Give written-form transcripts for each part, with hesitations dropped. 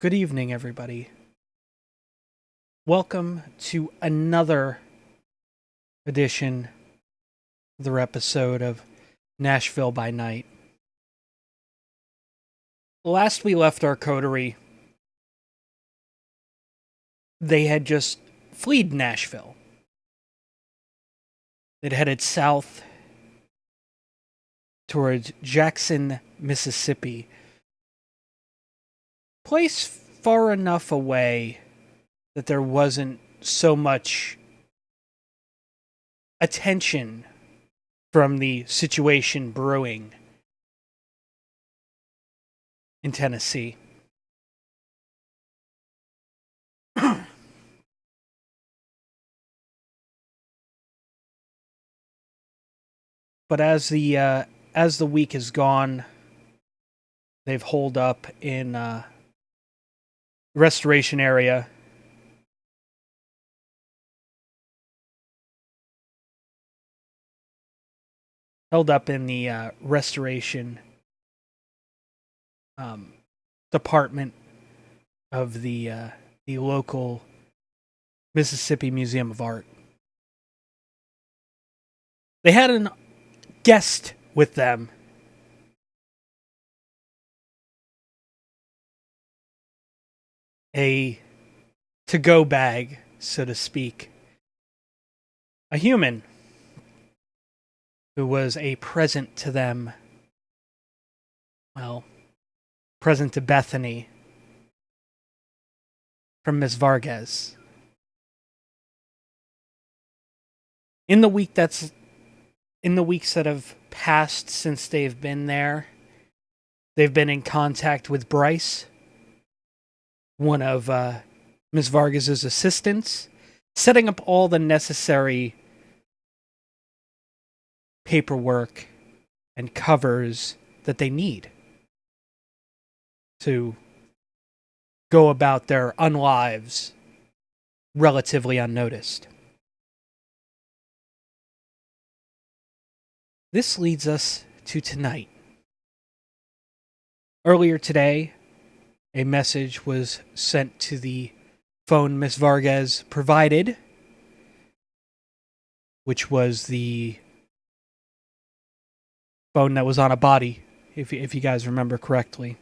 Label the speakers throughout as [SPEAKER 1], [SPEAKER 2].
[SPEAKER 1] Good evening, everybody. Welcome to another edition of the episode of Nashville by Night. Last we left our coterie, they had just fled Nashville. They'd headed south towards Jackson, Mississippi. Place far enough away that there wasn't so much attention from the situation brewing in Tennessee. But as the week has gone, they've holed up in restoration area. Held up in the restoration department of the local Mississippi Museum of Art. They had a guest with them. A to-go bag, so to speak. A human who was a present to them. Well, present to Bethany from Miss Vargas. In the weeks that have passed since they've been there, they've been in contact with Bryce, one of Miss Vargas's assistants, setting up all the necessary paperwork and covers that they need to go about their unlives relatively unnoticed. This leads us to tonight. Earlier today, a message was sent to the phone Miss Vargas provided, which was the phone that was on a body, if you guys remember correctly.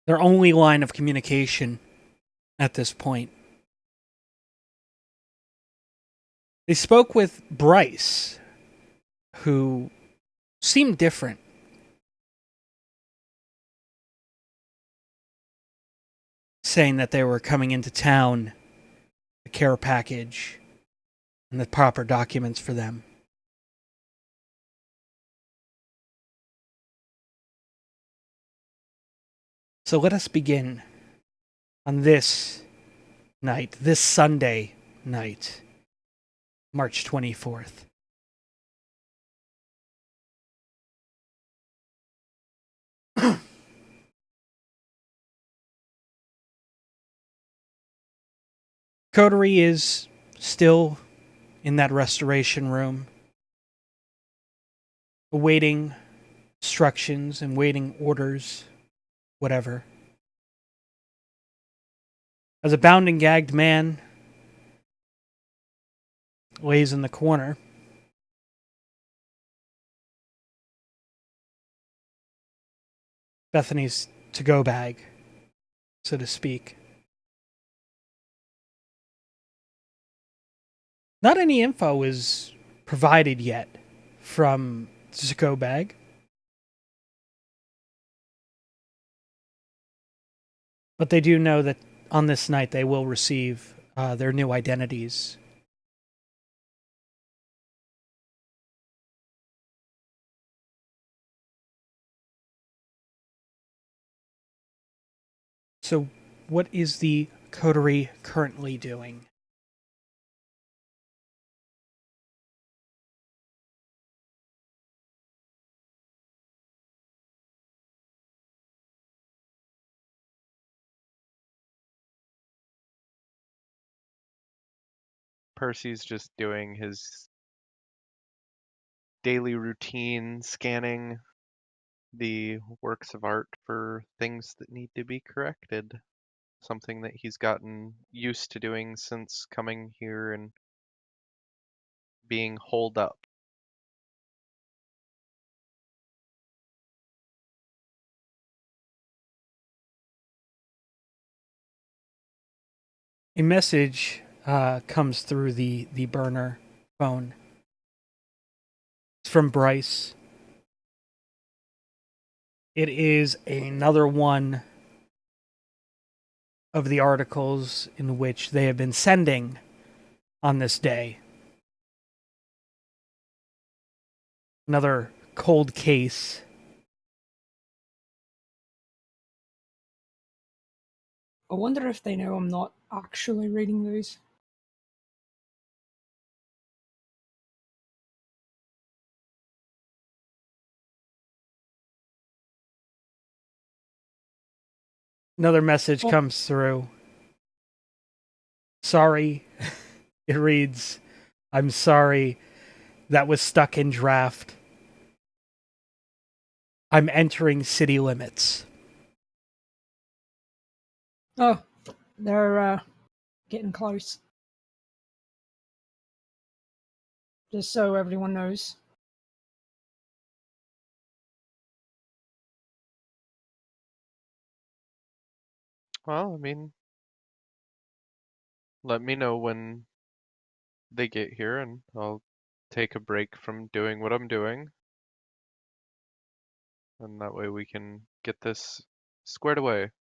[SPEAKER 1] Their only line of communication at this point. They spoke with Bryce, who seemed different. Saying that they were coming into town, the care package, and the proper documents for them. So let us begin on this night, this Sunday night, March 24th. Coterie is still in that restoration room, awaiting instructions and waiting orders, whatever. As a bound and gagged man lays in the corner, Bethany's to-go bag, so to speak. Not any info is provided yet from the to-go bag. But they do know that on this night they will receive their new identities. So, what is the Coterie currently doing?
[SPEAKER 2] Percy's just doing his daily routine scanning the works of art for things that need to be corrected. Something that he's gotten used to doing since coming here and being holed up.
[SPEAKER 1] A message comes through the burner phone. It's from Bryce. It is another one of the articles in which they have been sending on this day. Another cold case.
[SPEAKER 3] I wonder if they know I'm not actually reading those.
[SPEAKER 1] Another message comes through. Sorry. It reads, I'm sorry. That was stuck in draft. I'm entering city limits.
[SPEAKER 3] Oh, they're getting close. Just so everyone knows.
[SPEAKER 2] Well, I mean, let me know when they get here and I'll take a break from doing what I'm doing. And that way we can get this squared away.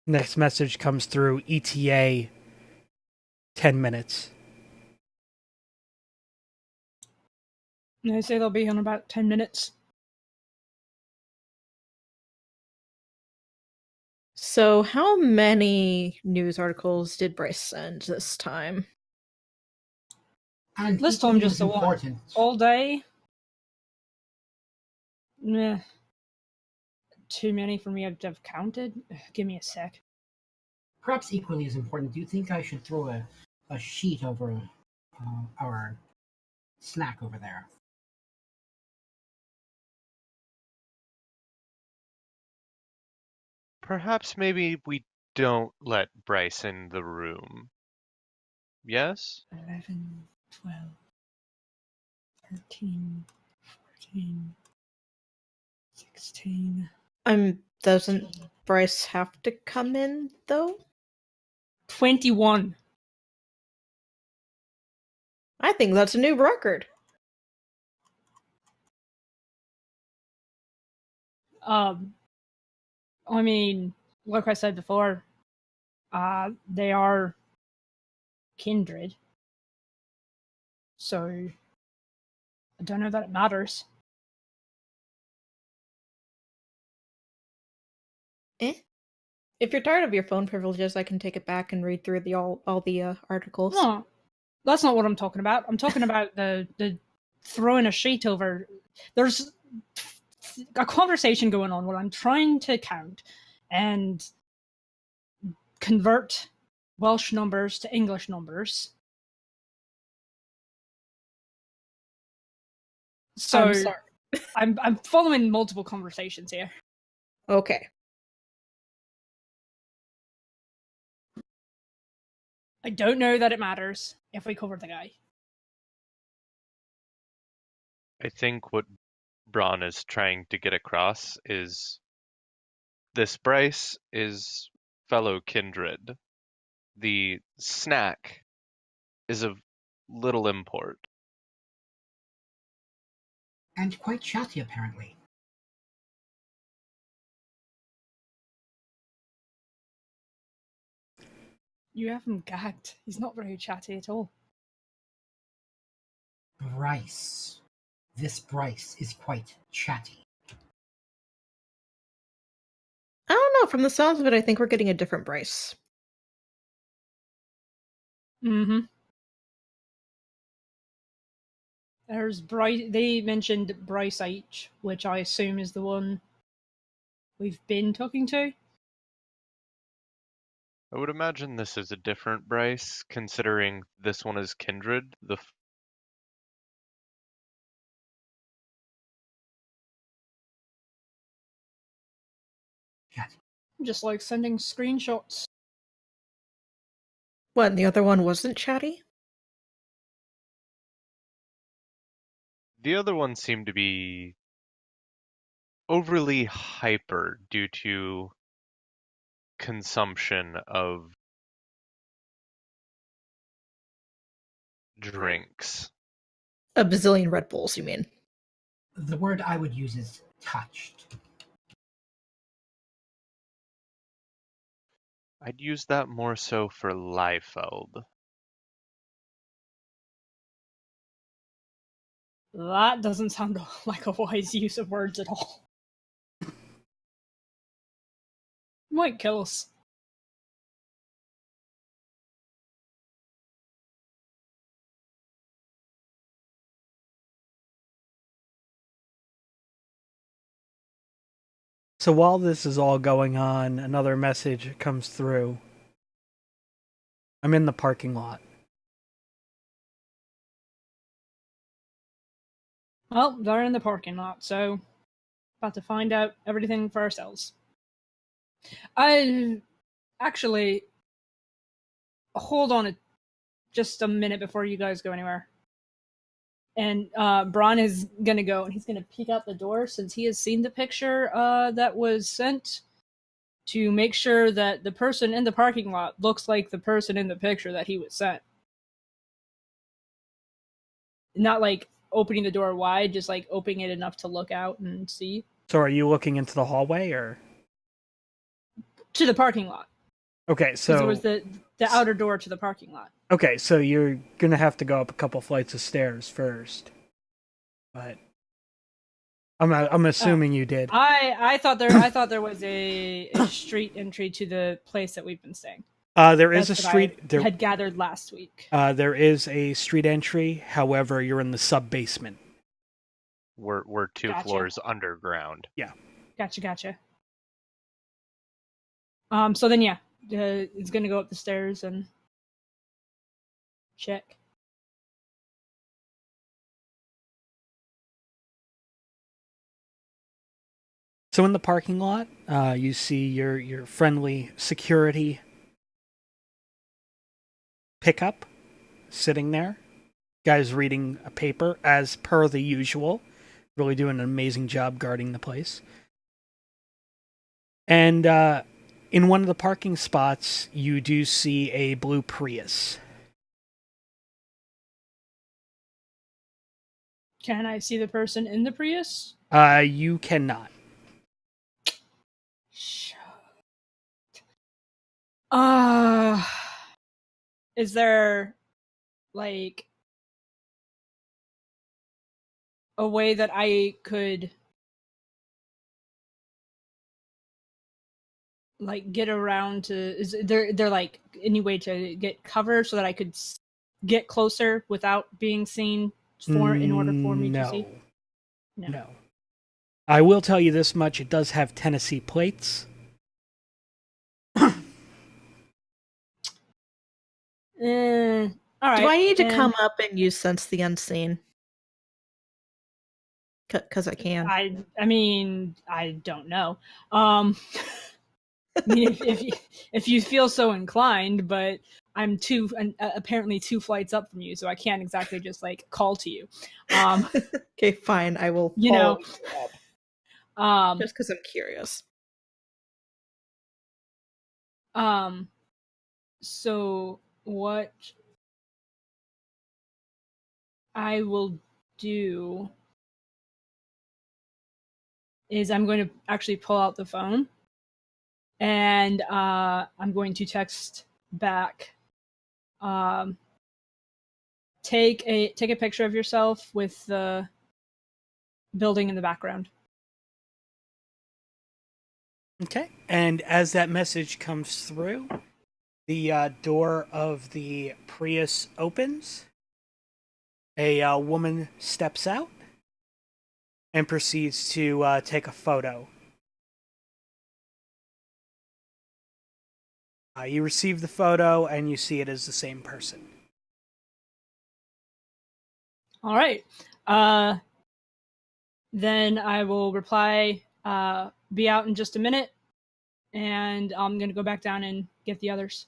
[SPEAKER 1] Next message comes through ETA 10 minutes.
[SPEAKER 3] They say they'll be in about 10 minutes.
[SPEAKER 4] So how many news articles did Bryce send this time?
[SPEAKER 5] And
[SPEAKER 3] This time
[SPEAKER 5] equally
[SPEAKER 3] just
[SPEAKER 5] as
[SPEAKER 3] the one.
[SPEAKER 5] important.
[SPEAKER 3] All day? Meh. Too many for me to have counted? Give me a sec.
[SPEAKER 5] Perhaps equally as important, do you think I should throw a sheet over our snack over there?
[SPEAKER 2] Perhaps maybe we don't let Bryce in the room. Yes?
[SPEAKER 3] 11, 12, 13, 14, 16.
[SPEAKER 4] Doesn't Bryce have to come in, though?
[SPEAKER 3] 21.
[SPEAKER 4] I think that's a new record.
[SPEAKER 3] I mean, like I said before, they are kindred. So, I don't know that it matters.
[SPEAKER 4] If you're tired of your phone privileges, I can take it back and read through all the articles.
[SPEAKER 3] No, that's not what I'm talking about. I'm talking about the throwing a sheet over. There's a conversation going on where I'm trying to count and convert Welsh numbers to English numbers. So
[SPEAKER 4] I'm sorry.
[SPEAKER 3] I'm following multiple conversations here.
[SPEAKER 4] Okay.
[SPEAKER 3] I don't know that it matters if we cover the guy.
[SPEAKER 2] I think what Bran is trying to get across is this Bryce is fellow kindred. The snack is of little import.
[SPEAKER 5] And quite chatty, apparently.
[SPEAKER 3] You have him gagged. He's not very chatty at all.
[SPEAKER 5] Bryce. This Bryce is quite chatty.
[SPEAKER 4] I don't know. From the sounds of it, I think we're getting a different Bryce.
[SPEAKER 3] Mm-hmm. There's Bryce. They mentioned Bryce H, which I assume is the one we've been talking to.
[SPEAKER 2] I would imagine this is a different Bryce, considering this one is Kindred.
[SPEAKER 3] Just like sending screenshots.
[SPEAKER 4] What, and the other one wasn't chatty?
[SPEAKER 2] The other one seemed to be overly hyper due to consumption of drinks.
[SPEAKER 4] A bazillion Red Bulls, you mean?
[SPEAKER 5] The word I would use is touched.
[SPEAKER 2] I'd use that more so for Liefeld.
[SPEAKER 3] That doesn't sound like a wise use of words at all. Might kill us.
[SPEAKER 1] So while this is all going on, another message comes through. I'm in the parking lot.
[SPEAKER 3] Well, they're in the parking lot, so about to find out everything for ourselves. Actually, hold on just a minute before you guys go anywhere. And Bran is gonna go, and he's gonna peek out the door since he has seen the picture that was sent, to make sure that the person in the parking lot looks like the person in the picture that he was sent. Not like opening the door wide, just like opening it enough to look out and see.
[SPEAKER 1] So are you looking into the hallway, or?
[SPEAKER 3] To the parking lot.
[SPEAKER 1] Okay, so...
[SPEAKER 3] There was the outer door to the parking lot.
[SPEAKER 1] Okay, so you're gonna have to go up a couple flights of stairs first. But... I'm assuming you did.
[SPEAKER 3] I thought there was a street entry to the place that we've been staying.
[SPEAKER 1] There is a street...
[SPEAKER 3] I had gathered last week.
[SPEAKER 1] There is a street entry, however, you're in the sub-basement.
[SPEAKER 2] We're two floors underground.
[SPEAKER 1] Yeah.
[SPEAKER 3] Gotcha. So then, yeah, it's gonna go up the stairs and check.
[SPEAKER 1] So in the parking lot, you see your friendly security pickup sitting there. Guy's reading a paper, as per the usual. Really doing an amazing job guarding the place. And in one of the parking spots, you do see a blue Prius.
[SPEAKER 3] Can I see the person in the Prius?
[SPEAKER 1] You cannot.
[SPEAKER 3] Is there, like, a way that I could, like, get around to... Is there like, any way to get cover so that I could get closer without being seen in order for me to see?
[SPEAKER 1] No. I will tell you this much. It does have Tennessee plates.
[SPEAKER 3] All right.
[SPEAKER 4] Do I need to come up and use Sense the Unseen? Because I can.
[SPEAKER 3] I mean, I don't know. I mean, if you feel so inclined, but I'm apparently 2 flights up from you, so I can't exactly just like call to you.
[SPEAKER 4] Okay, fine. I will.
[SPEAKER 3] You know.
[SPEAKER 4] Just because I'm curious.
[SPEAKER 3] So what I will do is I'm going to actually pull out the phone, and I'm going to text back. Take a picture of yourself with the building in the background.
[SPEAKER 1] Okay. And as that message comes through, the door of the Prius opens. A woman steps out and proceeds to take a photo. You receive the photo, and you see it as the same person.
[SPEAKER 3] All right. Then I will reply, be out in just a minute, and I'm going to go back down and get the others.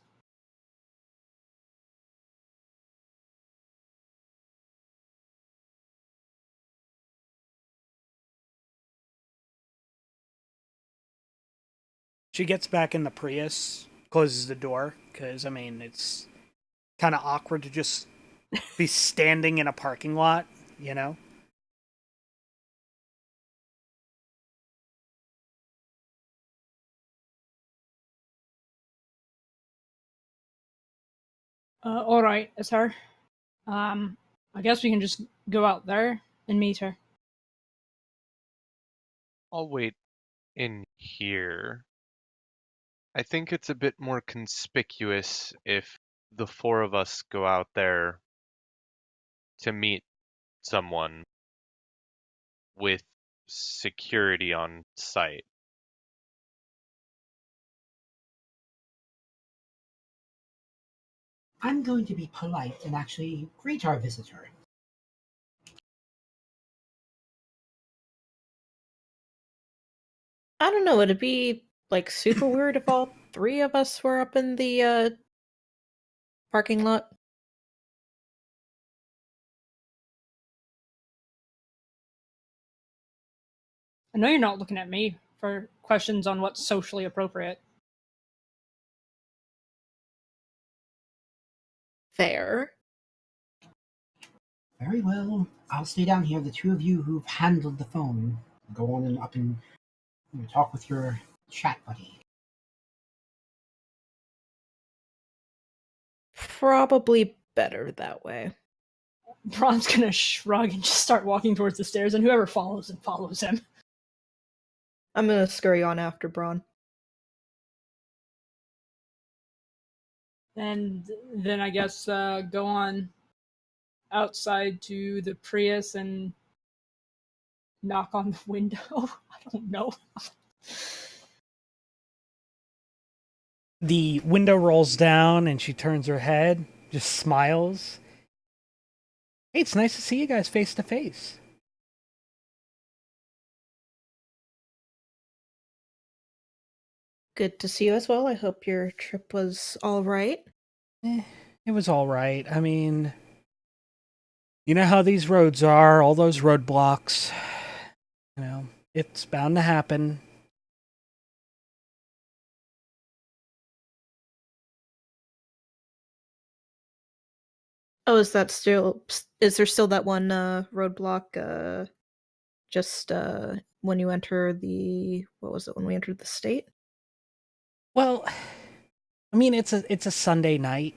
[SPEAKER 1] She gets back in the Prius, closes the door, because, I mean, it's kind of awkward to just be standing in a parking lot, you know?
[SPEAKER 3] All right, it's her. I guess we can just go out there and meet her.
[SPEAKER 2] I'll wait in here. I think it's a bit more conspicuous if the four of us go out there to meet someone with security on site.
[SPEAKER 5] I'm going to be polite and actually greet our visitor.
[SPEAKER 4] I don't know, would it be like super weird if all three of us were up in the parking lot?
[SPEAKER 3] I know you're not looking at me for questions on what's socially appropriate.
[SPEAKER 4] Fair.
[SPEAKER 5] Very well. I'll stay down here. The two of you who've handled the phone, go on and up and talk with your chat buddy.
[SPEAKER 4] Probably better that way.
[SPEAKER 3] Braun's gonna shrug and just start walking towards the stairs, and whoever follows him follows him.
[SPEAKER 4] I'm gonna scurry on after Braun.
[SPEAKER 3] And then I guess go on outside to the Prius and knock on the window. I don't know.
[SPEAKER 1] The window rolls down, and she turns her head, just smiles. Hey, it's nice to see you guys face to face.
[SPEAKER 4] Good to see you as well. I hope your trip was all right.
[SPEAKER 1] It was all right. I mean, you know how these roads are, all those roadblocks. You know, it's bound to happen.
[SPEAKER 4] Oh, is there still that one roadblock just when you enter what was it, when we entered the state?
[SPEAKER 1] Well, I mean, it's a Sunday night,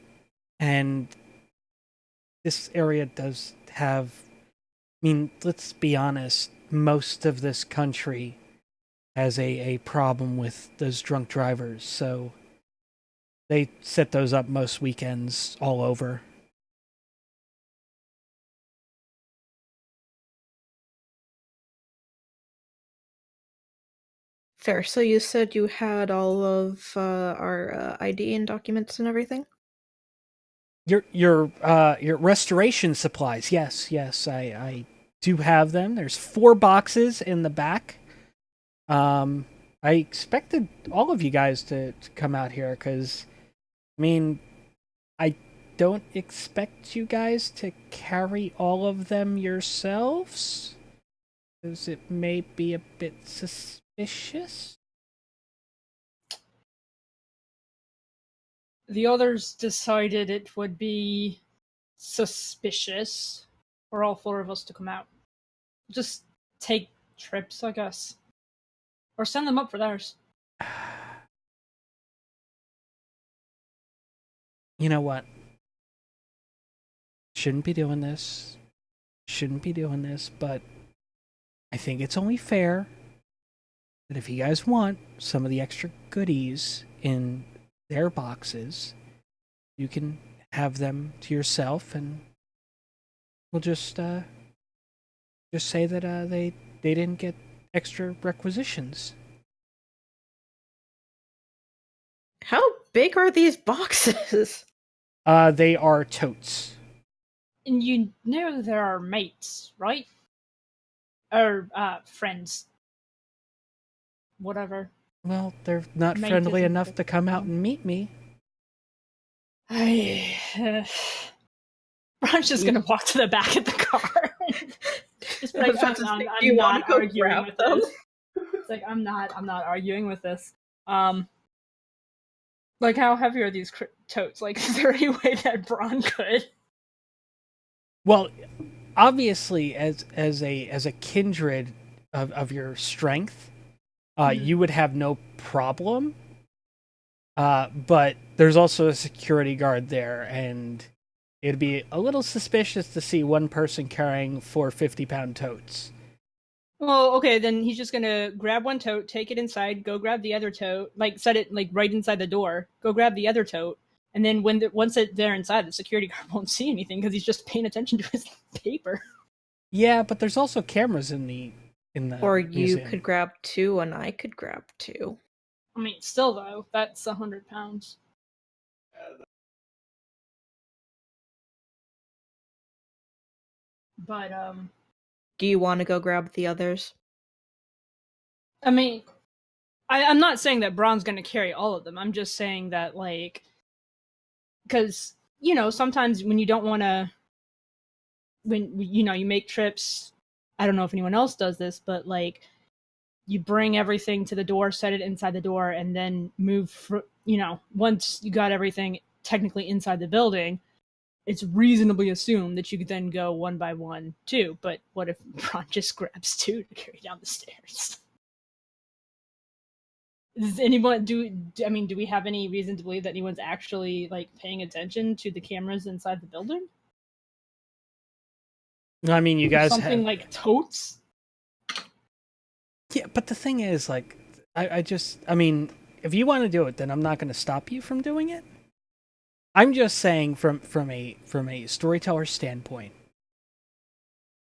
[SPEAKER 1] and this area does have. I mean, let's be honest. Most of this country has a problem with those drunk drivers, so they set those up most weekends all over.
[SPEAKER 4] Fair. So you said you had all of our ID and documents and everything?
[SPEAKER 1] Your restoration supplies. Yes, I do have them. There's 4 boxes in the back. I expected all of you guys to come out here because, I mean, I don't expect you guys to carry all of them yourselves, because it may be a bit suspicious.
[SPEAKER 3] The others decided it would be suspicious for all 4 of us to come out. Just take trips, I guess. Or send them up for theirs.
[SPEAKER 1] You know what? Shouldn't be doing this. But I think it's only fair that if you guys want some of the extra goodies in their boxes, you can have them to yourself, and we'll just say that they didn't get extra requisitions.
[SPEAKER 4] How big are these boxes?
[SPEAKER 1] They are totes.
[SPEAKER 3] And you know there are mates, right? Or friends. Whatever.
[SPEAKER 1] Well, they're not
[SPEAKER 3] Mate
[SPEAKER 1] friendly
[SPEAKER 3] isn't
[SPEAKER 1] enough
[SPEAKER 3] the
[SPEAKER 1] to come out
[SPEAKER 3] term.
[SPEAKER 1] and meet me.
[SPEAKER 3] Bron's just gonna walk to the back of the car. Just be like, I'm not arguing with this. It's like I'm not arguing with this. Like how heavy are these totes? Like, is there any way that Bron could?
[SPEAKER 1] Well, obviously, as a kindred of your strength, you would have no problem. But there's also a security guard there, and it'd be a little suspicious to see one person carrying 4 50-pound totes.
[SPEAKER 3] Well, okay, then he's just gonna grab one tote, take it inside, go grab the other tote, like set it like right inside the door, go grab the other tote, and then once they're inside, the security guard won't see anything because he's just paying attention to his paper.
[SPEAKER 1] Yeah, but there's also cameras in the
[SPEAKER 4] Or you
[SPEAKER 1] museum.
[SPEAKER 4] could grab 2 and I could grab 2.
[SPEAKER 3] I mean, still though, that's 100 pounds. But
[SPEAKER 4] Do you want to go grab the others?
[SPEAKER 3] I mean, I'm not saying that Bron's going to carry all of them. I'm just saying that, like, because, you know, sometimes when you don't want to, when, you know, you make trips, I don't know if anyone else does this, but, like, you bring everything to the door, set it inside the door, and then move, you know, once you got everything technically inside the building, it's reasonably assumed that you could then go one by one, too. But what if Bron just grabs 2 to carry down the stairs? Does anyone do we have any reason to believe that anyone's actually like paying attention to the cameras inside the building?
[SPEAKER 1] I mean, you guys
[SPEAKER 3] something
[SPEAKER 1] have
[SPEAKER 3] like totes.
[SPEAKER 1] Yeah, but the thing is, like, I mean, if you want to do it, then I'm not going to stop you from doing it. I'm just saying from a storyteller standpoint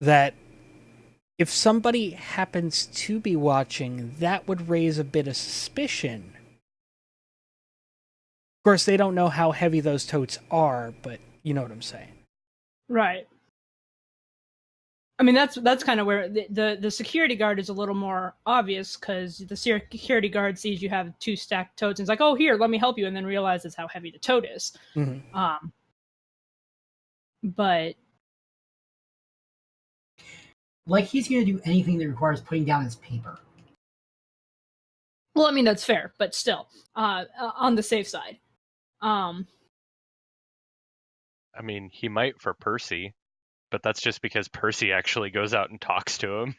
[SPEAKER 1] that if somebody happens to be watching, that would raise a bit of suspicion. Of course, they don't know how heavy those totes are, but you know what I'm saying.
[SPEAKER 3] Right. I mean, that's kind of where the security guard is a little more obvious, because the security guard sees you have 2 stacked totes and is like, "Oh, here, let me help you," and then realizes how heavy the tote is.
[SPEAKER 1] Mm-hmm.
[SPEAKER 3] But
[SPEAKER 5] like he's going to do anything that requires putting down his paper.
[SPEAKER 3] Well, I mean, that's fair, but still, on the safe side.
[SPEAKER 2] I mean, he might for Percy, but that's just because Percy actually goes out and talks to him.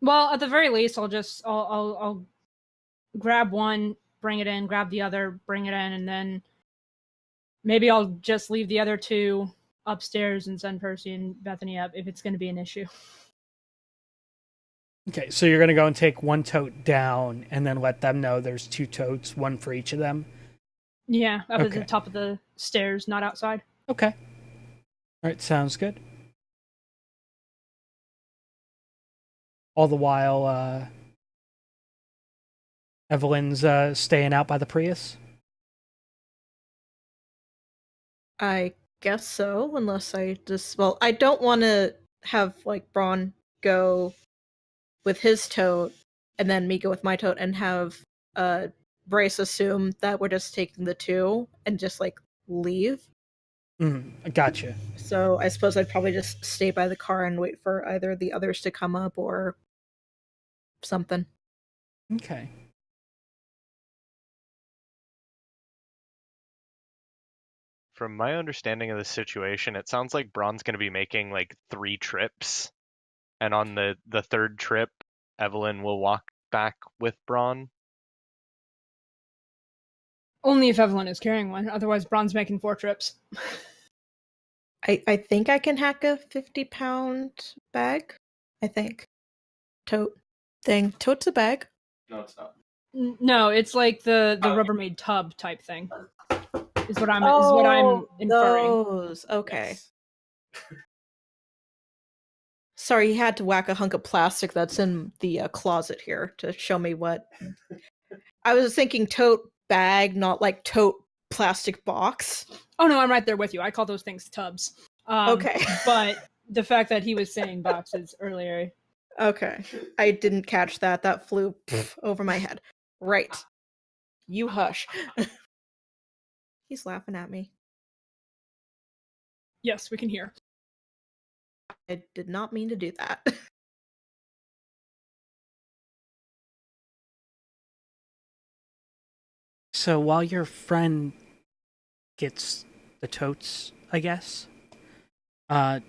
[SPEAKER 3] Well, at the very least, I'll grab one, bring it in, grab the other, bring it in, and then maybe I'll just leave the other 2 upstairs and send Percy and Bethany up if it's going to be an issue.
[SPEAKER 1] Okay, so you're going to go and take 1 tote down and then let them know there's 2 totes, 1 for each of them?
[SPEAKER 3] Yeah, up at
[SPEAKER 1] Okay.
[SPEAKER 3] the top of the stairs, not outside.
[SPEAKER 1] Okay. All right, sounds good. All the while, Evelyn's staying out by the Prius?
[SPEAKER 4] I guess so, unless I just... Well, I don't want to have, like, Bron go with his tote, and then me go with my tote, and have Bryce assume that we're just taking the 2, and just, like, leave.
[SPEAKER 1] Gotcha.
[SPEAKER 4] So I suppose I'd probably just stay by the car and wait for either the others to come up, or something.
[SPEAKER 1] Okay.
[SPEAKER 2] From my understanding of the situation, it sounds like Bron's going to be making like 3 trips, and on the 3rd trip, Evelyn will walk back with Bron.
[SPEAKER 3] Only if Evelyn is carrying one. Otherwise, Bron's making 4 trips.
[SPEAKER 4] I think I can hack a 50-pound bag. I think. Tote thing. Tote's a bag.
[SPEAKER 6] No, it's not.
[SPEAKER 3] No, it's like the Rubbermaid tub type thing. Is what I'm inferring.
[SPEAKER 4] Those. Okay.
[SPEAKER 6] Yes.
[SPEAKER 4] Sorry, he had to whack a hunk of plastic that's in the closet here to show me what. I was thinking tote bag, not like tote plastic box.
[SPEAKER 3] Oh no, I'm right there with you. I call those things tubs.
[SPEAKER 4] Okay.
[SPEAKER 3] But the fact that he was saying boxes earlier.
[SPEAKER 4] Okay. I didn't catch that. That flew over my head. Right. You hush. He's laughing at me.
[SPEAKER 3] Yes, we can hear.
[SPEAKER 4] I did not mean to do that.
[SPEAKER 1] So while your friend gets the totes, I guess, do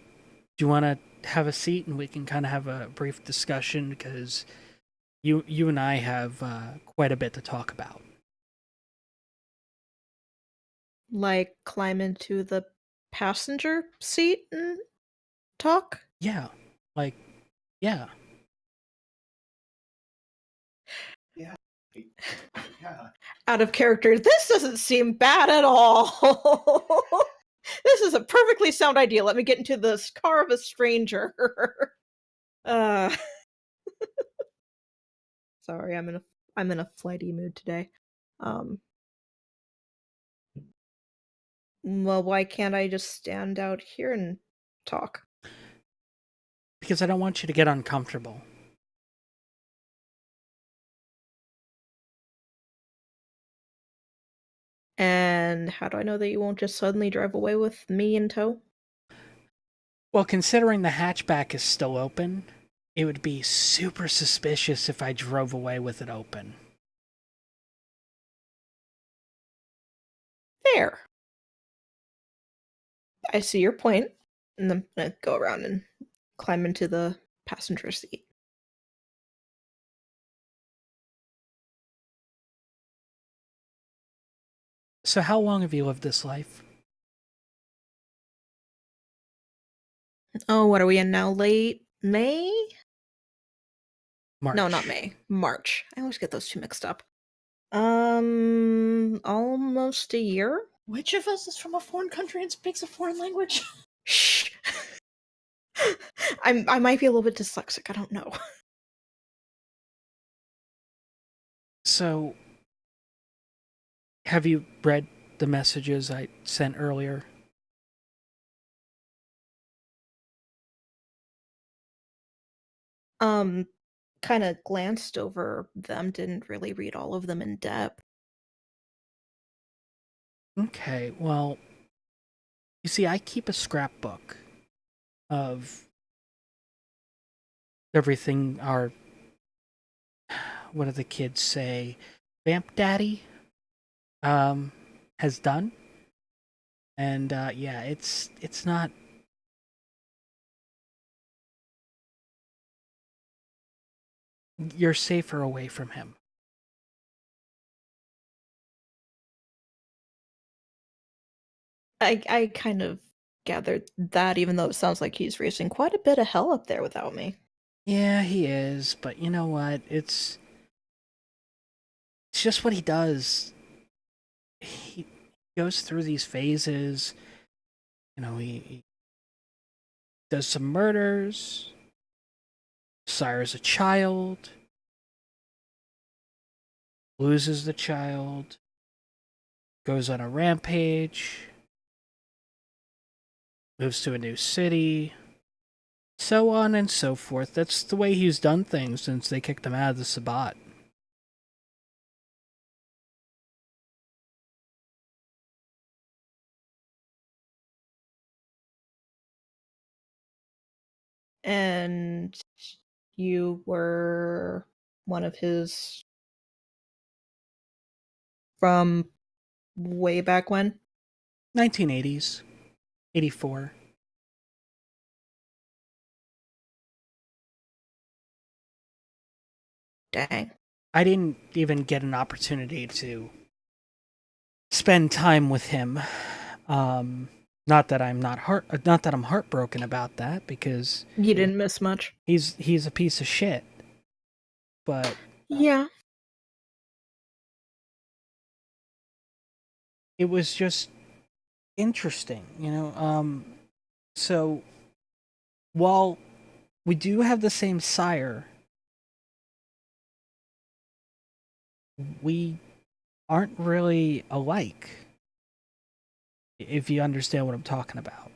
[SPEAKER 1] you want to have a seat and we can kind of have a brief discussion because you and I have quite a bit to talk about.
[SPEAKER 4] Like climb into the passenger seat and talk?
[SPEAKER 1] Yeah, like, yeah.
[SPEAKER 4] Out of character, this doesn't seem bad at all. This is a perfectly sound idea. Let me get into this car of a stranger. Sorry, I'm in a flighty mood today. Well, why can't I just stand out here and talk?
[SPEAKER 1] Because I don't want you to get uncomfortable.
[SPEAKER 4] And how do I know that you won't just suddenly drive away with me in tow?
[SPEAKER 1] Well, considering the hatchback is still open, it would be super suspicious if I drove away with it open.
[SPEAKER 4] There. I see your point. And I'm gonna go around and climb into the passenger seat.
[SPEAKER 1] So how long have you lived this life?
[SPEAKER 4] Oh, what are we in now? Late May?
[SPEAKER 1] March.
[SPEAKER 4] No, not May. March. I always get those two mixed up. Almost a year?
[SPEAKER 3] Which of us is from a foreign country and speaks a foreign language?
[SPEAKER 4] Shh. I might be a little bit dyslexic. I don't know.
[SPEAKER 1] So, have you read the messages I sent earlier?
[SPEAKER 4] Kind of glanced over them, didn't really read all of them in depth.
[SPEAKER 1] Okay, well, you see, I keep a scrapbook of everything our, what do the kids say, Vamp Daddy has done. And yeah, it's not. You're safer away from him.
[SPEAKER 4] I kind of gathered that, even though it sounds like he's raising quite a bit of hell up there without me.
[SPEAKER 1] Yeah, he is, but you know what? It's just what he does. He goes through these phases. You know, he does some murders, sires a child, loses the child, goes on a rampage, moves to a new city, so on and so forth. That's the way he's done things since they kicked him out of the Sabbat.
[SPEAKER 4] And you were one of his from way back when?
[SPEAKER 1] 1980s. 84.
[SPEAKER 4] Dang.
[SPEAKER 1] I didn't even get an opportunity to spend time with him. Not that I'm heartbroken about that, because
[SPEAKER 4] You didn't miss much.
[SPEAKER 1] he's a piece of shit. But
[SPEAKER 4] Yeah.
[SPEAKER 1] it was just interesting, you know. So while We do have the same sire. We aren't really alike, if you understand what I'm talking about.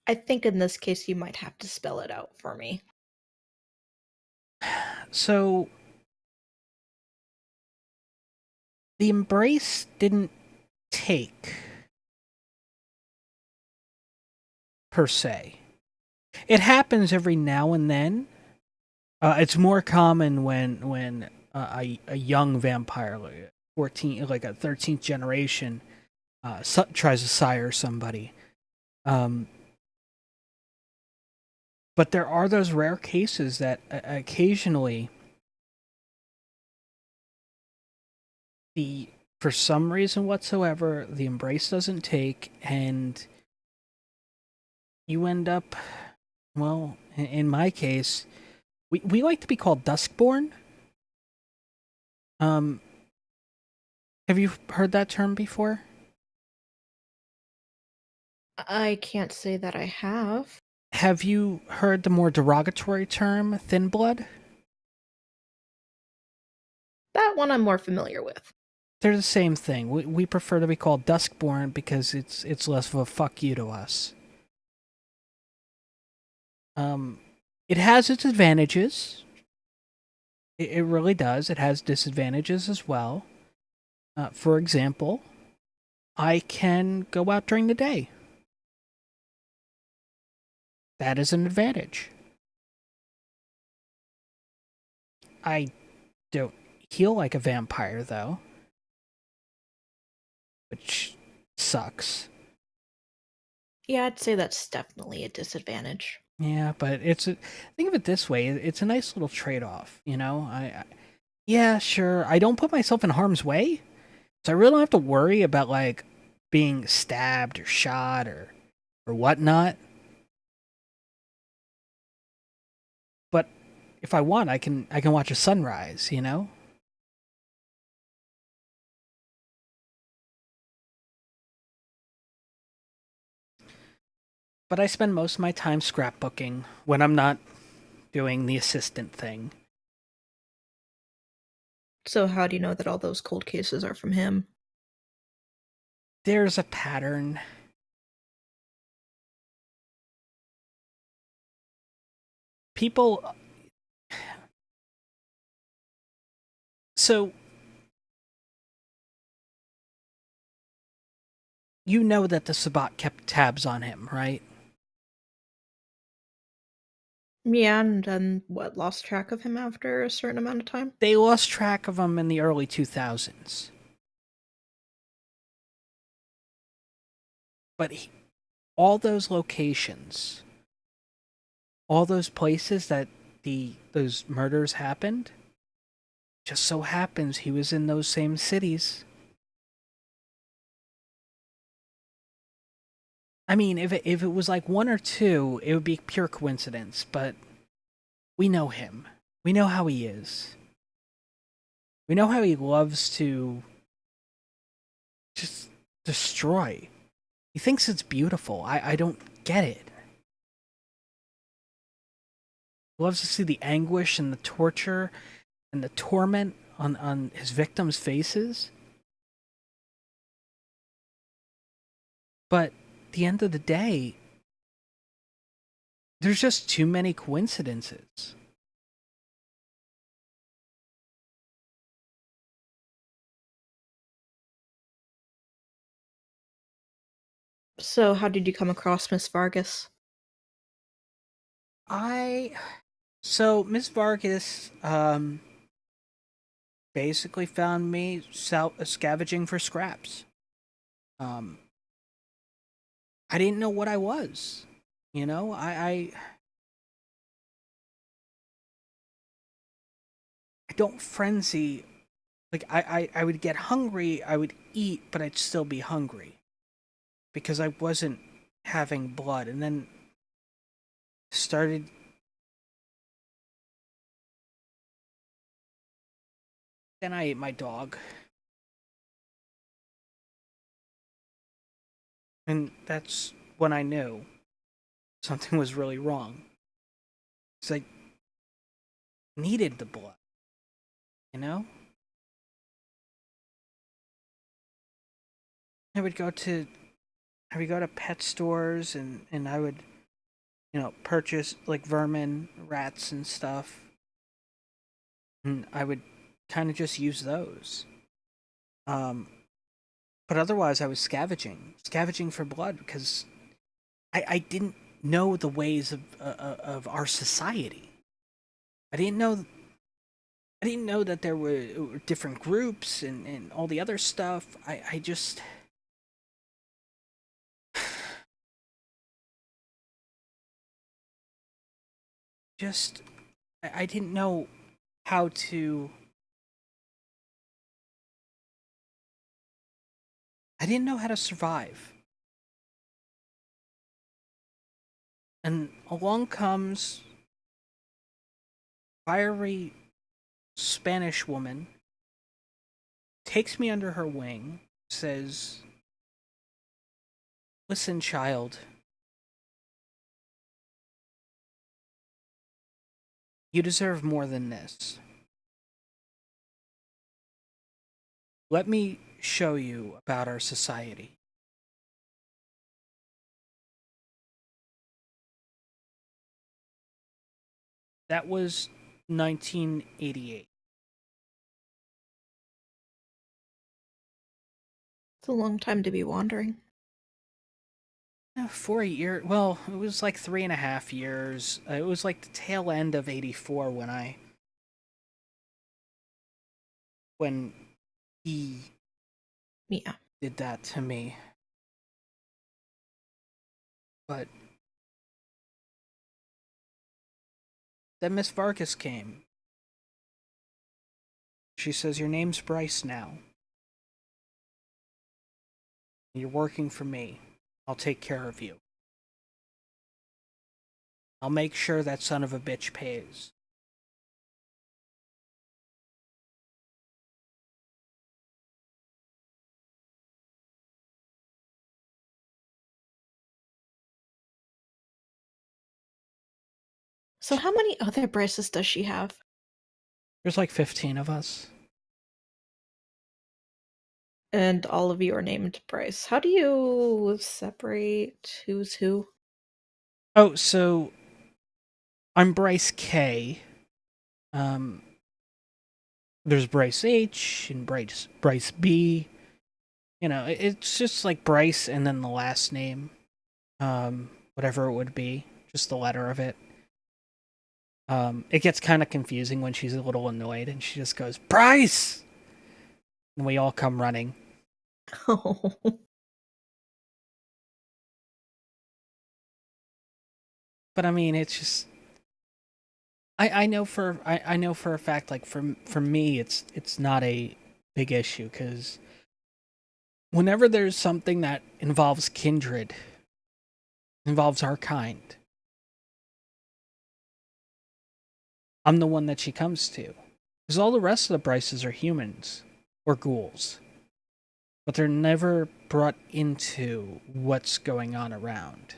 [SPEAKER 4] I think in this case you might have to spell it out for me.
[SPEAKER 1] So, the embrace didn't take, per se. It happens every now and then. It's more common when a young vampire, like a 13th generation, tries to sire somebody. But there are those rare cases that occasionally for some reason whatsoever, the embrace doesn't take, and you end up, well, in my case, we like to be called Duskborn. Have you heard that term before?
[SPEAKER 4] I can't say that I have.
[SPEAKER 1] Have you heard the more derogatory term, Thin Blood?
[SPEAKER 4] That one I'm more familiar with.
[SPEAKER 1] They're the same thing. We prefer to be called Duskborn because it's less of a fuck you to us. It has its advantages. It really does. It has disadvantages as well. For example, I can go out during the day. That is an advantage. I don't heal like a vampire, though, which sucks.
[SPEAKER 4] Yeah, I'd say that's definitely a disadvantage.
[SPEAKER 1] Yeah, but think of it this way: it's a nice little trade-off. You know, yeah, sure. I don't put myself in harm's way, so I really don't have to worry about like being stabbed or shot or whatnot. But if I want, I can watch a sunrise. You know. But I spend most of my time scrapbooking when I'm not doing the assistant thing.
[SPEAKER 4] So how do you know that all those cold cases are from him?
[SPEAKER 1] There's a pattern. People. So, you know that the Sabbat kept tabs on him, right?
[SPEAKER 4] Yeah, and then what, lost track of him after a certain amount of time?
[SPEAKER 1] They lost track of him in the early 2000s. But all those locations, all those places that those murders happened, just so happens he was in those same cities. I mean, if it was like one or two, it would be pure coincidence, but we know him. We know how he is. We know how he loves to just destroy. He thinks it's beautiful. I don't get it. He loves to see the anguish and the torture and the torment on his victims' faces. But at the end of the day, there's just too many coincidences.
[SPEAKER 4] So how did you come across Miss Vargas?
[SPEAKER 1] So Miss Vargas basically found me scavenging for scraps. I didn't know what I was. You know, I don't frenzy. Like, I would get hungry, I would eat, but I'd still be hungry. Because I wasn't having blood. And then started... Then I ate my dog. And that's when I knew. something was really wrong. It's like, needed the blood, you know? I would go to pet stores and I would, purchase like vermin, rats and stuff. And I would kind of just use those. But otherwise I was scavenging for blood because I didn't know the ways of our society. I didn't know that there were different groups and all the other stuff. I just I didn't know how to survive. And along comes fiery Spanish woman, takes me under her wing, says, "Listen, child. You deserve more than this. Let me show you about our society." That was 1988.
[SPEAKER 4] It's a long time to be wandering.
[SPEAKER 1] 4 years. Well, it was like 3.5 years. It was like the tail end of '84 when he did that to me. But then Miss Vargas came. She says, "Your name's Bryce now. You're working for me. I'll take care of you. I'll make sure that son of a bitch pays."
[SPEAKER 4] So how many other Bryces does she have?
[SPEAKER 1] There's like 15 of us.
[SPEAKER 4] And all of you are named Bryce. How do you separate who's who?
[SPEAKER 1] Oh, so I'm Bryce K. There's Bryce H and Bryce B. It's just like Bryce and then the last name. Whatever it would be. Just the letter of it. It gets kind of confusing when she's a little annoyed and she just goes, "Bryce!" And we all come running.
[SPEAKER 4] Oh.
[SPEAKER 1] But I mean, it's just I know for a fact, like for me, it's not a big issue because whenever there's something that involves kindred, involves our kind, I'm the one that she comes to. Because all the rest of the Bryces are humans or ghouls, but they're never brought into what's going on around.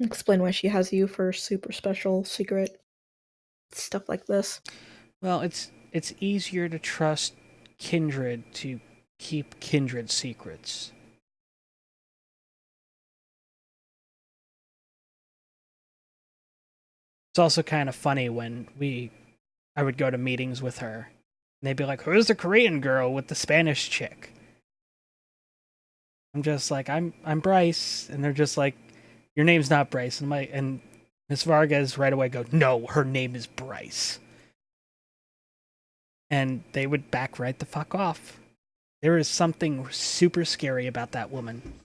[SPEAKER 4] Explain why she has you for super special secret stuff like this.
[SPEAKER 1] Well, it's easier to trust kindred to keep kindred secrets. It's also kind of funny when I would go to meetings with her, and they'd be like, "Who's the Korean girl with the Spanish chick?" I'm just like, I'm Bryce," and they're just like, "Your name's not Bryce." And Miss Vargas right away go, "No, her name is Bryce." And they would back right the fuck off. There is something super scary about that woman.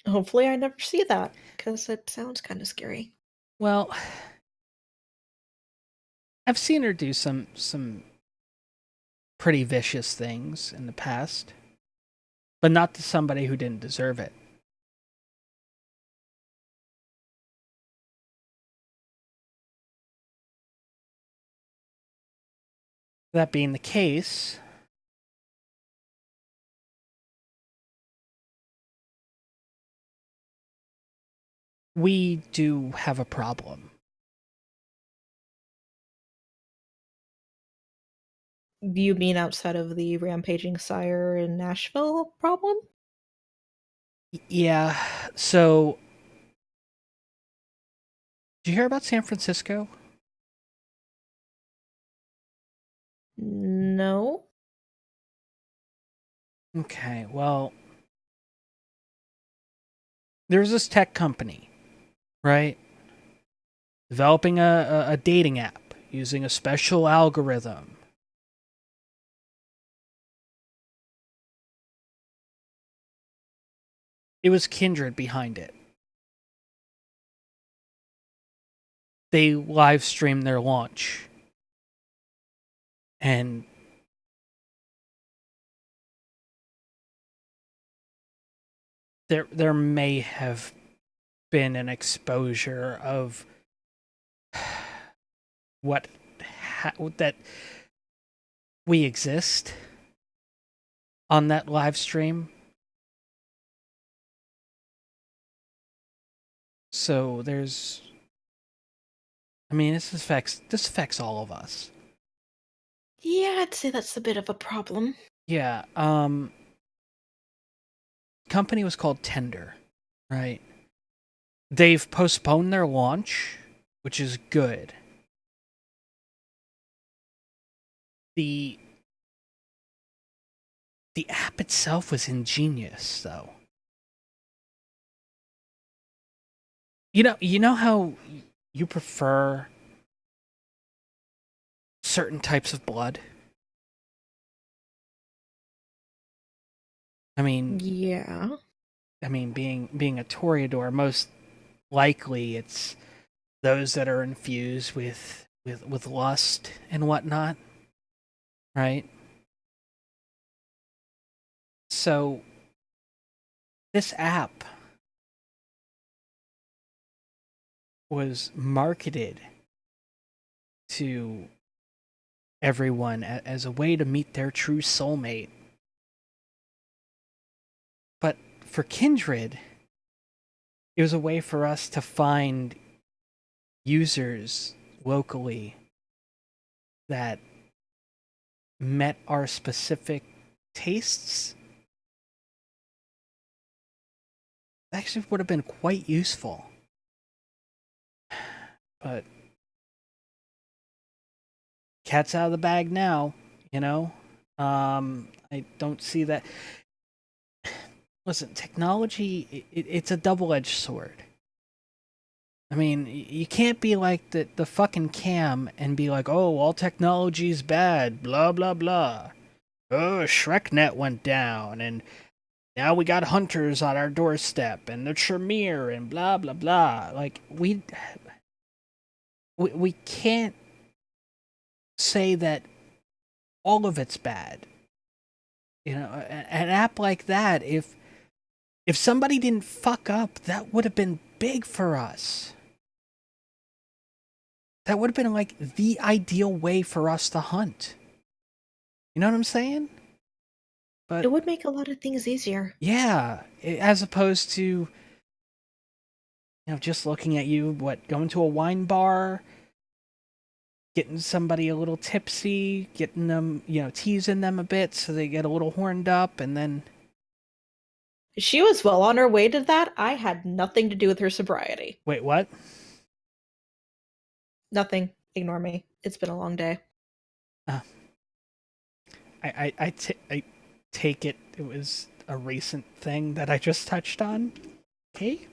[SPEAKER 4] Hopefully I never see that, because it sounds kind of scary.
[SPEAKER 1] Well, I've seen her do some pretty vicious things in the past, but not to somebody who didn't deserve it. That being the case, we do have a problem.
[SPEAKER 4] You mean outside of the rampaging sire in Nashville problem?
[SPEAKER 1] Yeah, so did you hear about San Francisco?
[SPEAKER 4] No.
[SPEAKER 1] Okay, well, there's this tech company, right? Developing a dating app using a special algorithm. It was Kindred behind it. They live streamed their launch. And there may have been an exposure of that we exist on that live stream. So there's, I mean, this affects all of us.
[SPEAKER 4] Yeah, I'd say that's a bit of a problem.
[SPEAKER 1] Yeah, company was called Tender, right? They've postponed their launch, which is good. The app itself was ingenious, though. You know how you prefer certain types of blood? I mean,
[SPEAKER 4] Yeah.
[SPEAKER 1] being a Toreador, most likely it's those that are infused with lust and whatnot, right? So this app was marketed to everyone as a way to meet their true soulmate. But for Kindred, it was a way for us to find users locally that met our specific tastes. Actually would have been quite useful. But cat's out of the bag now, you know? I don't see that. Listen, technology, it's a double-edged sword. I mean, you can't be like the fucking Cam and be like, oh, all technology's bad, blah, blah, blah. Oh, ShrekNet went down, and now we got hunters on our doorstep, and the Tremere, and blah, blah, blah. Like, we can't say that all of it's bad. You know, an app like that, if somebody didn't fuck up, that would have been big for us. That would have been like the ideal way for us to hunt. You know what I'm saying? But
[SPEAKER 4] It would make a lot of things easier.
[SPEAKER 1] yeah, as opposed to, you know, just looking at you, going to a wine bar, getting somebody a little tipsy, getting them, you know, teasing them a bit so they get a little horned up, and then
[SPEAKER 4] She was well on her way to that. I had nothing to do with her sobriety.
[SPEAKER 1] wait, what?
[SPEAKER 4] Nothing. Ignore me. It's been a long day.
[SPEAKER 1] I take it was a recent thing that I just touched on. Okay?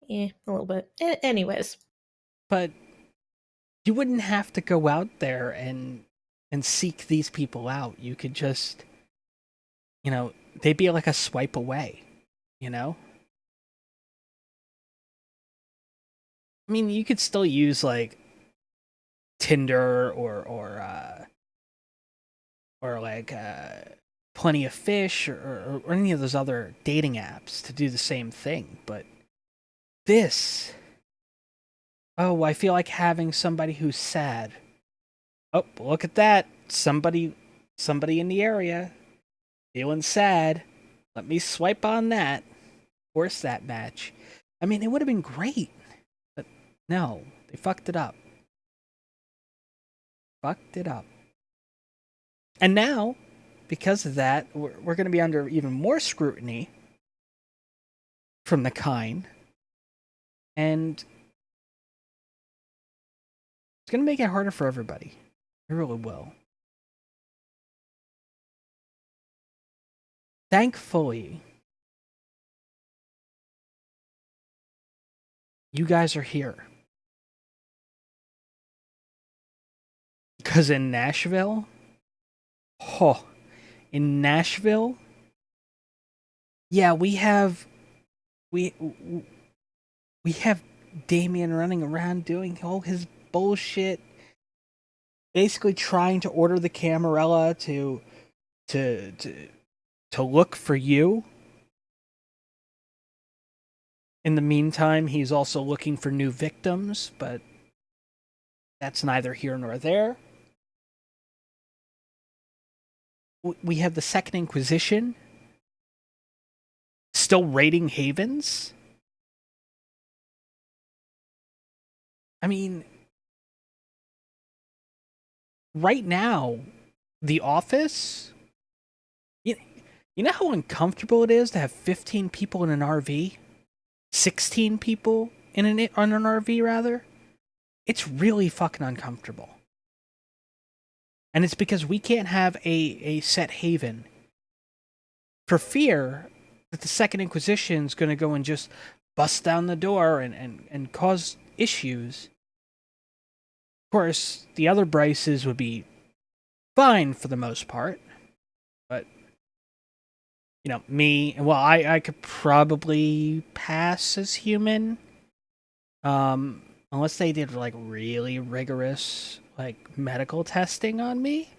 [SPEAKER 4] A little bit. Anyways.
[SPEAKER 1] But you wouldn't have to go out there and seek these people out. You could just, you know, they'd be like a swipe away, you know? I mean, you could still use like Tinder or like Plenty of Fish or any of those other dating apps to do the same thing, but this, oh, I feel like having somebody who's sad. Oh, look at that. somebody in the area feeling sad. Let me swipe on that. Force that match. I mean, it would have been great. But no, they fucked it up. Fucked it up. And now, because of that, we're going to be under even more scrutiny from the kind. And it's going to make it harder for everybody. It really will. Thankfully, you guys are here. Because in Nashville, yeah, we have Damien running around doing all his bullshit, basically trying to order the Camarilla to look for you. In the meantime, he's also looking for new victims, but that's neither here nor there. We have the Second Inquisition still raiding havens. I mean, right now, the office, you know how uncomfortable it is to have 15 people in an RV? 16 people on an RV, rather? It's really fucking uncomfortable. And it's because we can't have a set haven for fear that the Second Inquisition is going to go and just bust down the door and cause issues. Of course, the other Bryces would be fine for the most part. But, you know, me, well, I could probably pass as human. Unless they did, like, really rigorous, like, medical testing on me.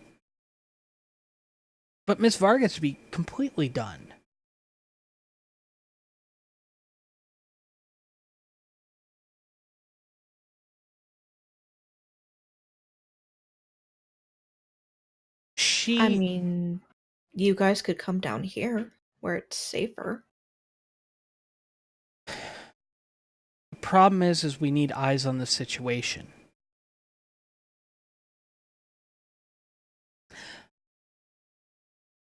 [SPEAKER 1] But Miss Vargas would be completely done.
[SPEAKER 4] I mean, you guys could come down here where it's safer.
[SPEAKER 1] The problem is we need eyes on the situation.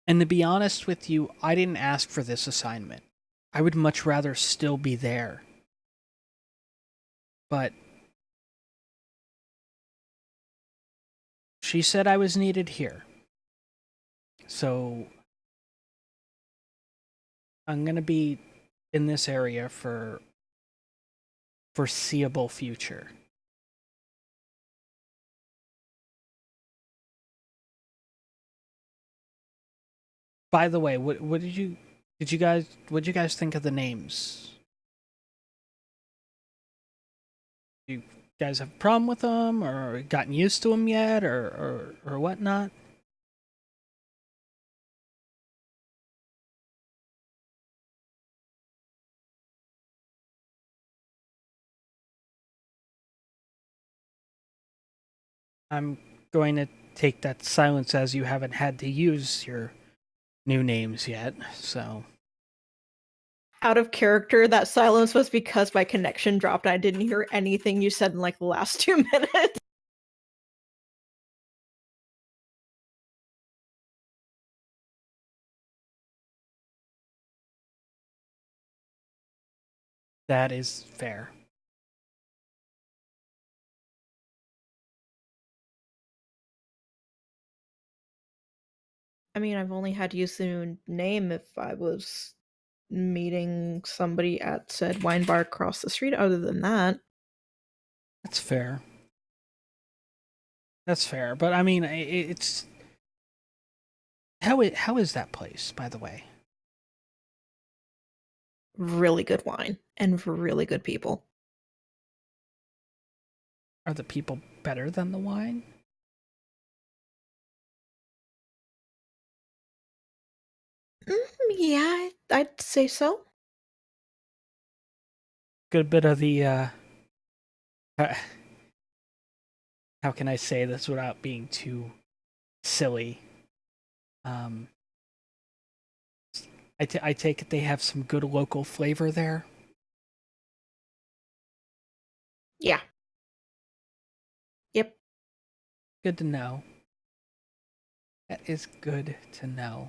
[SPEAKER 1] And to be honest with you, I didn't ask for this assignment. I would much rather still be there. But she said I was needed here. So I'm going to be in this area for foreseeable future. By the way, what did you guys think of the names? You guys have a problem with them, or gotten used to them yet, or whatnot? I'm going to take that silence as you haven't had to use your new names yet, so.
[SPEAKER 4] Out of character, that silence was because my connection dropped. I didn't hear anything you said in like the last 2 minutes.
[SPEAKER 1] That is fair.
[SPEAKER 4] I mean, I've only had to use the new name if I was meeting somebody at said wine bar across the street. Other than that,
[SPEAKER 1] That's fair. That's fair, but I mean, it's how is that place, by the way?
[SPEAKER 4] really good wine and really good people.
[SPEAKER 1] Are the people better than the wine?
[SPEAKER 4] Yeah, I'd say so.
[SPEAKER 1] Good bit of the how can I say this without being too silly. I take it they have some good local flavor there.
[SPEAKER 4] Yeah. Yep.
[SPEAKER 1] Good to know. That is good to know.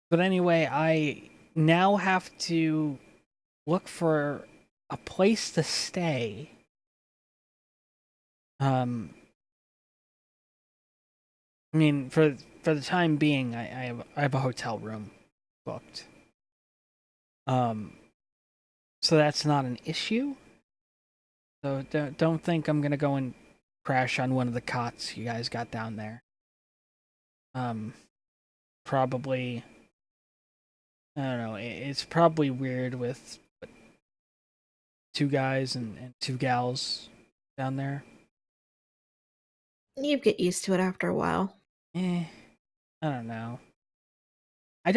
[SPEAKER 1] But anyway, I now have to look for a place to stay. I mean, for the time being, I have a hotel room booked. So that's not an issue. So don't think I'm gonna go and crash on one of the cots you guys got down there. Probably. I don't know. It's probably weird with two guys and two gals down there.
[SPEAKER 4] You get used to it after a while.
[SPEAKER 1] I don't know.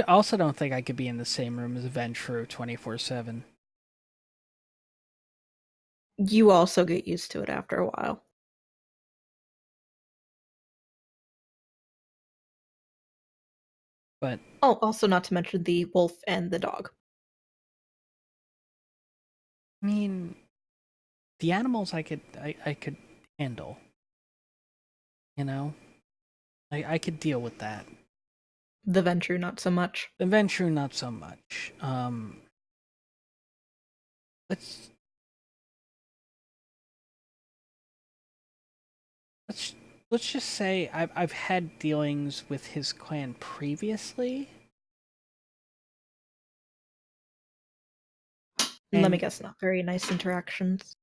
[SPEAKER 1] Also don't think I could be in the same room as Ventrue 24/7.
[SPEAKER 4] You also get used to it after a while.
[SPEAKER 1] But
[SPEAKER 4] oh, also not to mention the wolf and the dog.
[SPEAKER 1] I mean, the animals I could handle. You know, I could deal with that.
[SPEAKER 4] The Ventrue, not so much.
[SPEAKER 1] The Ventrue, not so much. Let's just say I've had dealings with his clan previously.
[SPEAKER 4] Let me guess, not very nice interactions.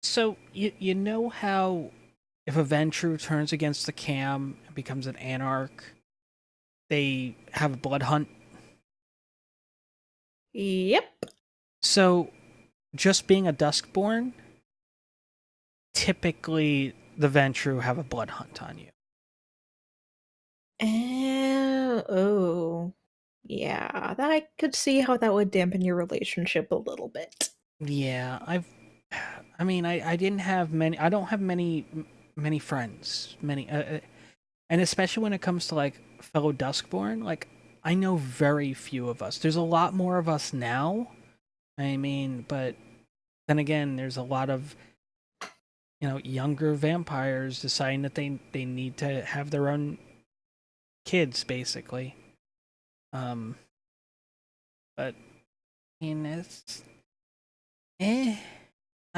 [SPEAKER 1] So you know how if a Ventrue turns against the Cam and becomes an Anarch, they have a blood hunt?
[SPEAKER 4] Yep.
[SPEAKER 1] So just being a Duskborn, typically the Ventrue have a blood hunt on you.
[SPEAKER 4] Oh. Yeah, that I could see how that would dampen your relationship a little bit.
[SPEAKER 1] Yeah, I mean, I didn't have many. I don't have many friends. And especially when it comes to like fellow Duskborn, like I know very few of us. There's a lot more of us now. I mean, but then again, there's a lot of younger vampires deciding that they need to have their own kids, basically. But I mean, it's I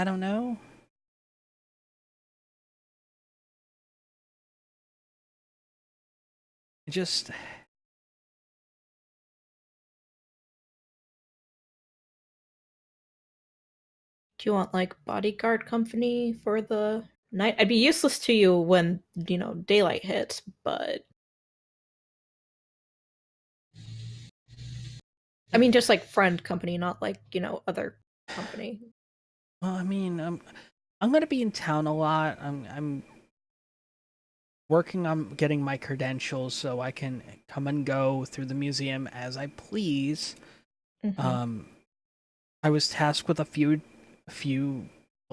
[SPEAKER 1] don't know. Just
[SPEAKER 4] do you want like bodyguard company for the night? I'd be useless to you when daylight hits, but I mean just like friend company, not like other company.
[SPEAKER 1] well, I mean, I'm gonna be in town a lot. I'm working on getting my credentials so I can come and go through the museum as I please.
[SPEAKER 4] Mm-hmm.
[SPEAKER 1] I was tasked with a few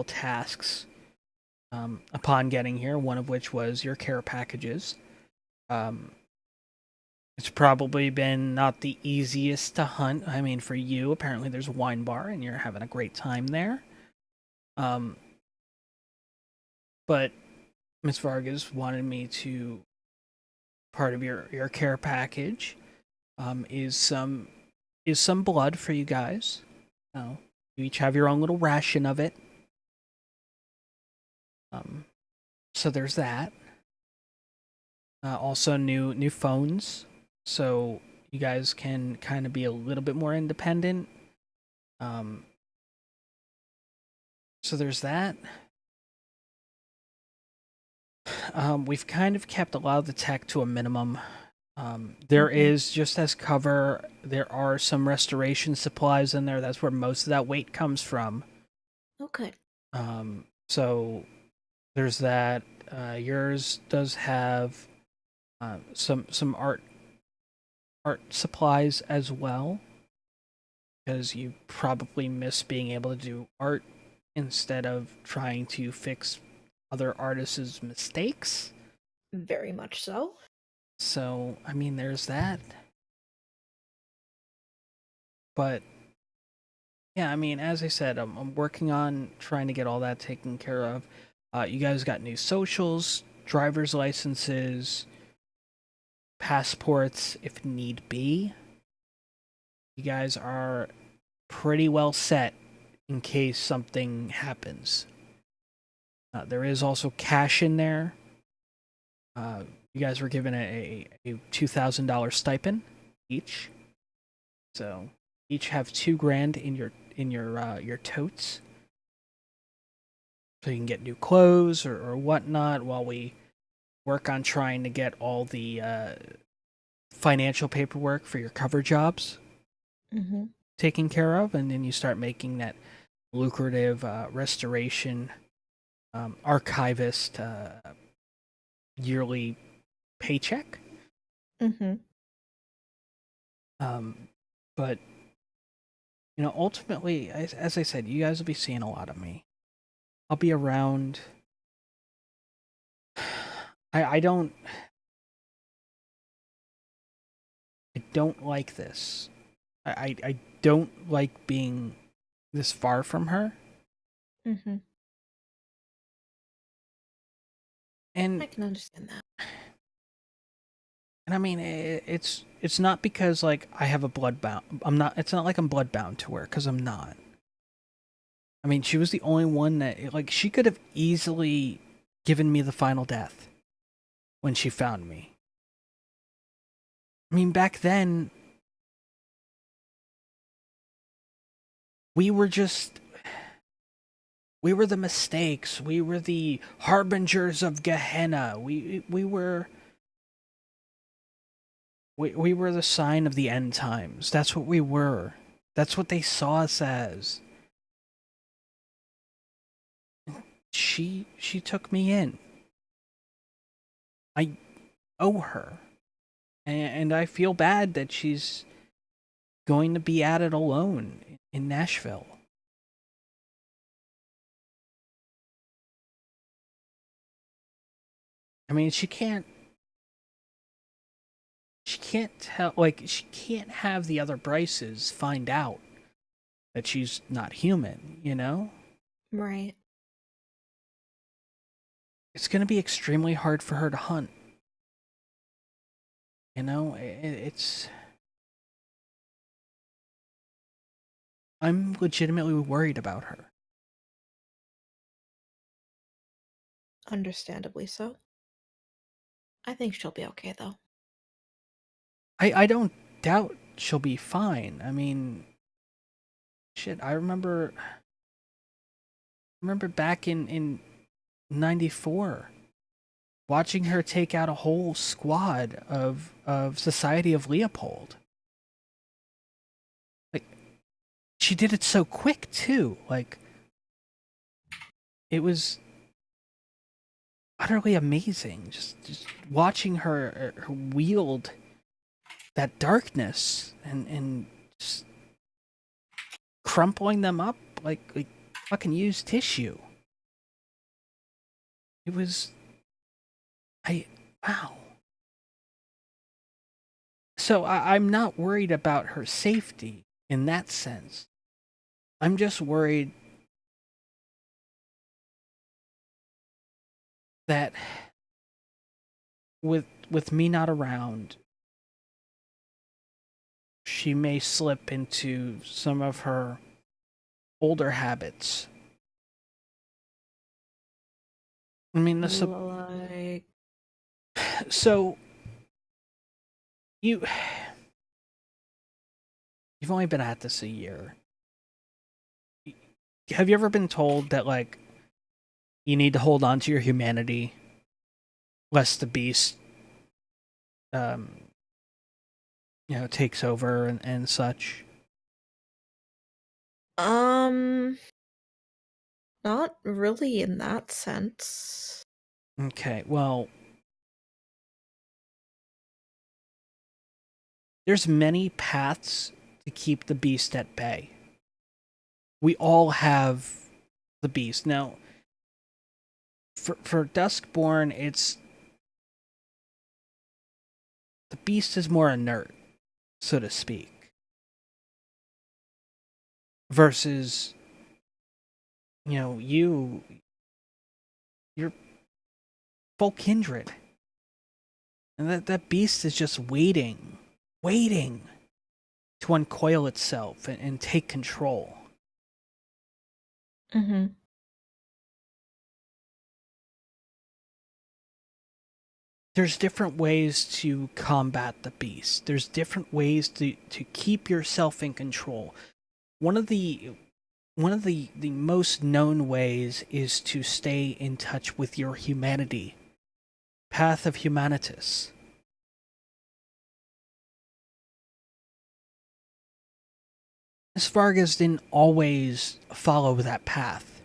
[SPEAKER 1] tasks upon getting here, one of which was your care packages. It's probably been not the easiest to hunt. I mean, for you, apparently there's a wine bar and you're having a great time there. But Miss Vargas wanted me to part of your care package is some blood for you guys. You each have your own little ration of it. So there's that. Also new phones, so you guys can kind of be a little bit more independent. So there's that. We've kind of kept a lot of the tech to a minimum. There is, just as cover, there are some restoration supplies in there. That's where most of that weight comes from.
[SPEAKER 4] Okay.
[SPEAKER 1] So there's that. Yours does have some art art supplies as well, because you probably miss being able to do art instead of trying to fix other artists' mistakes.
[SPEAKER 4] Very much so.
[SPEAKER 1] So, I mean, there's that. But, yeah, I mean, as I said, I'm working on trying to get all that taken care of. You guys got new socials, driver's licenses, passports if need be. You guys are pretty well set in case something happens. There is also cash in there. You guys were given a $2,000 stipend each, so each have $2,000 in your totes, so you can get new clothes or whatnot while we work on trying to get all the financial paperwork for your cover jobs taken care of, and then you start making that lucrative restoration archivist yearly paycheck. But ultimately, as I said, you guys will be seeing a lot of me. I'll be around. I don't like this. I don't like being this far from her. And
[SPEAKER 4] I can understand that.
[SPEAKER 1] And I mean, it's not because like I have a blood bound. It's not like I'm blood bound to her, because I'm not. I mean, she was the only one that like she could have easily given me the final death when she found me. I mean, back then we were the mistakes. We were the harbingers of Gehenna. We were the sign of the end times. That's what we were. That's what they saw us as. She took me in. I owe her. And I feel bad that she's going to be at it alone in Nashville. I mean, she can't tell, like, she can't have the other Bryces find out that she's not human, you know?
[SPEAKER 4] Right.
[SPEAKER 1] It's going to be extremely hard for her to hunt. You know, it's... I'm legitimately worried about her.
[SPEAKER 4] Understandably so. I think she'll be okay, though.
[SPEAKER 1] I don't doubt she'll be fine. I mean, shit, I remember back in 94 watching her take out a whole squad of Society of Leopold. Like, she did it so quick too. Like, it was utterly amazing just watching her wield that darkness and just crumpling them up like fucking used tissue. It was... wow. So I'm not worried about her safety in that sense. I'm just worried that with me not around, she may slip into some of her older habits. I mean,
[SPEAKER 4] Like...
[SPEAKER 1] So you've only been at this a year. Have you ever been told that, like, you need to hold on to your humanity lest the beast takes over and such?
[SPEAKER 4] Not really in that sense.
[SPEAKER 1] Okay, well, there's many paths to keep the beast at bay. We all have the beast. Now, for Duskborn, the beast is more inert, so to speak. Versus, you're full kindred. And that beast is just waiting to uncoil itself and take control.
[SPEAKER 4] Mm-hmm.
[SPEAKER 1] There's different ways to combat the beast. There's different ways to keep yourself in control. One of the most known ways is to stay in touch with your humanity. Path of Humanitas. Miss Vargas didn't always follow that path.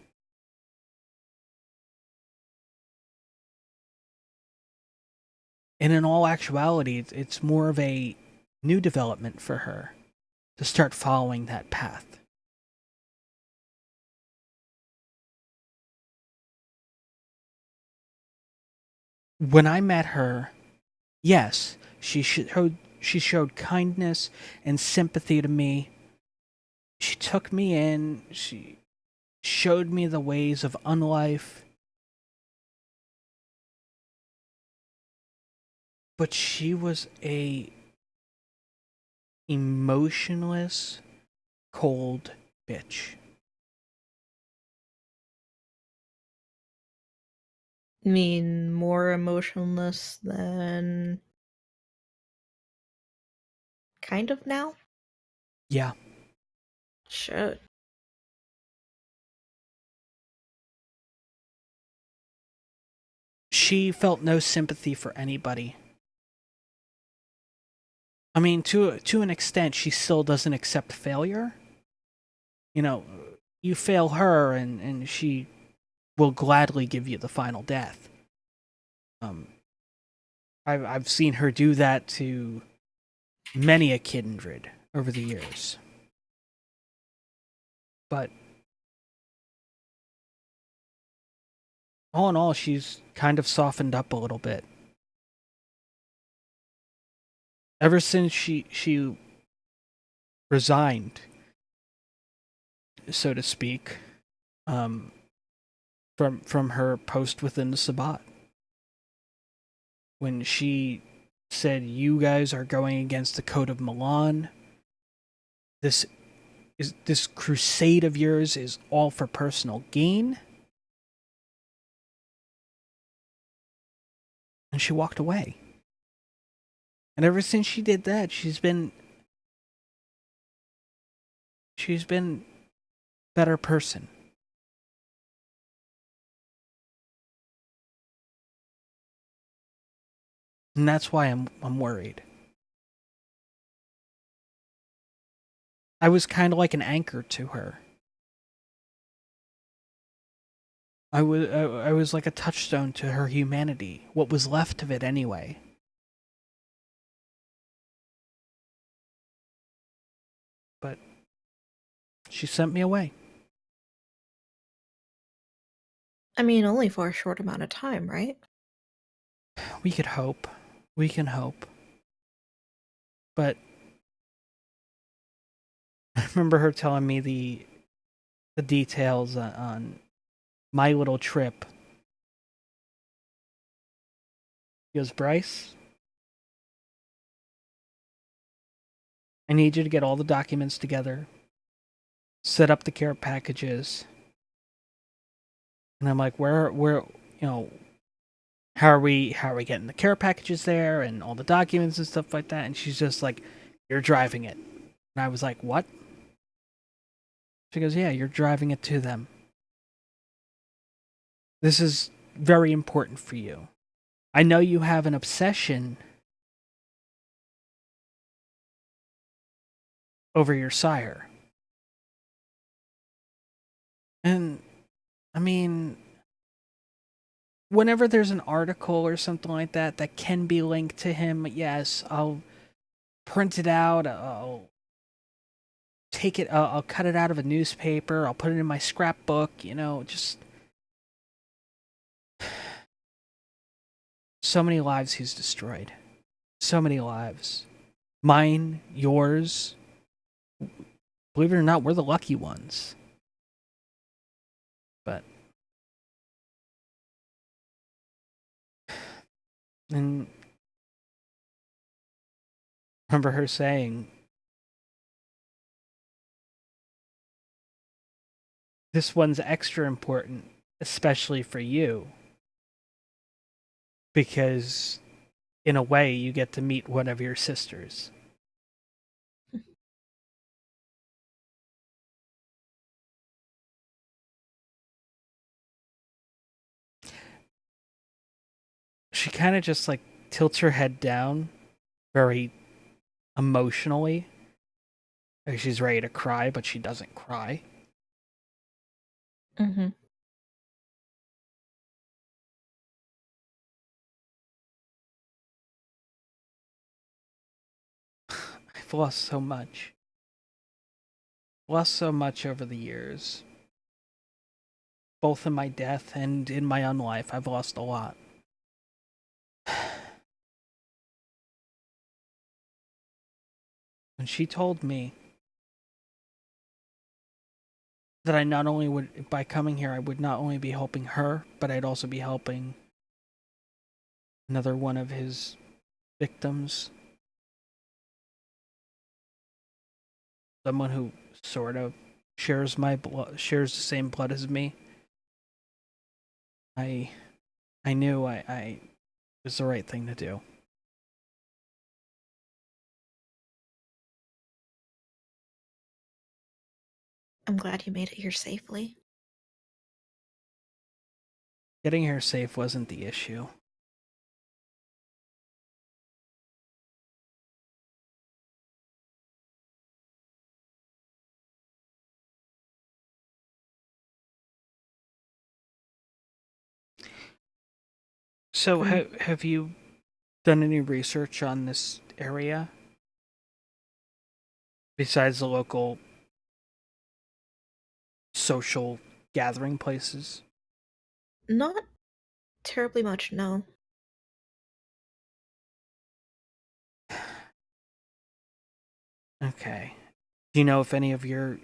[SPEAKER 1] And in all actuality, it's more of a new development for her to start following that path. When I met her, yes, she showed kindness and sympathy to me. She took me in. She showed me the ways of unlife. But she was a emotionless, cold bitch.
[SPEAKER 4] Mean more emotionless than kind of now?
[SPEAKER 1] Yeah.
[SPEAKER 4] Shit.
[SPEAKER 1] She felt no sympathy for anybody. I mean, to an extent, she still doesn't accept failure. You fail her and she will gladly give you the final death. I've seen her do that to many a kindred over the years. But all in all, she's kind of softened up a little bit. Ever since she resigned, so to speak, from her post within the Sabbat. When she said, "You guys are going against the Code of Milan. This crusade of yours is all for personal gain." And she walked away. And ever since she did that, she's been better person. And that's why I'm worried. I was kind of like an anchor to her. I was like a touchstone to her humanity, what was left of it anyway. But she sent me away.
[SPEAKER 4] I mean, only for a short amount of time, right?
[SPEAKER 1] We could hope. We can hope. But I remember her telling me the details on my little trip. He goes, "Bryce, I need you to get all the documents together, set up the care packages." And I'm like, where, how are we getting the care packages there and all the documents and stuff like that? And she's just like, "You're driving it." And I was like, "What?" She goes, "Yeah, you're driving it to them. This is very important for you. I know you have an obsession over your sire." And, I mean, whenever there's an article or something like that that can be linked to him, yes, I'll print it out. I'll take it. I'll cut it out of a newspaper. I'll put it in my scrapbook. Just so many lives he's destroyed. So many lives. Mine, yours. Believe it or not, we're the lucky ones. But and remember her saying, this one's extra important, especially for you. Because, in a way, you get to meet one of your sisters. She kind of just, tilts her head down very emotionally. Like she's ready to cry, but she doesn't cry.
[SPEAKER 4] Mm-hmm.
[SPEAKER 1] I've lost so much. Lost so much over the years. Both in my death and in my unlife, I've lost a lot. When she told me that I not only would, by coming here, I would not only be helping her, but I'd also be helping another one of his victims. Someone who sort of shares my blood, shares the same blood as me. I knew I was the right thing to do.
[SPEAKER 4] I'm glad you made it here safely.
[SPEAKER 1] Getting here safe wasn't the issue. So, have you done any research on this area? Besides the local social gathering places?
[SPEAKER 4] Not terribly much, no.
[SPEAKER 1] Okay. Do you know if any of your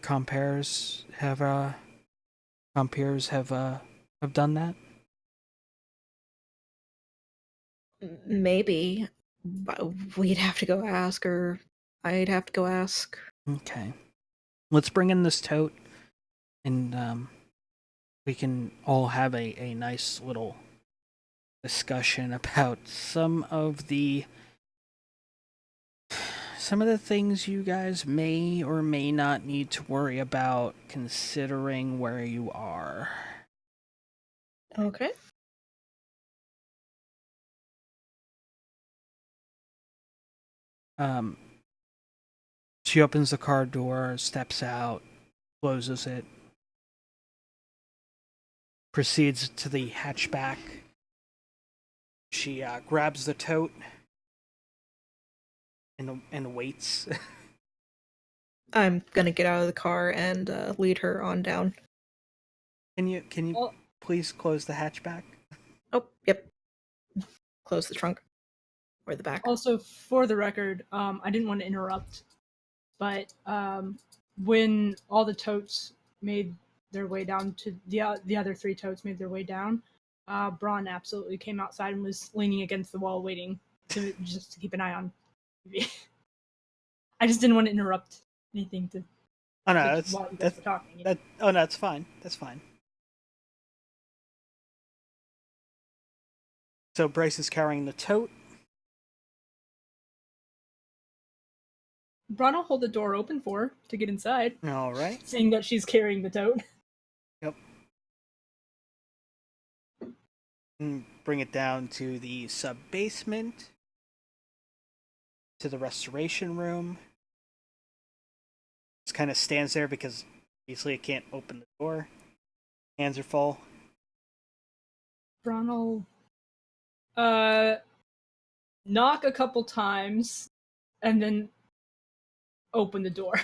[SPEAKER 1] compeers have done that?
[SPEAKER 4] Maybe. But we'd have to go ask, or I'd have to go ask.
[SPEAKER 1] Okay. Let's bring in this tote, and we can all have a nice little discussion about some of the things you guys may or may not need to worry about considering where you are.
[SPEAKER 4] Okay.
[SPEAKER 1] She opens the car door, steps out, closes it, proceeds to the hatchback. She grabs the tote and waits.
[SPEAKER 4] I'm gonna get out of the car and lead her on down.
[SPEAKER 1] Can you please close the hatchback?
[SPEAKER 4] Oh, yep. Close the trunk. Or the back.
[SPEAKER 3] Also, for the record, I didn't want to interrupt, but when all the totes made their way down to the other three totes made their way down, Bran absolutely came outside and was leaning against the wall, waiting to keep an eye on. I just didn't want to interrupt anything to.
[SPEAKER 1] Oh no,
[SPEAKER 3] while you guys were talking.
[SPEAKER 1] Oh no, that's fine. That's fine. So Bryce is carrying the tote.
[SPEAKER 3] Bran will hold the door open for her to get inside.
[SPEAKER 1] All right.
[SPEAKER 3] Seeing that she's carrying the tote.
[SPEAKER 1] Yep. And bring it down to the sub-basement, to the restoration room. Just kind of stands there because obviously it can't open the door. Hands are full.
[SPEAKER 3] Bran will knock a couple times, and then open the door.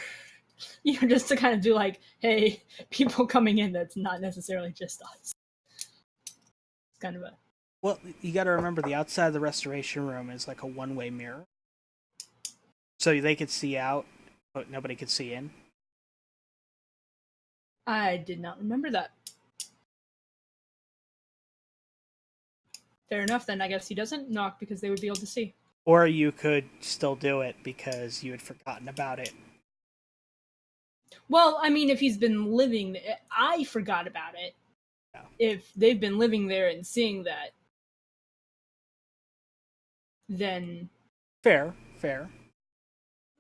[SPEAKER 3] Just to kind of do like, hey, people coming in that's not necessarily just us. It's kind of a...
[SPEAKER 1] Well, you got to remember the outside of the restoration room is like a one-way mirror. So they could see out, but nobody could see in.
[SPEAKER 3] I did not remember that. Fair enough, then I guess he doesn't knock because they would be able to see.
[SPEAKER 1] Or you could still do it because you had forgotten about it.
[SPEAKER 3] Well, I mean, if he's been living there, I forgot about it.
[SPEAKER 1] Yeah.
[SPEAKER 3] If they've been living there and seeing that, then...
[SPEAKER 1] Fair.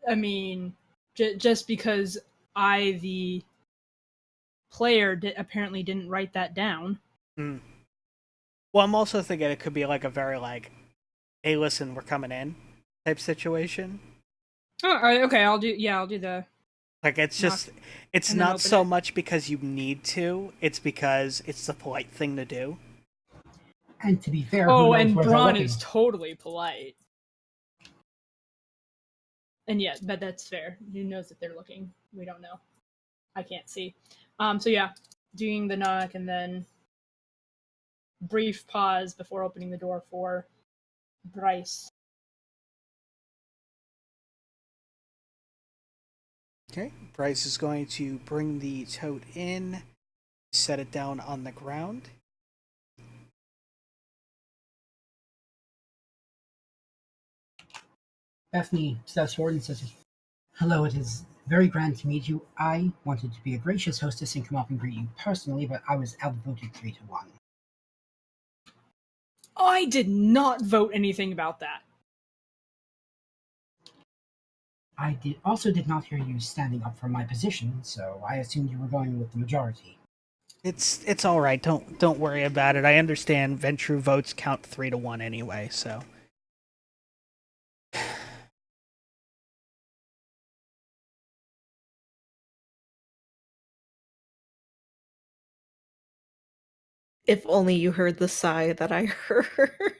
[SPEAKER 3] I mean, just because I, the player, apparently didn't write that down.
[SPEAKER 1] Mm. Well, I'm also thinking it could be like a very like, hey, listen, we're coming in type situation.
[SPEAKER 3] Oh, all right, okay, I'll do the...
[SPEAKER 1] Like, it's just, it's not so much because you need to, it's because it's the polite thing to do.
[SPEAKER 5] And to be fair,
[SPEAKER 3] oh, and Bran is totally polite. And yeah, but that's fair. He knows that they're looking. We don't know. I can't see. So yeah, doing the knock and then brief pause before opening the door for Bryce.
[SPEAKER 1] Okay, Bryce is going to bring the tote in, set it down on the ground.
[SPEAKER 5] Bethany steps forward and says, "Hello, it is very grand to meet you. I wanted to be a gracious hostess and come up and greet you personally, but I was outvoted 3-1.
[SPEAKER 3] I did not vote anything about that.
[SPEAKER 5] I also did not hear you standing up for my position, so I assumed you were going with the majority."
[SPEAKER 1] It's all right. Don't worry about it. I understand Ventrue votes count 3-1 anyway, so.
[SPEAKER 4] If only you heard the sigh that I heard.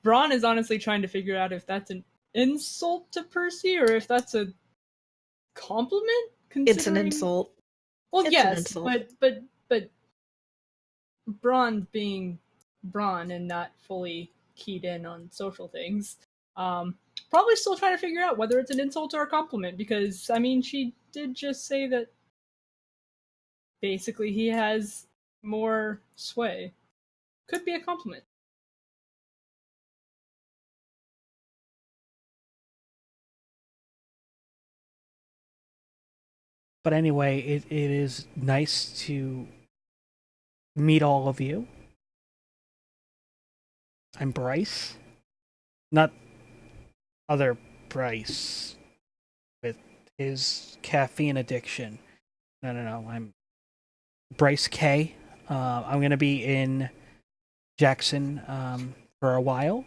[SPEAKER 3] Bran is honestly trying to figure out if that's an insult to Percy or if that's a compliment.
[SPEAKER 4] It's an insult.
[SPEAKER 3] Well,
[SPEAKER 4] It's
[SPEAKER 3] yes,
[SPEAKER 4] an insult.
[SPEAKER 3] but Bran being Bran and not fully keyed in on social things, probably still trying to figure out whether it's an insult or a compliment, because I mean, she did just say that basically he has more sway. Could be a compliment.
[SPEAKER 1] But anyway, it is nice to meet all of you. I'm Bryce. Not other Bryce with his caffeine addiction. No. I'm Bryce K. I'm going to be in Jackson for a while.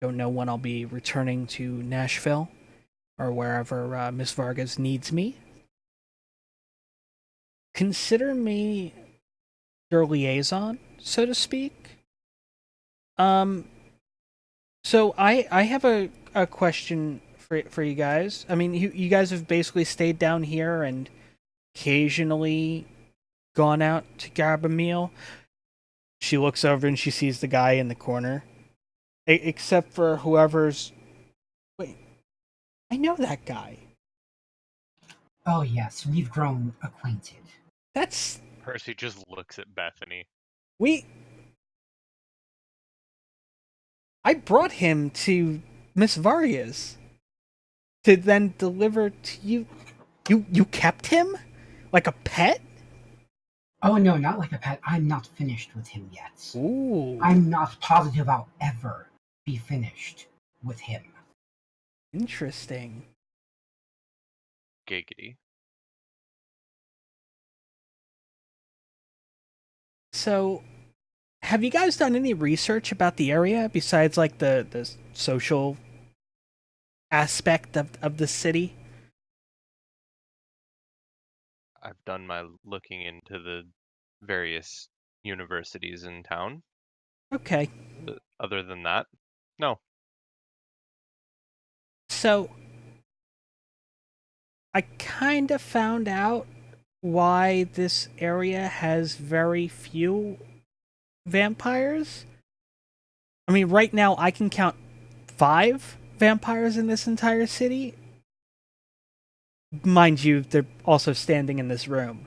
[SPEAKER 1] Don't know when I'll be returning to Nashville or wherever Miss Vargas needs me. Consider me your liaison, so to speak. So I have a question for you guys. I mean, you guys have basically stayed down here and occasionally gone out to grab a meal. She looks over and she sees the guy in the corner. Except for whoever's... Wait, I know that guy.
[SPEAKER 5] "Oh yes, we've grown acquainted."
[SPEAKER 1] That's...
[SPEAKER 2] Percy just looks at Bethany.
[SPEAKER 1] I brought him to Miss Vargas to then deliver to you. You kept him? Like a pet?
[SPEAKER 5] "Oh no, not like a pet. I'm not finished with him yet.
[SPEAKER 1] Ooh.
[SPEAKER 5] I'm not positive I'll ever be finished with him."
[SPEAKER 1] Interesting.
[SPEAKER 2] Giggity.
[SPEAKER 1] So, have you guys done any research about the area besides like the social aspect of the city?
[SPEAKER 2] I've done my looking into the various universities in town.
[SPEAKER 1] Okay.
[SPEAKER 2] Other than that, no.
[SPEAKER 1] So, I kind of found out why this area has very few vampires. I mean, right now I can count 5 vampires in this entire city. Mind you, they're also standing in this room.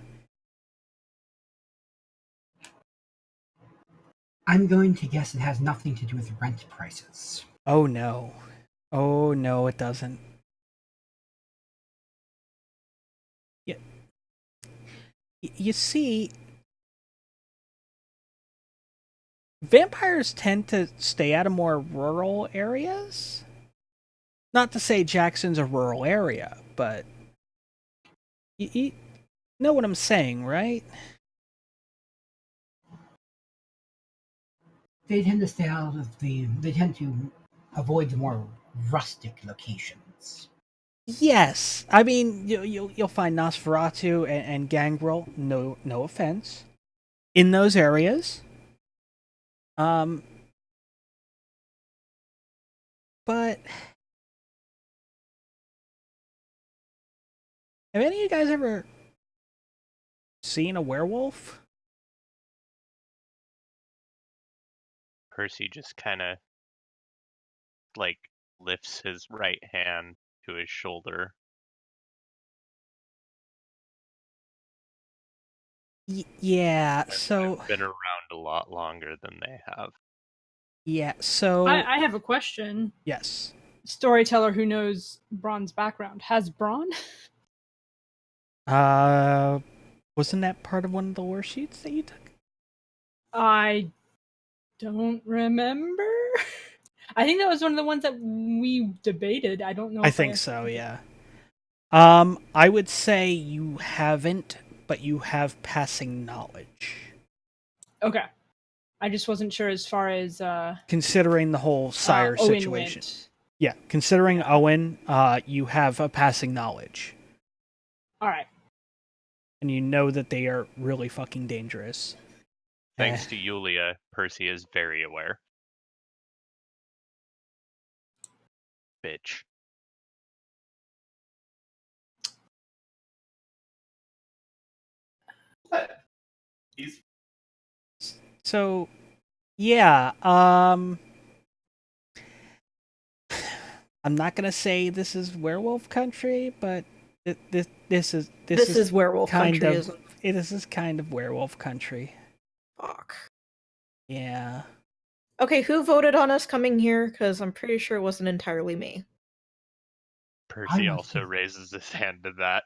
[SPEAKER 5] I'm going to guess it has nothing to do with rent prices.
[SPEAKER 1] Oh no. Oh no, it doesn't. You see, vampires tend to stay out of more rural areas. Not to say Jackson's a rural area, but you know what I'm saying, right?
[SPEAKER 5] They tend to stay out of they tend to avoid the more rustic locations.
[SPEAKER 1] Yes, I mean you'll find Nosferatu and Gangrel. No offense, in those areas. But have any of you guys ever seen a werewolf?
[SPEAKER 2] Percy just kind of like lifts his right hand to his shoulder.
[SPEAKER 1] Yeah, so
[SPEAKER 2] I've been around a lot longer than they have.
[SPEAKER 1] yeah, so
[SPEAKER 3] I have a question.
[SPEAKER 1] yes.
[SPEAKER 3] Storyteller who knows Braun's background. Has Braun?
[SPEAKER 1] Wasn't that part of one of the war sheets that you took?
[SPEAKER 3] I don't remember. I think that was one of the ones that we debated. I don't know.
[SPEAKER 1] I think so, yeah. I would say you haven't, but you have passing knowledge.
[SPEAKER 3] Okay. I just wasn't sure as far as
[SPEAKER 1] Considering the whole sire
[SPEAKER 3] Owen
[SPEAKER 1] situation.
[SPEAKER 3] went.
[SPEAKER 1] Yeah, considering Owen, you have a passing knowledge.
[SPEAKER 3] Alright.
[SPEAKER 1] And you know that they are really fucking dangerous.
[SPEAKER 2] Thanks to Yulia, Percy is very aware. Bitch.
[SPEAKER 6] What? He's
[SPEAKER 1] So, yeah, I'm not gonna say this is werewolf country, but this is
[SPEAKER 4] werewolf
[SPEAKER 1] kind
[SPEAKER 4] country.
[SPEAKER 1] of this is kind of werewolf country.
[SPEAKER 4] Fuck.
[SPEAKER 1] Yeah.
[SPEAKER 4] Okay, who voted on us coming here? Because I'm pretty sure it wasn't entirely me.
[SPEAKER 2] Percy
[SPEAKER 5] I
[SPEAKER 2] also
[SPEAKER 5] want-
[SPEAKER 2] raises his hand to that.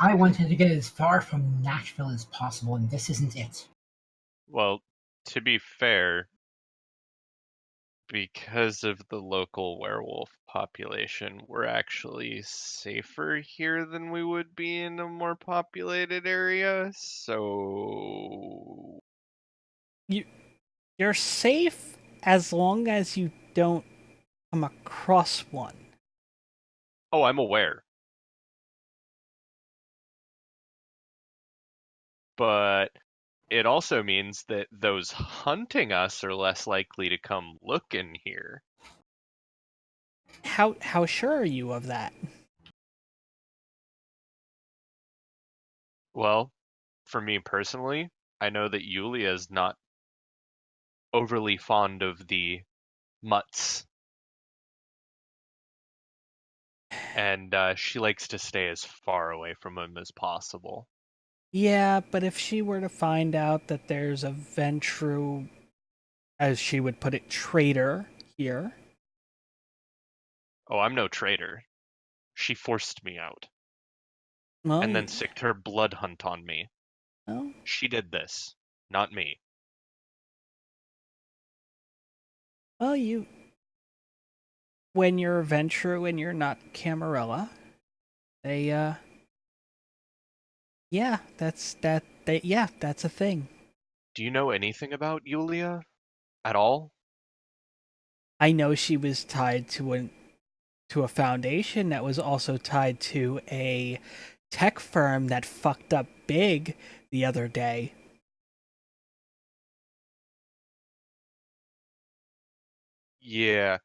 [SPEAKER 5] I wanted to get as far from Nashville as possible, and this isn't it.
[SPEAKER 2] Well, to be fair, because of the local werewolf population, we're actually safer here than we would be in a more populated area. So
[SPEAKER 1] You're safe as long as you don't come across one.
[SPEAKER 2] oh, I'm aware. But it also means that those hunting us are less likely to come looking here.
[SPEAKER 1] How sure are you of that?
[SPEAKER 2] Well, for me personally, I know that Yulia is not overly fond of the mutts. And she likes to stay as far away from him as possible.
[SPEAKER 1] Yeah, but if she were to find out that there's a Ventru, as she would put it, traitor here.
[SPEAKER 2] Oh, I'm no traitor. She forced me out,
[SPEAKER 1] Well,
[SPEAKER 2] and then sicked her blood hunt on me.
[SPEAKER 1] well,
[SPEAKER 2] She did this, not me.
[SPEAKER 1] well, when you're a Ventru and you're not Camarilla, they yeah, that's a thing.
[SPEAKER 2] Do you know anything about Yulia? At all?
[SPEAKER 1] I know she was tied to a foundation that was also tied to a tech firm that fucked up big the other day.
[SPEAKER 2] Yeah.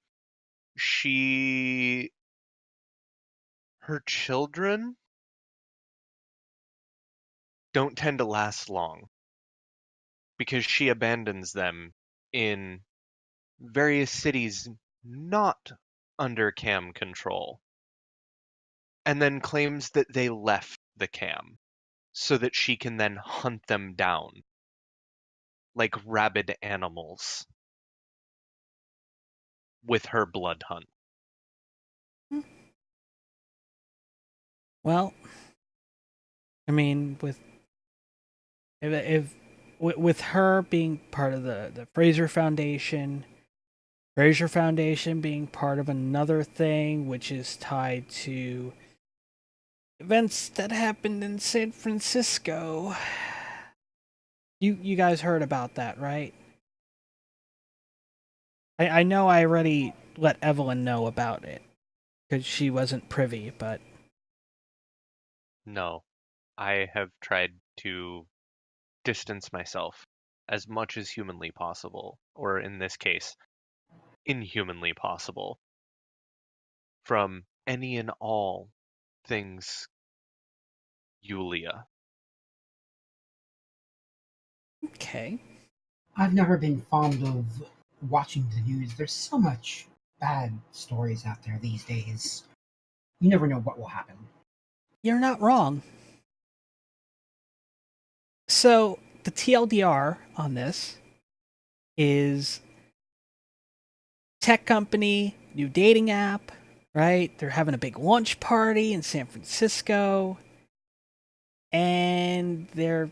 [SPEAKER 2] Her children don't tend to last long because she abandons them in various cities not under cam control, and then claims that they left the cam so that she can then hunt them down like rabid animals with her blood hunt.
[SPEAKER 1] Well, I mean, with her being part of the Fraser Foundation being part of another thing which is tied to events that happened in San Francisco. You guys heard about that, right? I know I already let Evelyn know about it because she wasn't privy, but
[SPEAKER 2] No, I have tried to distance myself as much as humanly possible, or in this case, inhumanly possible, from any and all things Yulia.
[SPEAKER 1] okay.
[SPEAKER 5] I've never been fond of watching the news. There's so much bad stories out there these days. You never know what will happen.
[SPEAKER 1] You're not wrong. So, the TLDR on this is tech company, new dating app, right? They're having a big launch party in San Francisco, and their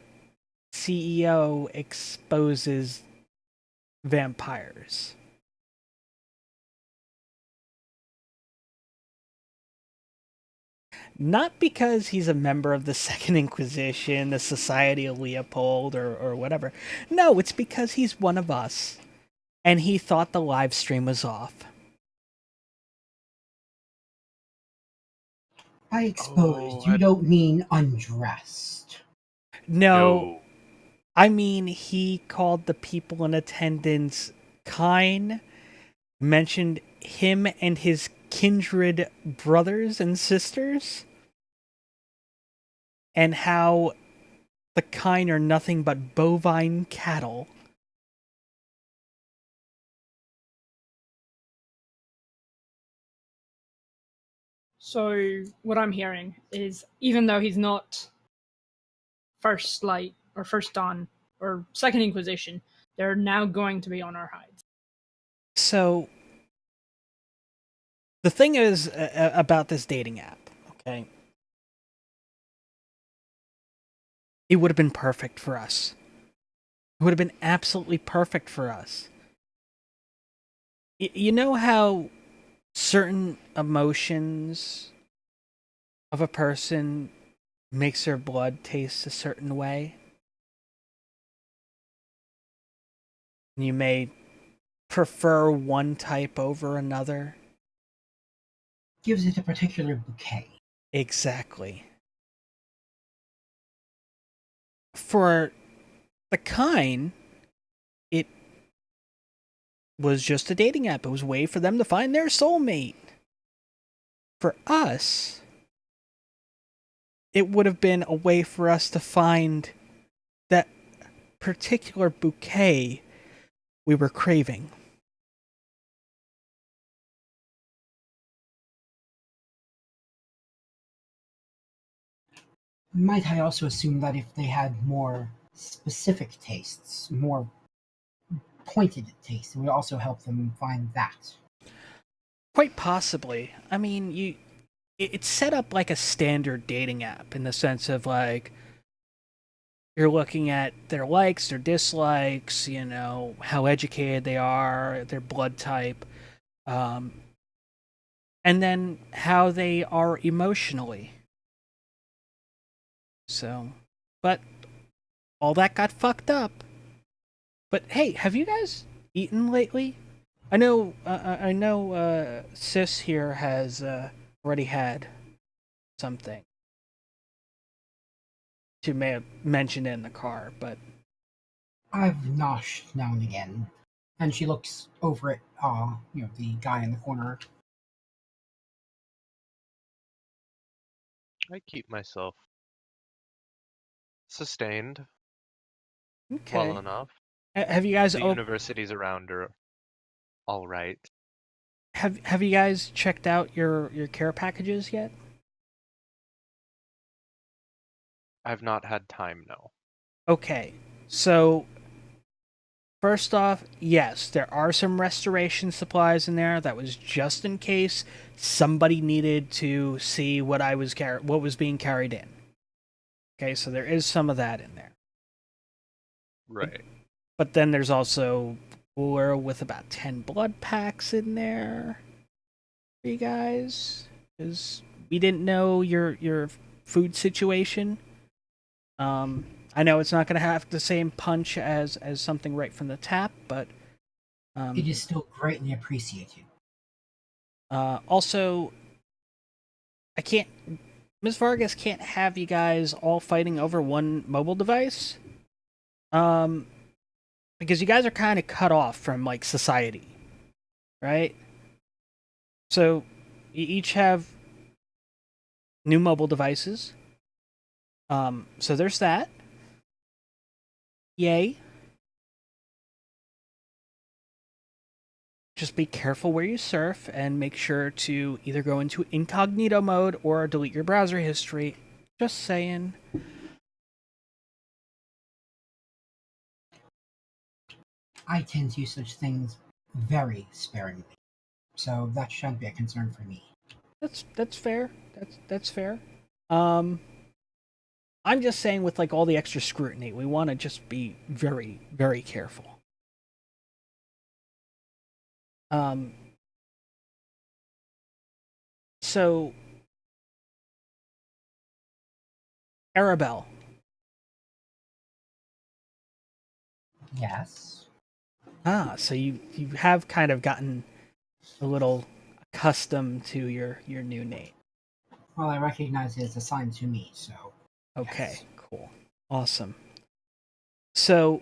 [SPEAKER 1] CEO exposes vampires. Not because he's a member of the Second Inquisition, the Society of Leopold, or whatever. No, it's because he's one of us. And he thought the live stream was off.
[SPEAKER 5] By exposed, you don't mean undressed.
[SPEAKER 1] No, I mean he called the people in attendance kind, mentioned him and his kindred brothers and sisters, and how the kind are nothing but bovine cattle.
[SPEAKER 3] So what I'm hearing is, even though he's not First Light or First Dawn or Second Inquisition, they're now going to be on our hides.
[SPEAKER 1] So the thing is about this dating app, okay? It would have been perfect for us. It would have been absolutely perfect for us. You know how certain emotions of a person makes their blood taste a certain way? You may prefer one type over another.
[SPEAKER 5] Gives it a particular bouquet.
[SPEAKER 1] Exactly. For the kind, it was just a dating app. It was a way for them to find their soulmate. For us, it would have been a way for us to find that particular bouquet we were craving.
[SPEAKER 5] Might I also assume that if they had more specific tastes, more pointed tastes, it would also help them find that?
[SPEAKER 1] Quite possibly. I mean, it's set up like a standard dating app in the sense of like you're looking at their likes, their dislikes, you know, how educated they are, their blood type, and then how they are emotionally. So, but all that got fucked up. But hey, have you guys eaten lately? I know Sis here has already had something. She may have mentioned it in the car, but
[SPEAKER 5] I've noshed now and again. And she looks over at, the guy in the corner.
[SPEAKER 2] I keep myself sustained
[SPEAKER 1] Okay.
[SPEAKER 2] well enough.
[SPEAKER 1] Have you guys
[SPEAKER 2] The universities around are all right.
[SPEAKER 1] have you guys checked out your care packages yet?
[SPEAKER 2] I've not had time, no.
[SPEAKER 1] Okay. So first off, yes, there are some restoration supplies in there. That was just in case somebody needed to see what what was being carried in. Okay, so there is some of that in there.
[SPEAKER 2] Right.
[SPEAKER 1] But then there's also cooler with about 10 blood packs in there for you guys, because we didn't know your food situation. I know it's not going to have the same punch as something right from the tap, but
[SPEAKER 5] It is still greatly appreciated.
[SPEAKER 1] also, I can't. Ms. Vargas can't have you guys all fighting over one mobile device. Because you guys are kind of cut off from like society, right? So you each have new mobile devices. So there's that. Yay. Just be careful where you surf and make sure to either go into incognito mode or delete your browser history. Just saying.
[SPEAKER 5] I tend to use such things very sparingly, so that shouldn't be a concern for me.
[SPEAKER 1] That's fair. That's fair. I'm just saying, with like all the extra scrutiny, we want to just be very, very careful. So Arabelle.
[SPEAKER 5] Yes.
[SPEAKER 1] So you have kind of gotten a little accustomed to your new name.
[SPEAKER 5] Well, I recognize it as assigned to me, so.
[SPEAKER 1] Okay,
[SPEAKER 5] yes.
[SPEAKER 1] cool. Awesome. So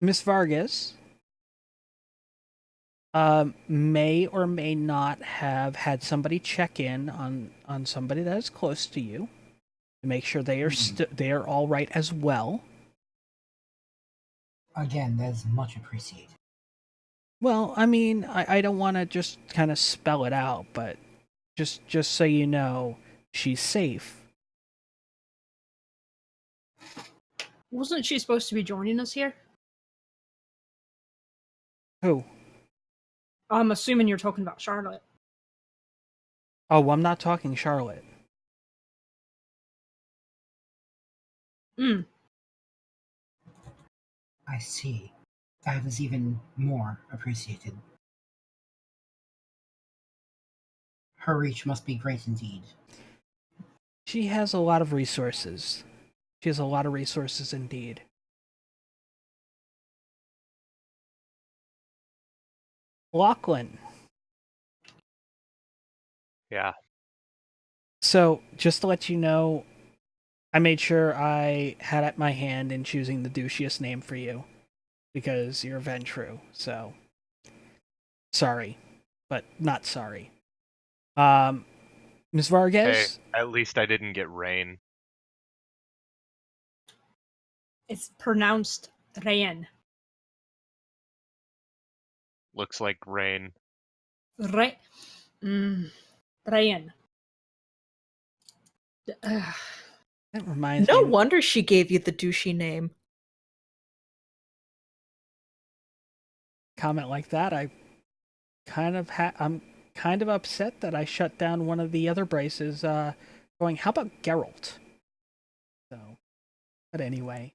[SPEAKER 1] Miss Vargas may or may not have had somebody check in on somebody that is close to you to make sure they are they are all right as well.
[SPEAKER 5] Again, that is much appreciated.
[SPEAKER 1] Well, I mean, I don't want to just kind of spell it out, but just so you know, she's safe.
[SPEAKER 3] Wasn't she supposed to be joining us here?
[SPEAKER 1] Who?
[SPEAKER 3] I'm assuming you're talking about Charlotte.
[SPEAKER 1] Oh, well, I'm not talking Charlotte.
[SPEAKER 5] I see. That is even more appreciated. Her reach must be great indeed.
[SPEAKER 1] She has a lot of resources. She has a lot of resources indeed. Lachlan.
[SPEAKER 2] Yeah.
[SPEAKER 1] So, just to let you know, I made sure I had at my hand in choosing the douchiest name for you, because you're Ventru, so sorry, but not sorry. Ms. Vargas?
[SPEAKER 2] Hey, at least I didn't get rain.
[SPEAKER 3] It's pronounced Rayen.
[SPEAKER 2] Looks like rain.
[SPEAKER 3] Rayen.
[SPEAKER 1] That reminds
[SPEAKER 4] No
[SPEAKER 1] me.
[SPEAKER 4] wonder she gave you the douchey name.
[SPEAKER 1] Comment like that, I'm kind of upset that I shut down one of the other Bryces, going, how about Geralt? So, but anyway,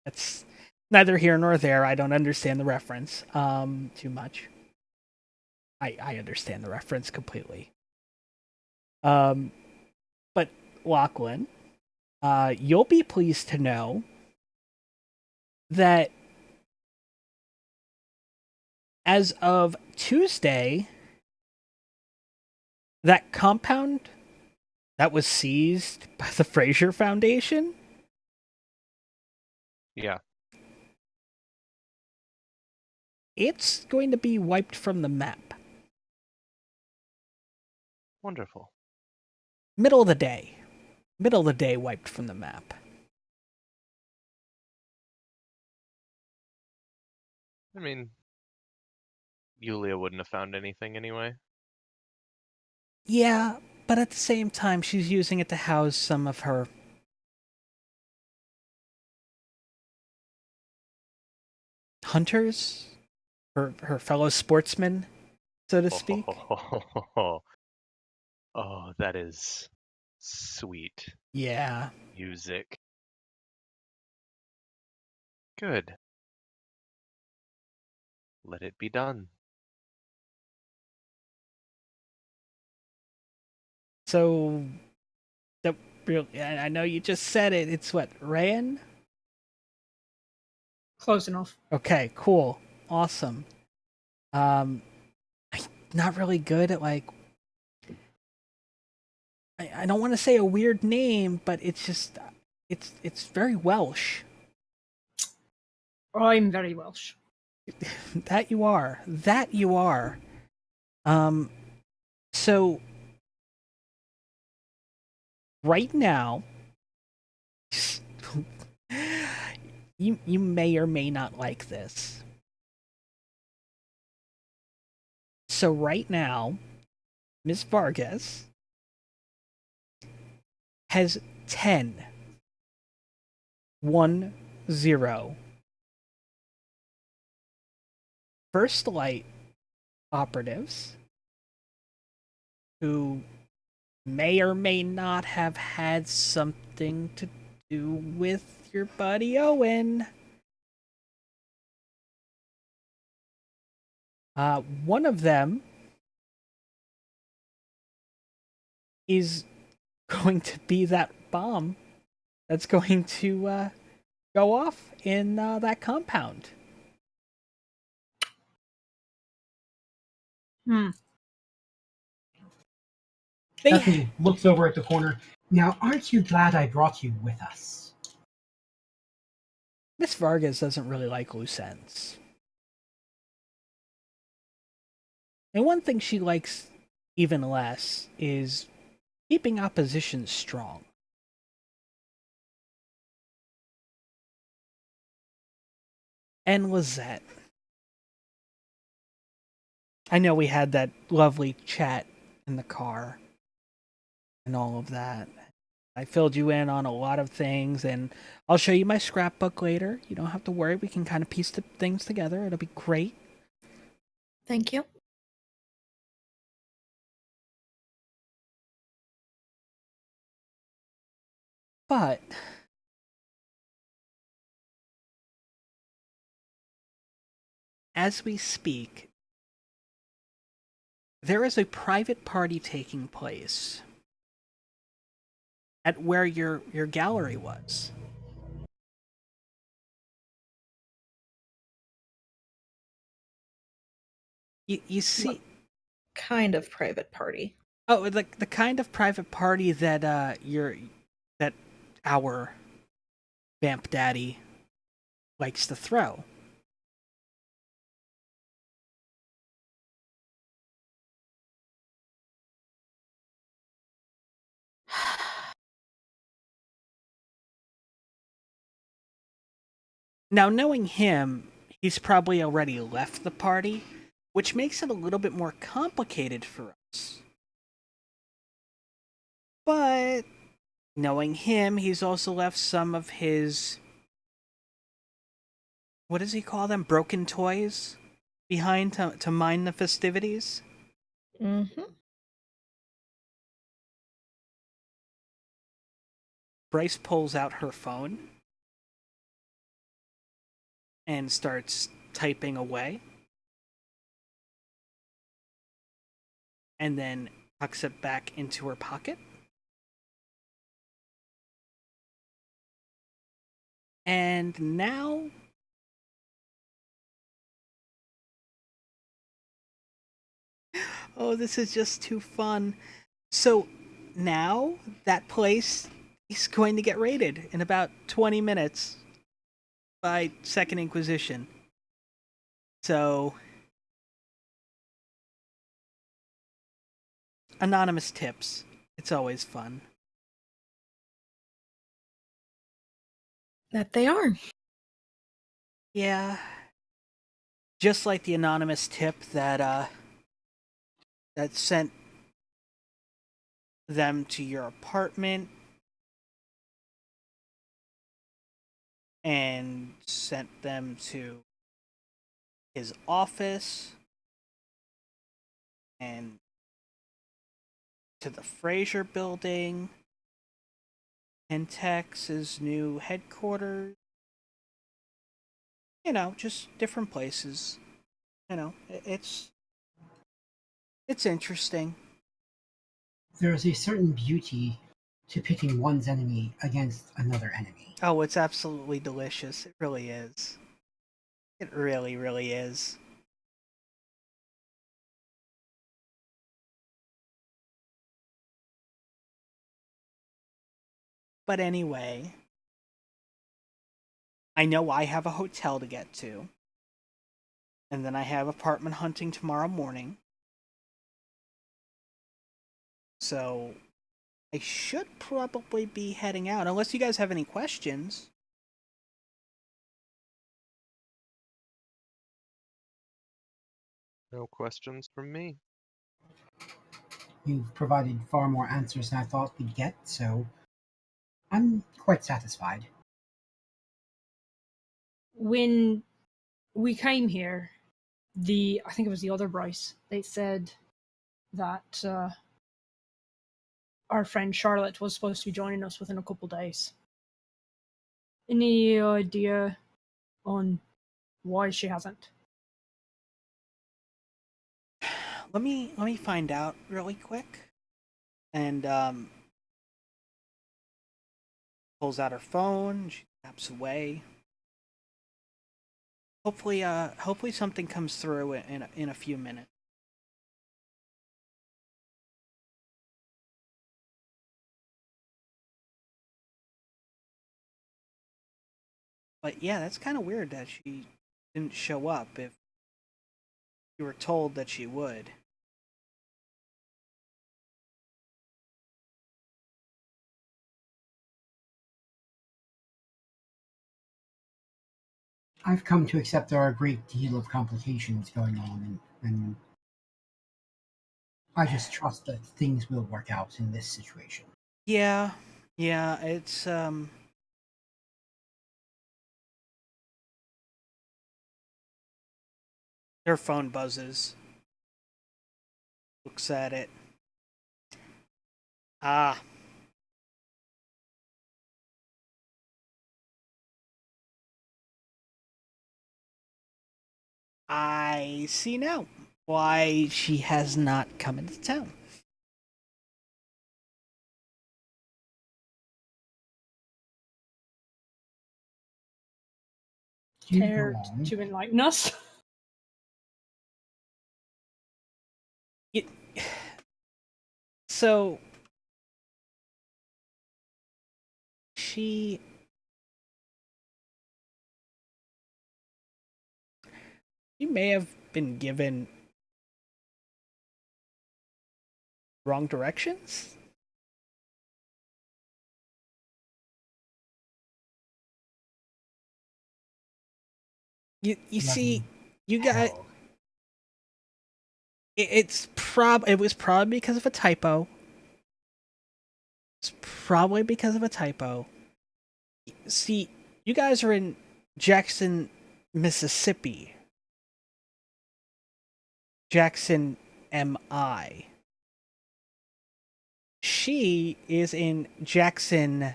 [SPEAKER 1] that's neither here nor there. I don't understand the reference too much. I understand the reference completely. But Lachlan, you'll be pleased to know that as of Tuesday, that compound that was seized by the Fraser Foundation,
[SPEAKER 2] Yeah.
[SPEAKER 1] It's going to be wiped from the map.
[SPEAKER 2] Wonderful.
[SPEAKER 1] Middle of the day. Middle of the day wiped from the map.
[SPEAKER 2] I mean, Yulia wouldn't have found anything anyway.
[SPEAKER 1] Yeah, but at the same time, she's using it to house some of her hunters, her fellow sportsmen, so to speak.
[SPEAKER 2] Oh, that is sweet
[SPEAKER 1] Yeah.
[SPEAKER 2] music. Good. Let it be done.
[SPEAKER 1] So, I know you just said it. It's what, Rayan?
[SPEAKER 3] Close enough.
[SPEAKER 1] Okay, cool, awesome. I'm not really good at like. I don't want to say a weird name, but it's just it's very Welsh.
[SPEAKER 3] I'm very Welsh.
[SPEAKER 1] That you are. That you are. So right now, you may or may not like this. So right now, Miss Vargas has 10 First Light operatives who may or may not have had something to do with your buddy Owen. One of them is going to be that bomb that's going to go off in that compound.
[SPEAKER 5] Bethany looks over at the corner. Now, aren't you glad I brought you with us?
[SPEAKER 1] Miss Vargas doesn't really like loose ends. And one thing she likes even less is keeping opposition strong. And Lizette. I know we had that lovely chat in the car and all of that. I filled you in on a lot of things, and I'll show you my scrapbook later. You don't have to worry. We can kind of piece the things together. It'll be great.
[SPEAKER 4] Thank you.
[SPEAKER 1] But as we speak, there is a private party taking place at where your gallery was. You see,
[SPEAKER 4] What kind of private party?
[SPEAKER 1] oh, the kind of private party that that our vamp daddy likes to throw. Now, knowing him, he's probably already left the party, which makes it a little bit more complicated for us. But knowing him, he's also left some of his, what does he call them? Broken toys behind to mind the festivities.
[SPEAKER 4] Mm-hmm.
[SPEAKER 1] Bryce pulls out her phone and starts typing away. And then tucks it back into her pocket. And now oh, this is just too fun. So now that place is going to get raided in about 20 minutes by Second Inquisition. So, anonymous tips. It's always fun.
[SPEAKER 4] That they are.
[SPEAKER 1] Yeah. Just like the anonymous tip that sent them to your apartment and sent them to his office and to the Fraser building, Pentex's new headquarters. You know, just different places. You know, it's interesting.
[SPEAKER 5] There is a certain beauty to pitting one's enemy against another enemy.
[SPEAKER 1] Oh, it's absolutely delicious. It really is. It really, really is. But anyway, I know I have a hotel to get to. And then I have apartment hunting tomorrow morning. So I should probably be heading out, unless you guys have any questions.
[SPEAKER 2] No questions from me.
[SPEAKER 5] You've provided far more answers than I thought we'd get, so I'm quite satisfied.
[SPEAKER 3] When we came here, I think it was the other Bryce, they said that our friend Charlotte was supposed to be joining us within a couple days. Any idea on why she hasn't?
[SPEAKER 1] Let me find out really quick. And pulls out her phone, she taps away. Hopefully something comes through in a few minutes. But yeah, that's kind of weird that she didn't show up if you were told that she would.
[SPEAKER 5] I've come to accept there are a great deal of complications going on, and I just trust that things will work out in this situation.
[SPEAKER 1] Yeah, it's her phone buzzes. Looks at it. Ah. I see now why she has not come into town.
[SPEAKER 5] You
[SPEAKER 3] Care
[SPEAKER 5] go on.
[SPEAKER 3] to enlighten us?
[SPEAKER 1] So she may have been given wrong directions. You see, you got
[SPEAKER 5] Hell.
[SPEAKER 1] it was probably because of a typo. It's probably because of a typo. See, you guys are in Jackson, Mississippi. Jackson, MI. She is in Jackson,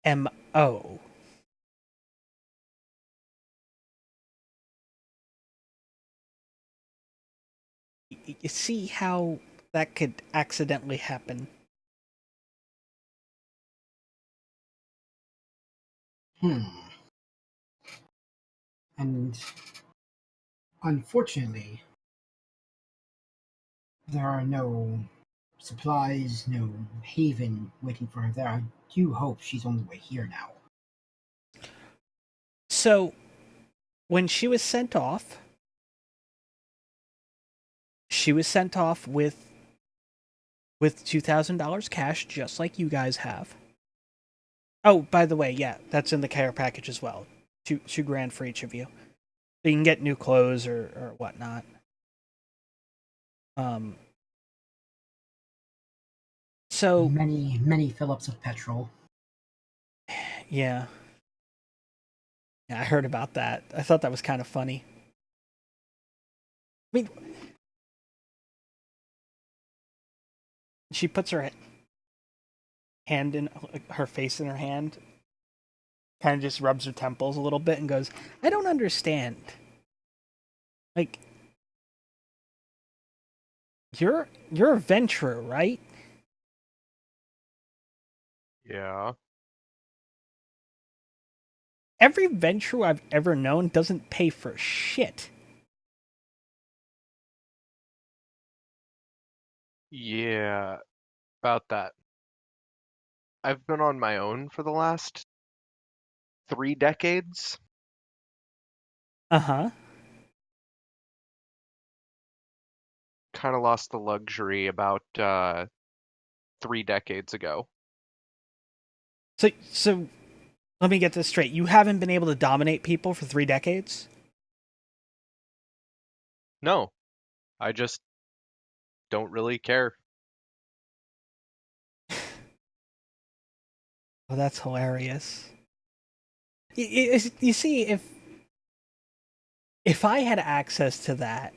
[SPEAKER 1] MO. You see how that could accidentally happen?
[SPEAKER 5] And unfortunately, there are no supplies, no haven waiting for her there. I do hope she's on the way here now.
[SPEAKER 1] So, when she was sent off with $2,000 cash, just like you guys have. Oh, by the way, yeah, that's in the care package as well. $2,000 for each of you. So you can get new clothes or whatnot. So
[SPEAKER 5] Many Phillips of petrol.
[SPEAKER 1] yeah, I heard about that. I thought that was kind of funny. I mean, she puts her hand in her face in her hand, kind of just rubs her temples a little bit and goes, I don't understand. Like, you're a venturer, right?
[SPEAKER 2] Yeah.
[SPEAKER 1] Every venturer I've ever known doesn't pay for shit.
[SPEAKER 2] Yeah, about that. I've been on my own for the last 3 decades.
[SPEAKER 1] Uh-huh.
[SPEAKER 2] Kind of lost the luxury about 3 decades ago.
[SPEAKER 1] So let me get this straight. You haven't been able to dominate people for 3 decades?
[SPEAKER 2] No, I just don't really care.
[SPEAKER 1] Oh, that's hilarious. You see, if I had access to that,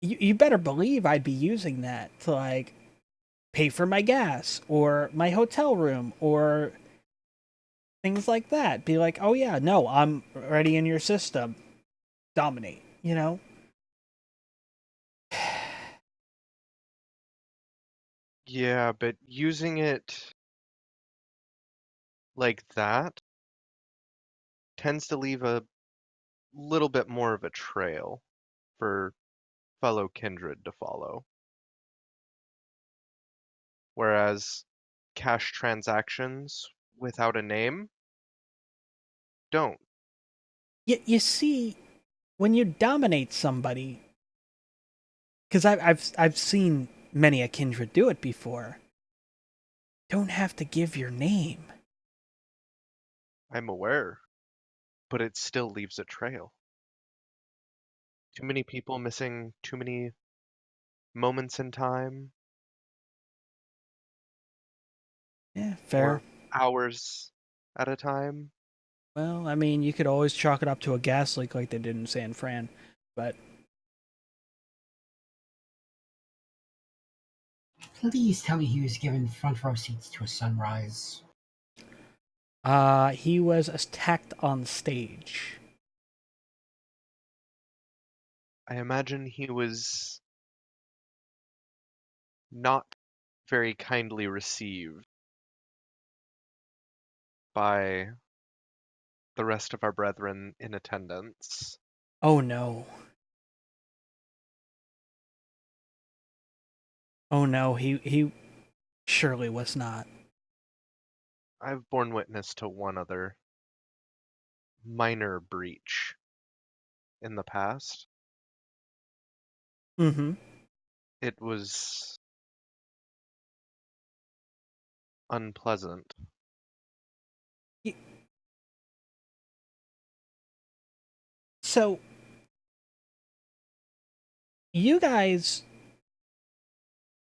[SPEAKER 1] you better believe I'd be using that to, like, pay for my gas or my hotel room or things like that. Be like, oh yeah, no, I'm already in your system. Dominate, you know?
[SPEAKER 2] Yeah, but using it like that tends to leave a little bit more of a trail for fellow kindred to follow. Whereas cash transactions without a name don't.
[SPEAKER 1] You see, when you dominate somebody, because I've seen many a kindred do it before. Don't have to give your name.
[SPEAKER 2] I'm aware, but it still leaves a trail. Too many people missing too many moments in time
[SPEAKER 1] Yeah, fair.
[SPEAKER 2] or hours at a time.
[SPEAKER 1] Well, I mean, you could always chalk it up to a gas leak like they did in San Fran, but
[SPEAKER 5] Please tell me he was given front row seats to a sunrise.
[SPEAKER 1] he was attacked on stage.
[SPEAKER 2] I imagine he was not very kindly received by the rest of our brethren in attendance.
[SPEAKER 1] Oh no. Oh no, he surely was not.
[SPEAKER 2] I've borne witness to one other minor breach in the past.
[SPEAKER 1] Mm-hmm.
[SPEAKER 2] It was unpleasant.
[SPEAKER 1] So, you guys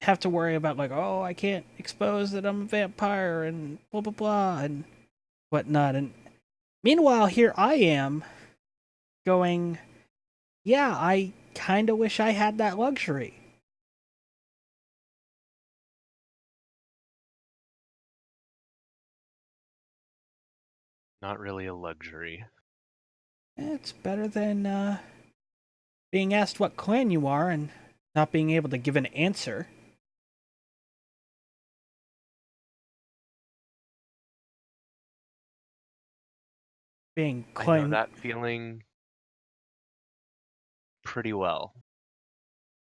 [SPEAKER 1] have to worry about, like, oh, I can't expose that I'm a vampire and blah blah blah and whatnot. And meanwhile, here I am going, yeah, I kind of wish I had that luxury.
[SPEAKER 2] Not really a luxury.
[SPEAKER 1] It's better than being asked what clan you are and not being able to give an answer. Being
[SPEAKER 2] I know
[SPEAKER 1] claimed.
[SPEAKER 2] that feeling pretty well.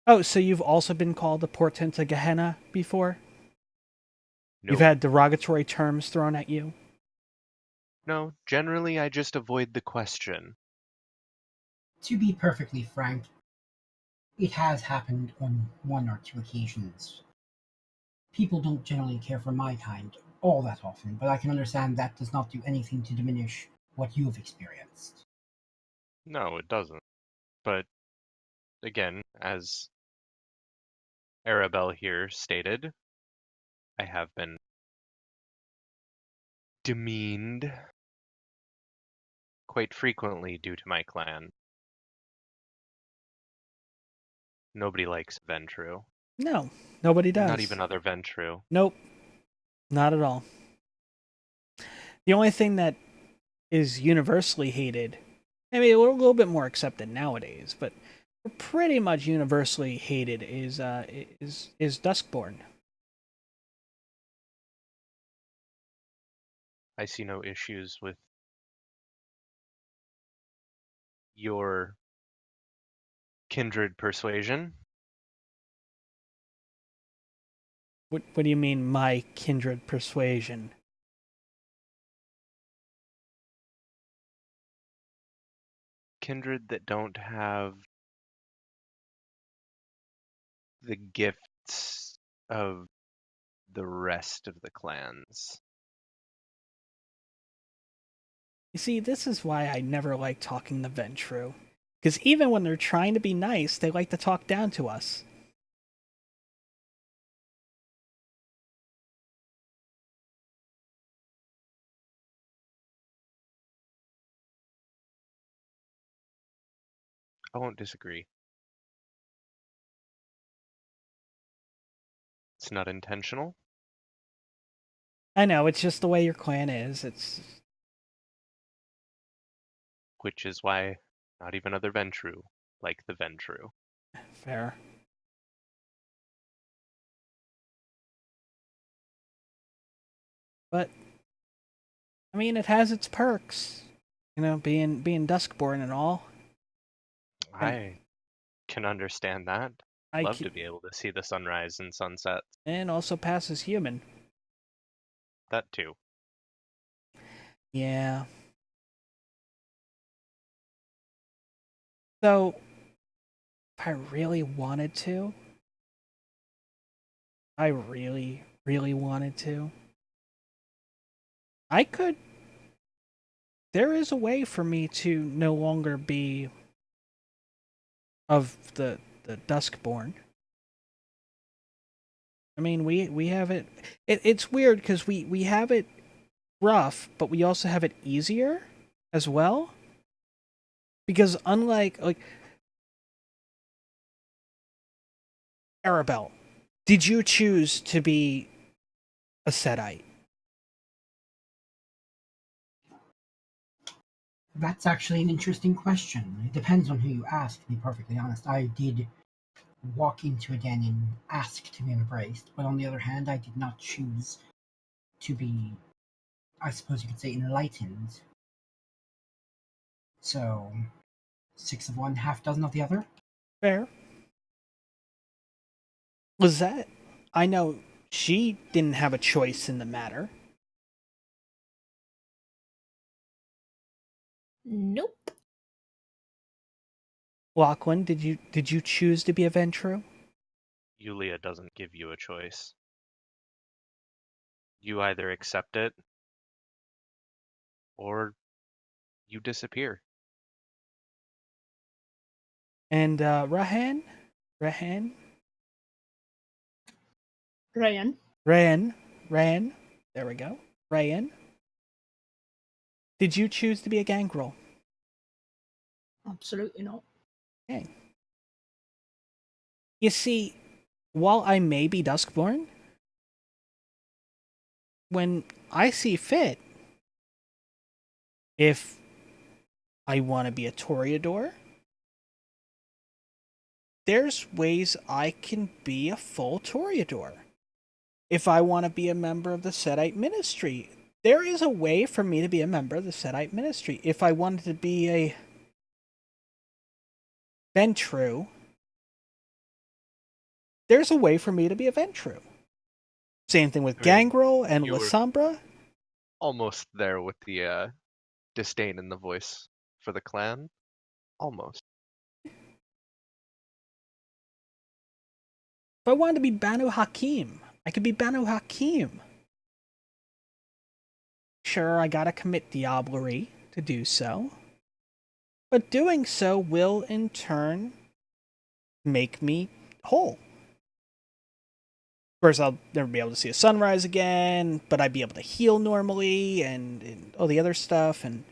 [SPEAKER 1] Oh, so you've also been called a portent to Gehenna before? You've
[SPEAKER 2] Nope.
[SPEAKER 1] had derogatory terms thrown at you?
[SPEAKER 2] No, generally I just avoid the question.
[SPEAKER 5] To be perfectly frank, it has happened on 1 or 2 occasions. People don't generally care for my kind all that often, but I can understand that does not do anything to diminish what you've experienced.
[SPEAKER 2] No, it doesn't. But again, as Arabelle here stated, I have been demeaned quite frequently due to my clan. Nobody likes Ventrue.
[SPEAKER 1] No, nobody does.
[SPEAKER 2] Not even other Ventrue.
[SPEAKER 1] Nope, not at all. The only thing that is universally hated, I mean, we're a little bit more accepted nowadays, but pretty much universally hated is Duskborn.
[SPEAKER 2] I see no issues with your kindred persuasion.
[SPEAKER 1] What do you mean, my kindred persuasion?
[SPEAKER 2] Kindred that don't have the gifts of the rest of the clans.
[SPEAKER 1] You see, this is why I never like talking to Ventrue. Because even when they're trying to be nice, they like to talk down to us.
[SPEAKER 2] I won't disagree. It's not intentional.
[SPEAKER 1] I know, it's just the way your clan is. It's
[SPEAKER 2] Which is why not even other Ventrue like the Ventrue.
[SPEAKER 1] fair. But I mean, it has its perks. You know, being Duskborn and all.
[SPEAKER 2] I can understand that.
[SPEAKER 1] I
[SPEAKER 2] Love
[SPEAKER 1] c-
[SPEAKER 2] to be able to see the sunrise and sunset.
[SPEAKER 1] and also passes human.
[SPEAKER 2] That too.
[SPEAKER 1] Yeah. So, if I really wanted to, I really, really wanted to, I could. There is a way for me to no longer be of the Duskborn. I mean, we have it. It's weird because we have it rough, but we also have it easier as well. Because unlike Arabelle, did you choose to be a Setite?
[SPEAKER 5] That's actually an interesting question. It depends on who you ask, to be perfectly honest. I did walk into a den and ask to be embraced, but on the other hand, I did not choose to be, I suppose you could say, enlightened. So, 6 of one, half dozen of the other?
[SPEAKER 1] Fair. Was that? I know she didn't have a choice in the matter.
[SPEAKER 4] Nope.
[SPEAKER 1] Lachlan, did you choose to be a Ventrue?
[SPEAKER 2] Yulia doesn't give you a choice. You either accept it or you disappear.
[SPEAKER 1] And Rahan? Rayan. There we go. Rayan. Did you choose to be a gangrel?
[SPEAKER 3] Absolutely not.
[SPEAKER 1] Okay. You see, while I may be Duskborn, when I see fit, if I want to be a Toreador, there's ways I can be a full Toreador. If I want to be a member of the Setite Ministry, there is a way for me to be a member of the Setite Ministry. If I wanted to be a Ventrue, there's a way for me to be a Ventrue. Same thing with
[SPEAKER 2] I mean,
[SPEAKER 1] Gangrel and
[SPEAKER 2] you were-
[SPEAKER 1] Lasombra.
[SPEAKER 2] Almost there with the disdain in the voice for the clan. Almost.
[SPEAKER 1] If I wanted to be Banu Hakim, I could be Banu Hakim. Sure, I gotta commit diablerie to do so. But doing so will, in turn, make me whole. Of course, I'll never be able to see a sunrise again, but I'd be able to heal normally and all the other stuff, and...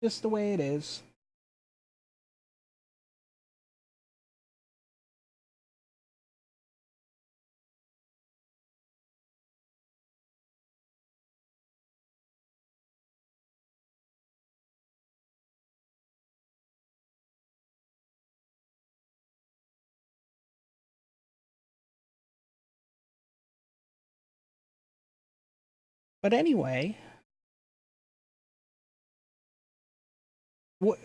[SPEAKER 1] just the way it is. But anyway,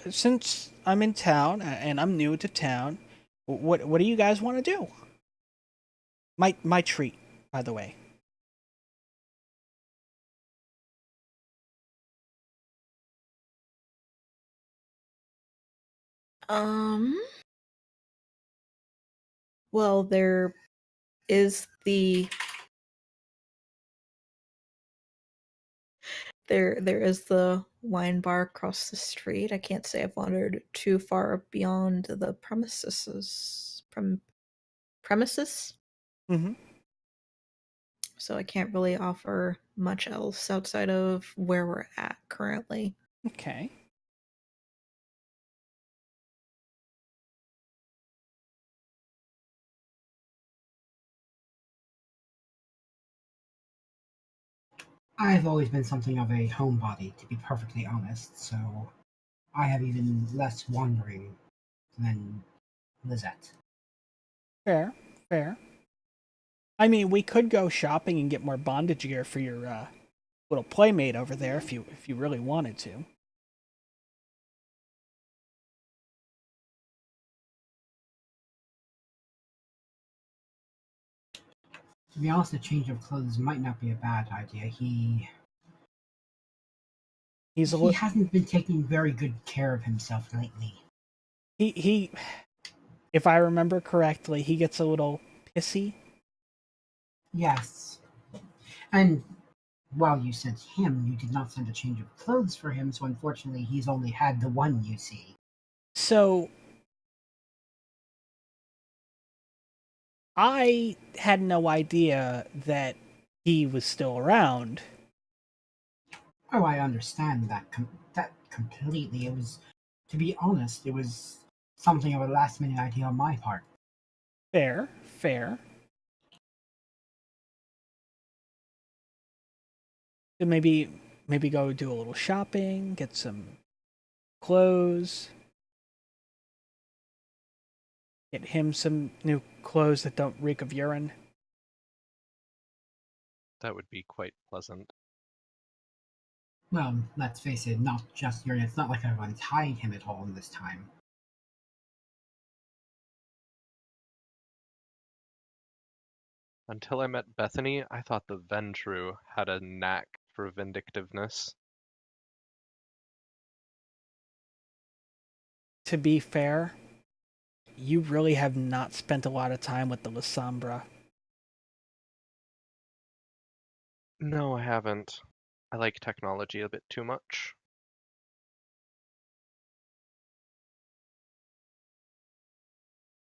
[SPEAKER 1] since I'm in town and I'm new to town, what do you guys want to do? My treat, by the way.
[SPEAKER 4] Well, there is there is the wine bar across the street. I can't say I've wandered too far beyond the premises. Premises?
[SPEAKER 1] Mm-hmm.
[SPEAKER 4] So I can't really offer much else outside of where we're at currently.
[SPEAKER 1] Okay.
[SPEAKER 5] I've always been something of a homebody, to be perfectly honest, so I have even less wandering than Lizette.
[SPEAKER 1] Fair. I mean, we could go shopping and get more bondage gear for your little playmate over there if you really wanted to.
[SPEAKER 5] To be honest, a change of clothes might not be a bad idea. He hasn't been taking very good care of himself lately.
[SPEAKER 1] He if I remember correctly, he gets a little pissy.
[SPEAKER 5] Yes. And while you sent him, you did not send a change of clothes for him, so unfortunately he's only had the one, you see.
[SPEAKER 1] So I had no idea that he was still around.
[SPEAKER 5] Oh, I understand that completely. It was, to be honest, it was something of a last-minute idea on my part.
[SPEAKER 1] Fair. So maybe go do a little shopping, get some clothes, get him some new clothes that don't reek of urine.
[SPEAKER 2] That would be quite pleasant.
[SPEAKER 5] Well, let's face it, not just urine. It's not like I've untied him at all in this time.
[SPEAKER 2] Until I met Bethany, I thought the Ventrue had a knack for vindictiveness.
[SPEAKER 1] To be fair, you really have not spent a lot of time with the Lasombra.
[SPEAKER 2] No, I haven't. I like technology a bit too much.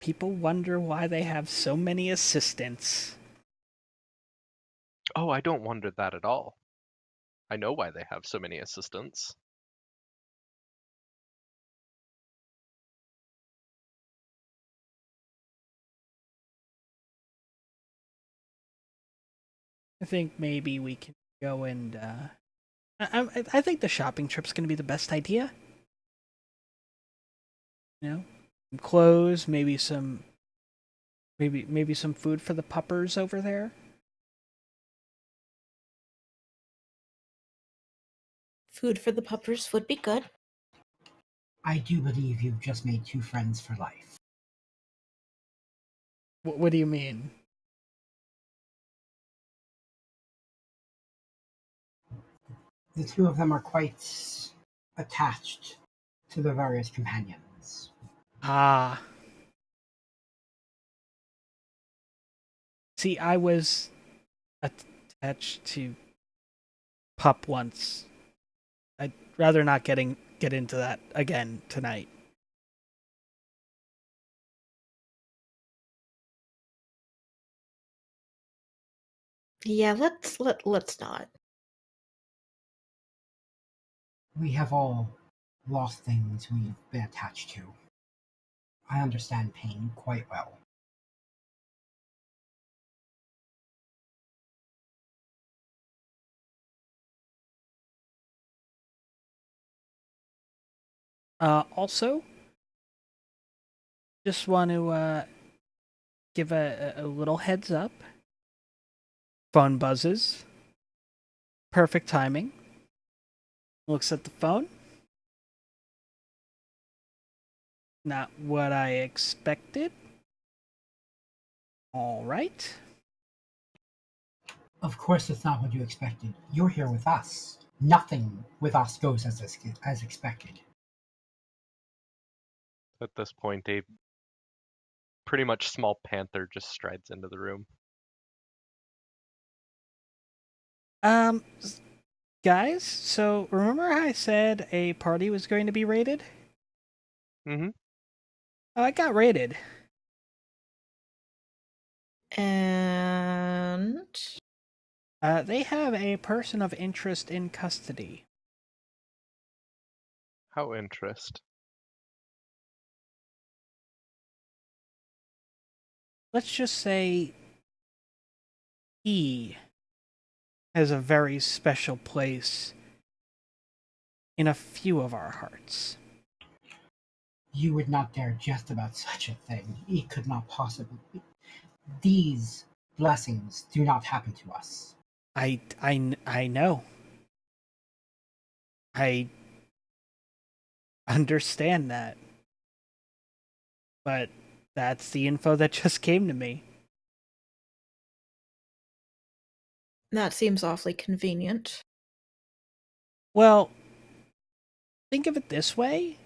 [SPEAKER 1] People wonder why they have so many assistants.
[SPEAKER 2] Oh, I don't wonder that at all. I know why they have so many assistants.
[SPEAKER 1] I think maybe we can go and I think the shopping trip's going to be the best idea. You know, some clothes, maybe some food for the puppers over there.
[SPEAKER 4] Food for the puppers would be good.
[SPEAKER 5] I do believe you've just made two friends for life.
[SPEAKER 1] What do you mean?
[SPEAKER 5] The two of them are quite attached to the various companions.
[SPEAKER 1] Ah. See, I was attached to Pup once. I'd rather not get into that again tonight.
[SPEAKER 4] Yeah, let's not.
[SPEAKER 5] We have all lost things we've been attached to. I understand pain quite well.
[SPEAKER 1] Also, just want to give a little heads up. Phone buzzes. Perfect timing. Looks at the phone. Not what I expected. All right.
[SPEAKER 5] Of course it's not what you expected. You're here with us. Nothing with us goes as expected.
[SPEAKER 2] At this point, a pretty much small panther just strides into the room.
[SPEAKER 1] Guys, so remember how I said a party was going to be raided?
[SPEAKER 2] Mm-hmm.
[SPEAKER 1] I got raided.
[SPEAKER 4] And
[SPEAKER 1] They have a person of interest in custody.
[SPEAKER 2] How interest?
[SPEAKER 1] Let's just say he has a very special place in a few of our hearts.
[SPEAKER 5] You would not dare jest about such a thing. It could not possibly be. These blessings do not happen to us.
[SPEAKER 1] I know. I understand that. But that's the info that just came to me.
[SPEAKER 4] that seems awfully convenient.
[SPEAKER 1] Well, think of it this way.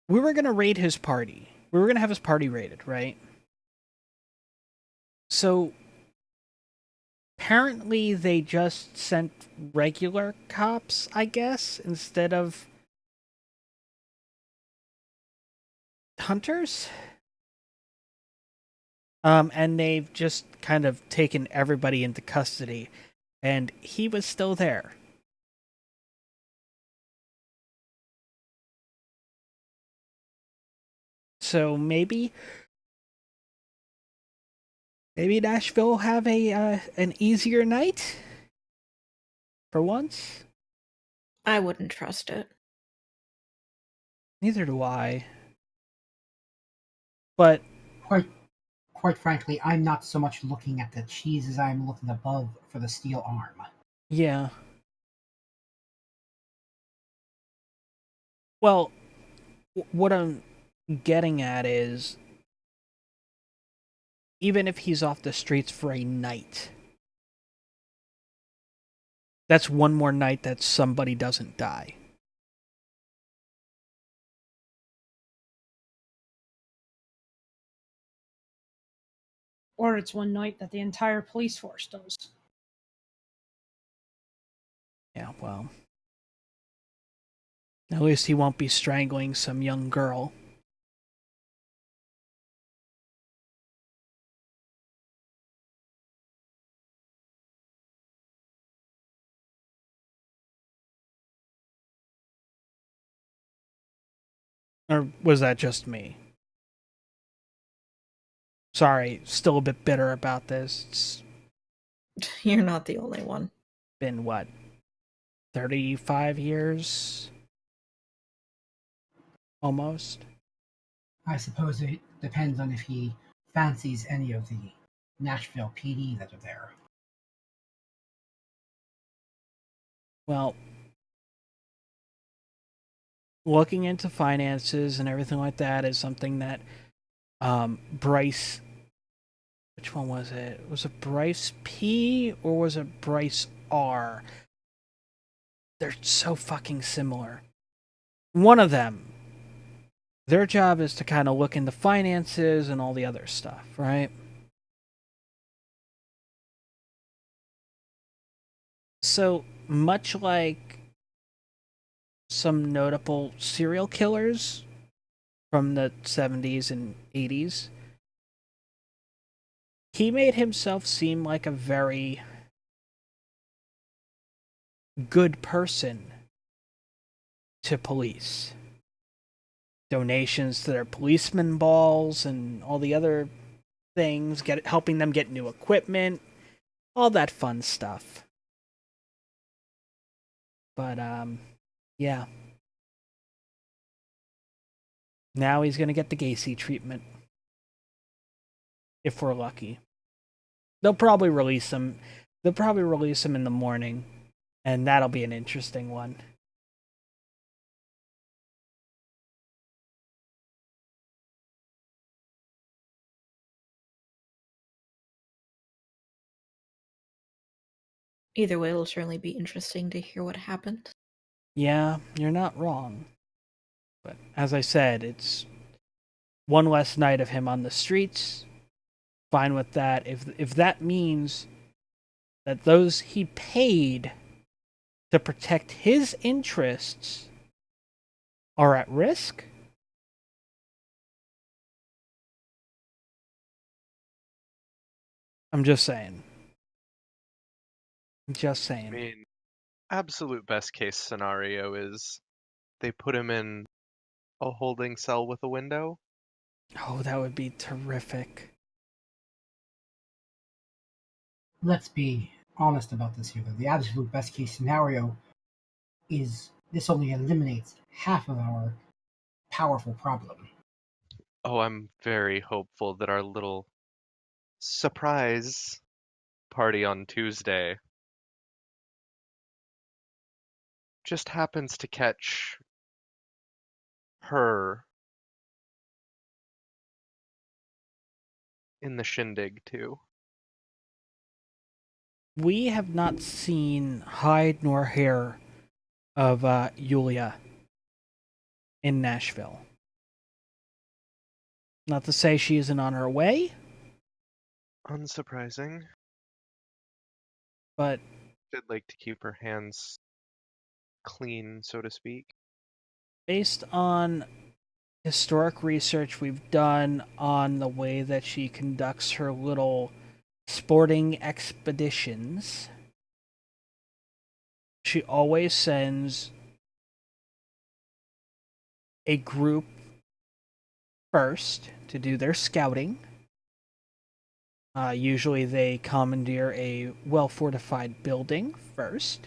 [SPEAKER 1] We were going to raid his party. We were going to have his party raided, right? So, apparently they just sent regular cops, I guess, instead of hunters. And they've just kind of taken everybody into custody. And he was still there. So maybe Nashville will have an easier night for once.
[SPEAKER 4] I wouldn't trust it.
[SPEAKER 1] Neither do I. But
[SPEAKER 5] Quite frankly, I'm not so much looking at the cheese as I'm looking above for the steel arm.
[SPEAKER 1] yeah. Well, what I'm getting at is, even if he's off the streets for a night, that's one more night that somebody doesn't die.
[SPEAKER 3] Or it's one night that the entire police force does.
[SPEAKER 1] Yeah, well. At least he won't be strangling some young girl. Or was that just me? Sorry, still a bit bitter about this. It's
[SPEAKER 4] You're not the only one.
[SPEAKER 1] been, what, 35 years? Almost?
[SPEAKER 5] I suppose it depends on if he fancies any of the Nashville PD that are there.
[SPEAKER 1] Well, looking into finances and everything like that is something that Bryce... Which one was it? Was it Bryce P or was it Bryce R? They're so fucking similar. one of them, their job is to kind of look into finances and all the other stuff, right? So, much like some notable serial killers from the 70s and 80s, he made himself seem like a very good person to police. Donations to their policeman balls and all the other things, helping them get new equipment, all that fun stuff. But, yeah. Now he's gonna get the Gacy treatment. If we're lucky. They'll probably release him. They'll probably release him in the morning. And that'll be an interesting one.
[SPEAKER 4] Either way, it'll certainly be interesting to hear what happened.
[SPEAKER 1] Yeah, you're not wrong. But as I said, it's one less night of him on the streets. Fine with that. If that means that those he paid to protect his interests are at risk, I'm just saying. Just saying.
[SPEAKER 2] I mean, absolute best case scenario is they put him in a holding cell with a window.
[SPEAKER 1] Oh, that would be terrific.
[SPEAKER 5] Let's be honest about this here, though. The absolute best case scenario is this only eliminates half of our powerful problem.
[SPEAKER 2] Oh, I'm very hopeful that our little surprise party on Tuesday just happens to catch her in the shindig too.
[SPEAKER 1] We have not seen hide nor hair of Yulia in Nashville. Not to say she isn't on her way,
[SPEAKER 2] Unsurprising.
[SPEAKER 1] but
[SPEAKER 2] She'd like to keep her hands clean, so to speak.
[SPEAKER 1] based on historic research we've done on the way that she conducts her little sporting expeditions, she always sends a group first to do their scouting. Usually they commandeer a well-fortified building first.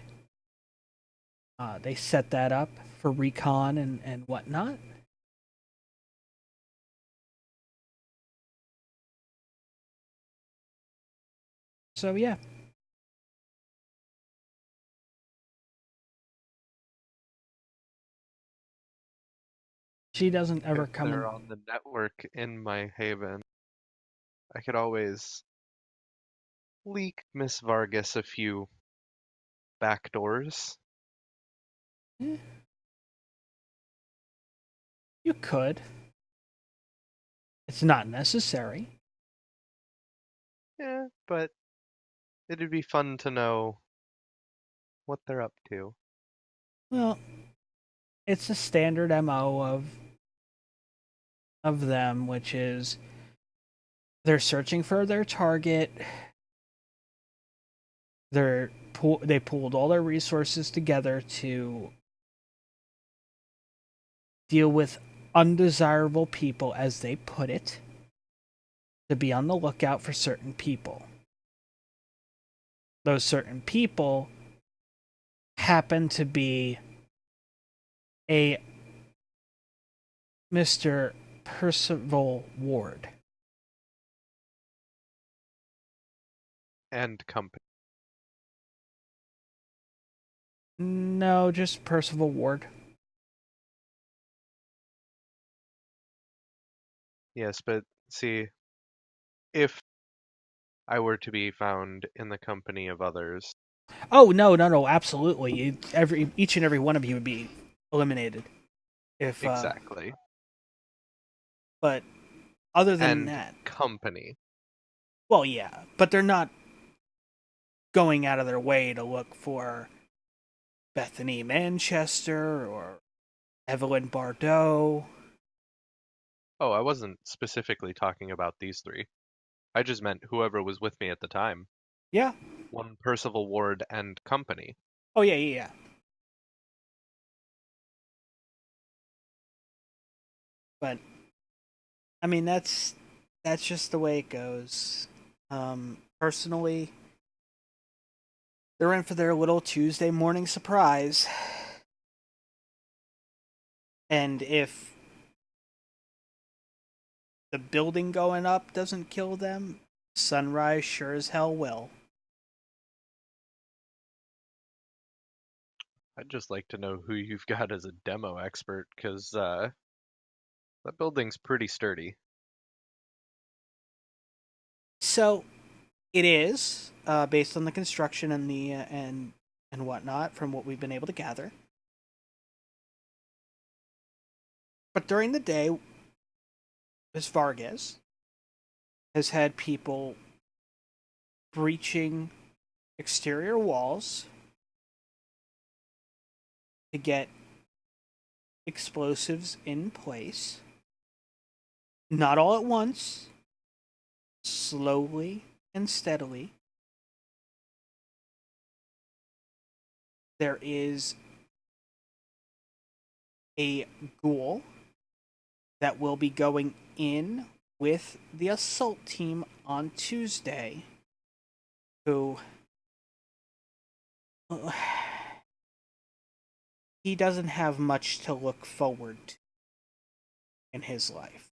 [SPEAKER 1] They set that up for recon and whatnot. So yeah. She doesn't ever
[SPEAKER 2] If
[SPEAKER 1] come
[SPEAKER 2] they're
[SPEAKER 1] in.
[SPEAKER 2] on the network in my haven, I could always leak Miss Vargas a few back doors.
[SPEAKER 1] You could. It's not necessary.
[SPEAKER 2] Yeah, but it'd be fun to know what they're up to.
[SPEAKER 1] Well, it's a standard MO of them, which is they're searching for their target. They pulled all their resources together to deal with undesirable people, as they put it, to be on the lookout for certain people. Those certain people happen to be a Mr. Percival Ward.
[SPEAKER 2] And company.
[SPEAKER 1] No, just Percival Ward.
[SPEAKER 2] Yes, but see, if I were to be found in the company of others,
[SPEAKER 1] Oh, no, absolutely. Each and every one of you would be eliminated. If
[SPEAKER 2] Exactly.
[SPEAKER 1] but other than
[SPEAKER 2] And
[SPEAKER 1] that,
[SPEAKER 2] company.
[SPEAKER 1] well, yeah, but they're not going out of their way to look for Bethany Manchester or Evelyn Bardot.
[SPEAKER 2] Oh, I wasn't specifically talking about these three. I just meant whoever was with me at the time.
[SPEAKER 1] Yeah.
[SPEAKER 2] One Percival Ward and company.
[SPEAKER 1] Oh yeah, yeah, yeah. But I mean, that's just the way it goes. Personally, they're in for their little Tuesday morning surprise. And if the building going up doesn't kill them, sunrise sure as hell will.
[SPEAKER 2] I'd just like to know who you've got as a demo expert, because that building's pretty sturdy.
[SPEAKER 1] So, it is based on the construction and the and whatnot from what we've been able to gather. But during the day, Ms. Vargas has had people breaching exterior walls to get explosives in place. Not all at once, slowly and steadily. There is a ghoul that will be going in with the assault team on Tuesday, who he doesn't have much to look forward to in his life.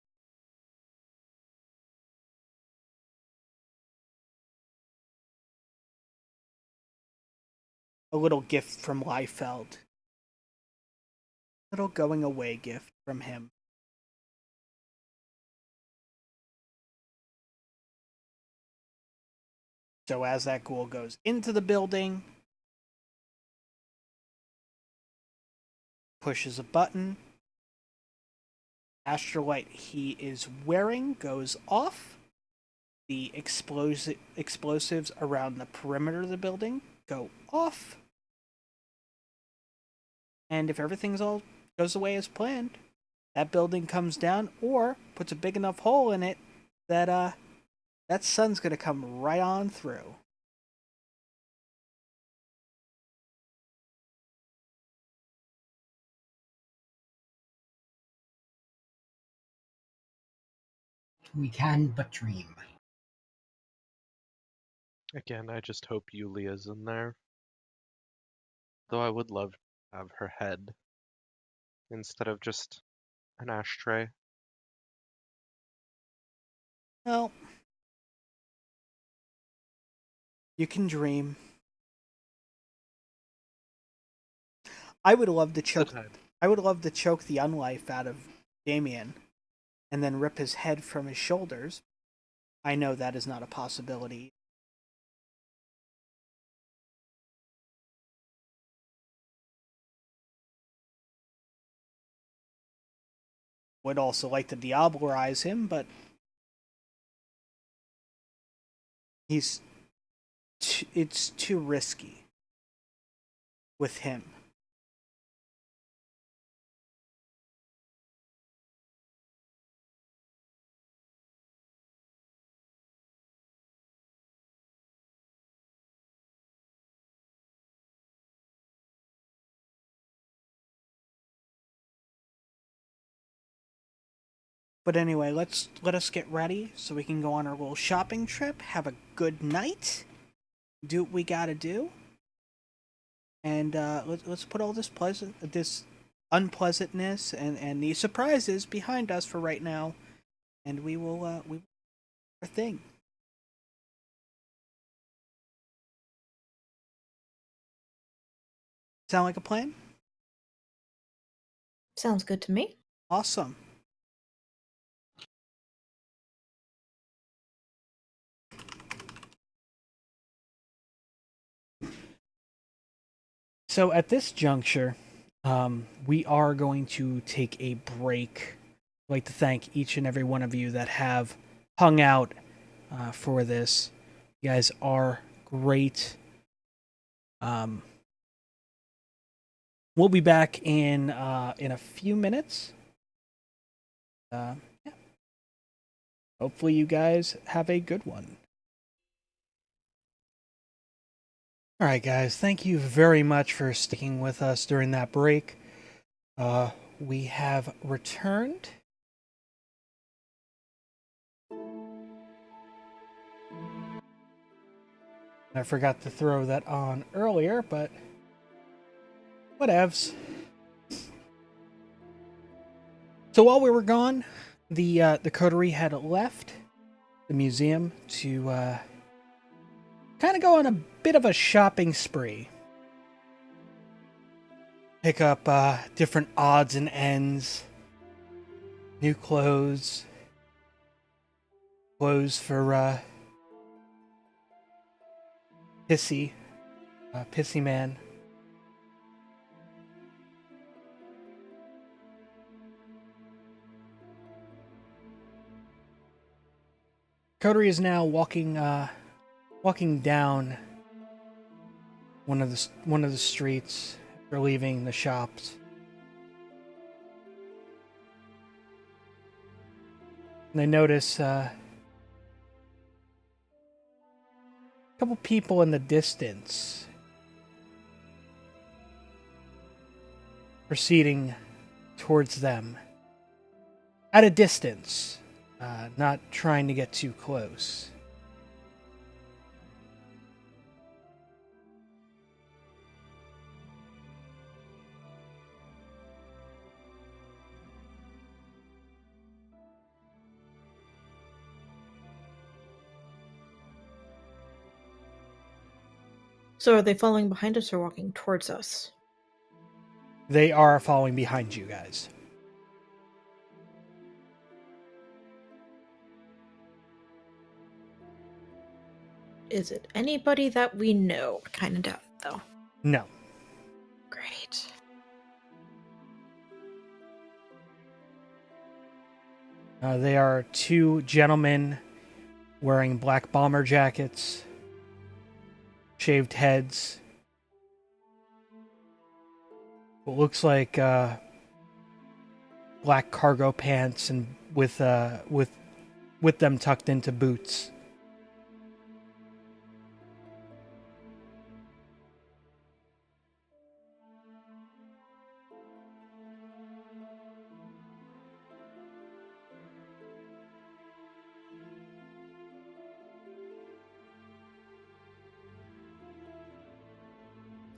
[SPEAKER 1] A little gift from Liefeld. A little going away gift from him. So as that ghoul goes into the building, pushes a button, astrolight he is wearing goes off, the explosives around the perimeter of the building go off, and if everything's all goes the way as planned, that building comes down or puts a big enough hole in it that that sun's gonna come right on through.
[SPEAKER 5] We can but dream.
[SPEAKER 2] Again, I just hope Yulia's in there. Though I would love to have her head instead of just an ashtray.
[SPEAKER 1] Well, you can dream. I would love to choke the unlife out of Damien and then rip his head from his shoulders. I know that is not a possibility. Would also like to diablerize him, but it's too risky with him. But anyway, let us get ready so we can go on our little shopping trip, have a good night, do what we gotta do, and let's put all this unpleasantness and these surprises behind us for right now, and we will our thing. Sound like a plan?
[SPEAKER 4] Sounds good to me.
[SPEAKER 1] Awesome. So at this juncture, we are going to take a break. I'd like to thank each and every one of you that have hung out for this. You guys are great. We'll be back in a few minutes. Yeah. Hopefully you guys have a good one. All right, guys. Thank you very much for sticking with us during that break. We have returned. I forgot to throw that on earlier, but whatevs. So while we were gone, the Coterie had left the museum to kind of go on a bit of a shopping spree. Pick up different odds and ends, new clothes for Pissy Man. Coterie is now walking down one of the streets after leaving the shops. And they notice a couple people in the distance proceeding towards them at a distance. Not trying to get too close.
[SPEAKER 4] So are they following behind us or walking towards us?
[SPEAKER 1] They are following behind you guys.
[SPEAKER 4] Is it anybody that we know? Kind of doubt it, though.
[SPEAKER 1] No.
[SPEAKER 4] Great.
[SPEAKER 1] They are two gentlemen wearing black bomber jackets, shaved heads, what looks like black cargo pants, and with them tucked into boots.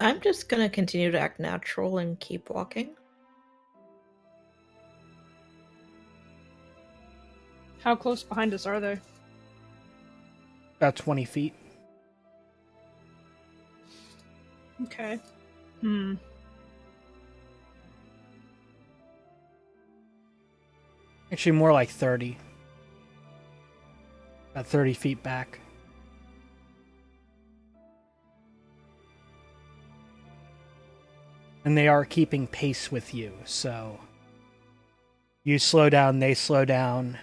[SPEAKER 4] I'm just gonna continue to act natural and keep walking.
[SPEAKER 3] How close behind us are they?
[SPEAKER 1] About 20 feet.
[SPEAKER 3] Okay.
[SPEAKER 1] Actually, more like 30. About 30 feet back. And they are keeping pace with you, so you slow down, they slow down.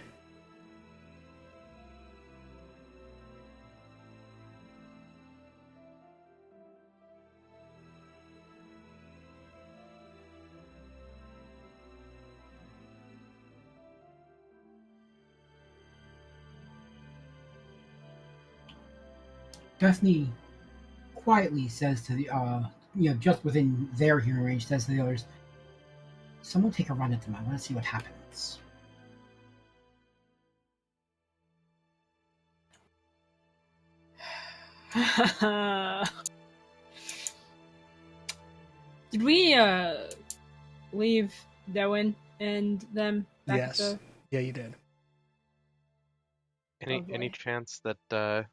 [SPEAKER 5] Bethany quietly says to the, just within their hearing range, says to the others, "Someone take a run at them. I want to see what happens."
[SPEAKER 3] Did we leave Darwin and them back
[SPEAKER 1] Yes.
[SPEAKER 3] at the...
[SPEAKER 1] Yeah, you did.
[SPEAKER 2] Any
[SPEAKER 3] Lovely.
[SPEAKER 2] chance that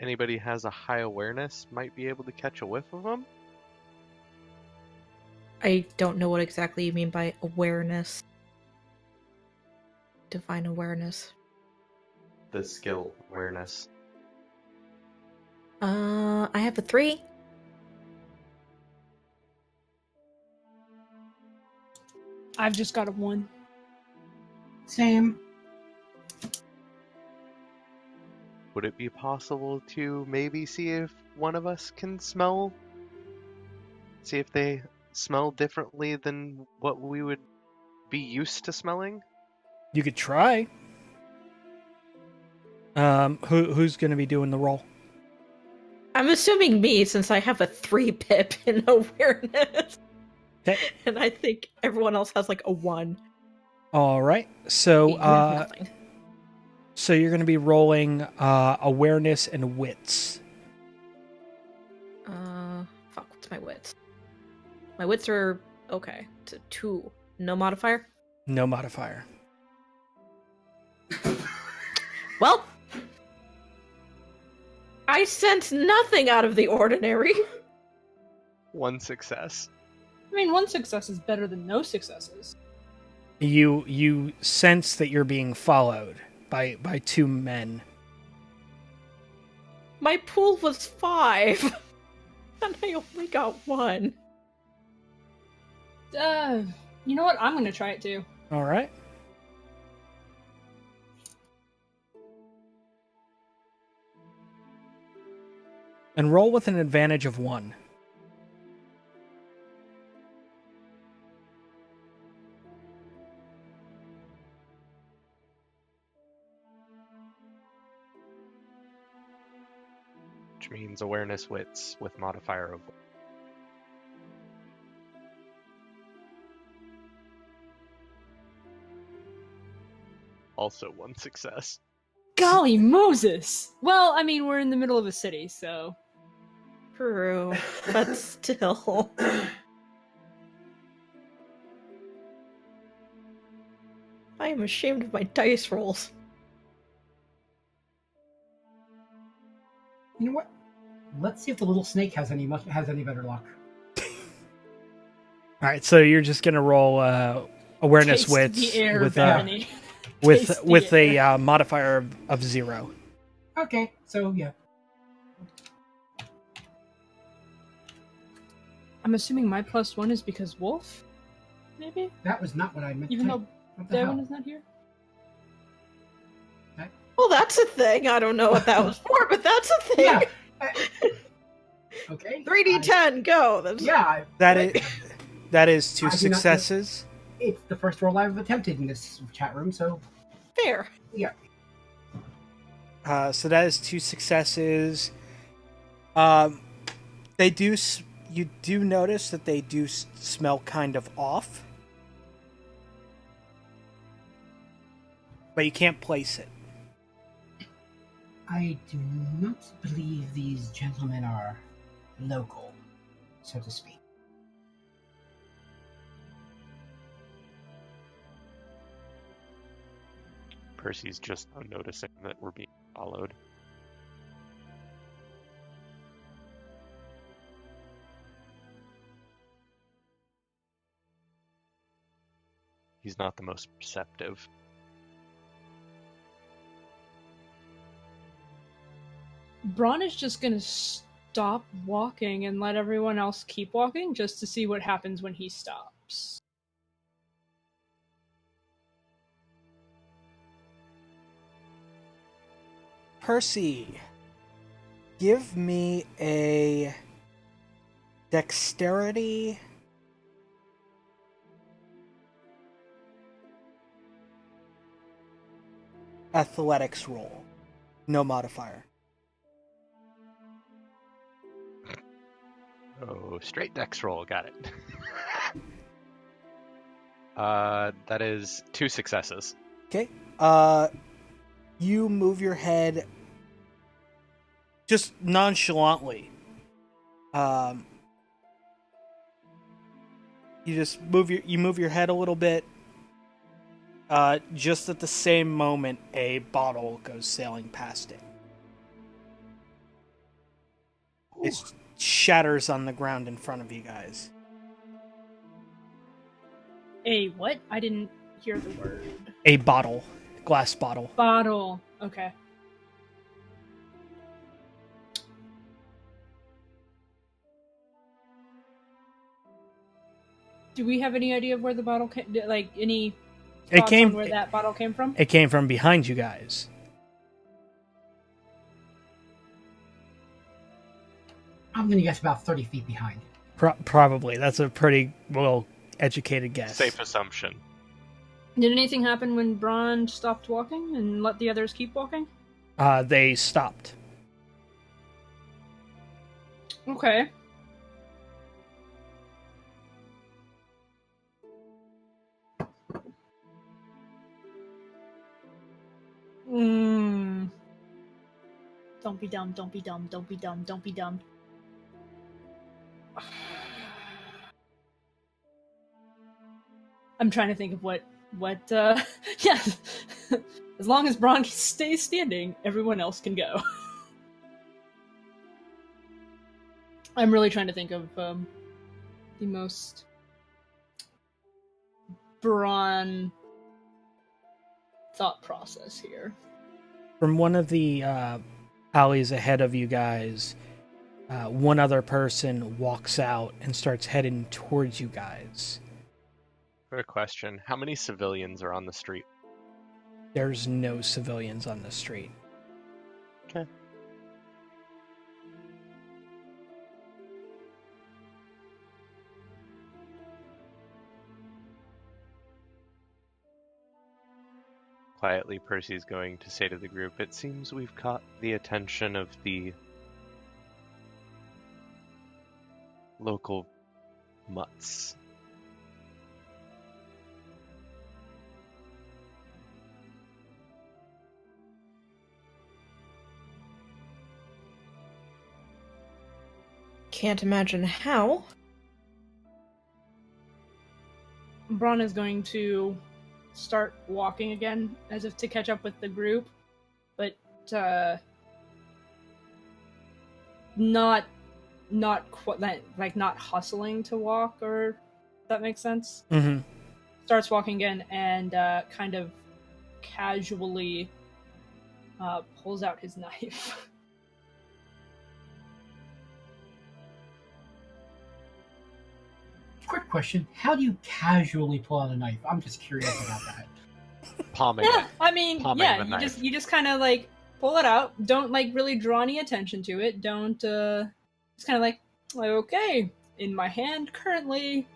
[SPEAKER 2] anybody has a high awareness might be able to catch a whiff of them?
[SPEAKER 4] I don't know what exactly you mean by awareness. Define awareness.
[SPEAKER 2] The skill awareness.
[SPEAKER 4] I have a 3.
[SPEAKER 3] I've just got a 1.
[SPEAKER 5] Same.
[SPEAKER 2] Would it be possible to maybe see if one of us can smell? See if they smell differently than what we would be used to smelling?
[SPEAKER 1] You could try. Who's going to be doing the roll?
[SPEAKER 4] I'm assuming me, since I have a 3 pip in awareness.
[SPEAKER 1] Okay.
[SPEAKER 4] And I think everyone else has like a 1.
[SPEAKER 1] All right. So,
[SPEAKER 4] You have nothing.
[SPEAKER 1] so you're going to be rolling awareness and wits.
[SPEAKER 4] Fuck, what's my wits? My wits are okay. It's a 2. No modifier?
[SPEAKER 1] No modifier.
[SPEAKER 4] Well, I sense nothing out of the ordinary.
[SPEAKER 2] 1 success.
[SPEAKER 3] I mean, 1 success is better than no successes.
[SPEAKER 1] You sense that you're being followed by 2 men.
[SPEAKER 4] My pool was 5, and I only got 1.
[SPEAKER 3] You know what? I'm gonna try it too.
[SPEAKER 1] All right. And roll with an advantage of 1.
[SPEAKER 2] Which means awareness wits with modifier of 1. Also 1 success.
[SPEAKER 3] Golly Moses! Well, I mean, we're in the middle of a city, so...
[SPEAKER 4] True, but still. I am ashamed of my dice rolls.
[SPEAKER 5] You know what? Let's see if the little snake has any better luck.
[SPEAKER 1] All right, so you're just going to roll awareness
[SPEAKER 3] Taste
[SPEAKER 1] wits
[SPEAKER 3] the air,
[SPEAKER 1] with
[SPEAKER 3] Bethany.
[SPEAKER 1] with
[SPEAKER 3] the
[SPEAKER 1] a modifier of 0.
[SPEAKER 5] Okay, so yeah.
[SPEAKER 3] I'm assuming my +1 is because Wolf? Maybe?
[SPEAKER 5] That was not what I meant.
[SPEAKER 3] Even
[SPEAKER 5] to
[SPEAKER 3] though
[SPEAKER 5] What the
[SPEAKER 3] Devin
[SPEAKER 5] hell?
[SPEAKER 3] is not here?
[SPEAKER 4] Well, that's a thing. I don't know what that was for, but that's a thing.
[SPEAKER 5] Yeah. Okay.
[SPEAKER 4] 3d10, go. That's...
[SPEAKER 5] Yeah.
[SPEAKER 1] That is 2
[SPEAKER 5] I do not know.
[SPEAKER 1] successes.
[SPEAKER 5] It's the first roll I've attempted in this chat room, so
[SPEAKER 4] Fair.
[SPEAKER 5] yeah.
[SPEAKER 1] So that is 2 successes. They do. You do notice that they do smell kind of off, but you can't place it.
[SPEAKER 5] I do not believe these gentlemen are local, so to speak.
[SPEAKER 2] Percy's just now noticing that we're being followed. He's not the most perceptive.
[SPEAKER 3] Bran is just gonna stop walking and let everyone else keep walking just to see what happens when he stops.
[SPEAKER 1] Percy, give me a dexterity athletics roll. No modifier.
[SPEAKER 2] Oh, straight dex roll, got it. That is 2 successes.
[SPEAKER 1] Okay. You move your head just nonchalantly. You just move your head a little bit. Just at the same moment, a bottle goes sailing past it. It shatters on the ground in front of you guys.
[SPEAKER 3] A what? I didn't hear the word.
[SPEAKER 1] A bottle. Glass bottle.
[SPEAKER 3] Bottle. Okay. Do we have any idea of where the bottle came? Like any
[SPEAKER 1] It
[SPEAKER 3] thoughts
[SPEAKER 1] came.
[SPEAKER 3] on where that bottle came from?
[SPEAKER 1] It came from behind you guys.
[SPEAKER 5] I'm gonna guess about 30 feet behind.
[SPEAKER 1] Probably. That's a pretty well educated guess.
[SPEAKER 2] Safe assumption.
[SPEAKER 3] Did anything happen when Bran stopped walking and let the others keep walking?
[SPEAKER 1] They stopped.
[SPEAKER 3] Okay. Don't be dumb, don't be dumb, don't be dumb, don't be dumb. I'm trying to think of what yeah. As long as Bran stays standing, everyone else can go. I'm really trying to think of the most Bran thought process here.
[SPEAKER 1] From one of the alleys ahead of you guys, one other person walks out and starts heading towards you guys.
[SPEAKER 2] Quick question. How many civilians are on the street?
[SPEAKER 1] There's no civilians on the street.
[SPEAKER 2] Okay. Quietly, Percy's going to say to the group, "It seems we've caught the attention of the local mutts."
[SPEAKER 4] Can't imagine how.
[SPEAKER 3] Bran is going to start walking again, as if to catch up with the group, but not quite like not hustling to walk, or if that makes sense.
[SPEAKER 1] Mm-hmm.
[SPEAKER 3] Starts walking again and kind of casually pulls out his knife.
[SPEAKER 5] Quick question: how do you casually pull out a knife? I'm just curious about that.
[SPEAKER 2] Palming
[SPEAKER 3] Yeah,
[SPEAKER 2] it.
[SPEAKER 3] I mean,
[SPEAKER 2] Palming
[SPEAKER 3] yeah,
[SPEAKER 2] the knife.
[SPEAKER 3] you just kind of like pull it out. Don't like really draw any attention to it. Don't just kind of like okay, in my hand currently.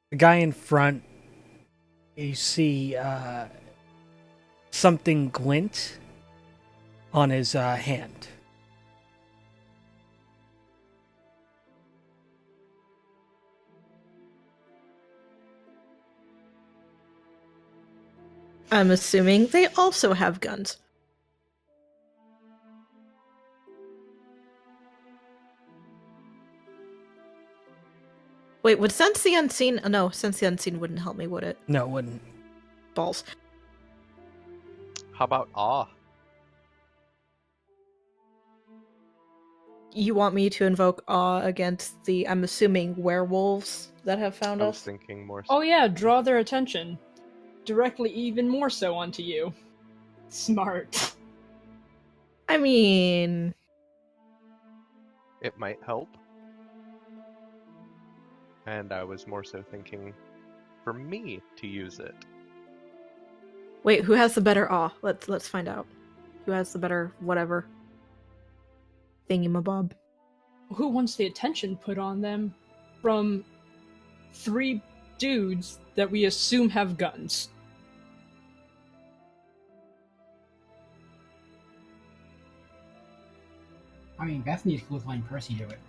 [SPEAKER 1] The guy in front, you see something glint on his hand.
[SPEAKER 4] I'm assuming they also have guns. Wait, would Sense the Unseen... No, Sense the Unseen wouldn't help me, would it?
[SPEAKER 1] No, it wouldn't.
[SPEAKER 4] Balls.
[SPEAKER 2] How about awe?
[SPEAKER 4] You want me to invoke awe against the, I'm assuming, werewolves that have found
[SPEAKER 2] I was
[SPEAKER 4] us?
[SPEAKER 2] thinking more.
[SPEAKER 3] Oh yeah, draw their attention. Directly even more so onto you. Smart.
[SPEAKER 4] I mean...
[SPEAKER 2] It might help. And I was more so thinking for me to use it.
[SPEAKER 4] Wait, who has the better awe? Let's find out. Who has the better whatever thingamabob?
[SPEAKER 3] Who wants the attention put on them from 3 dudes that we assume have guns?
[SPEAKER 5] I mean, Bethany's cool with letting Percy do it.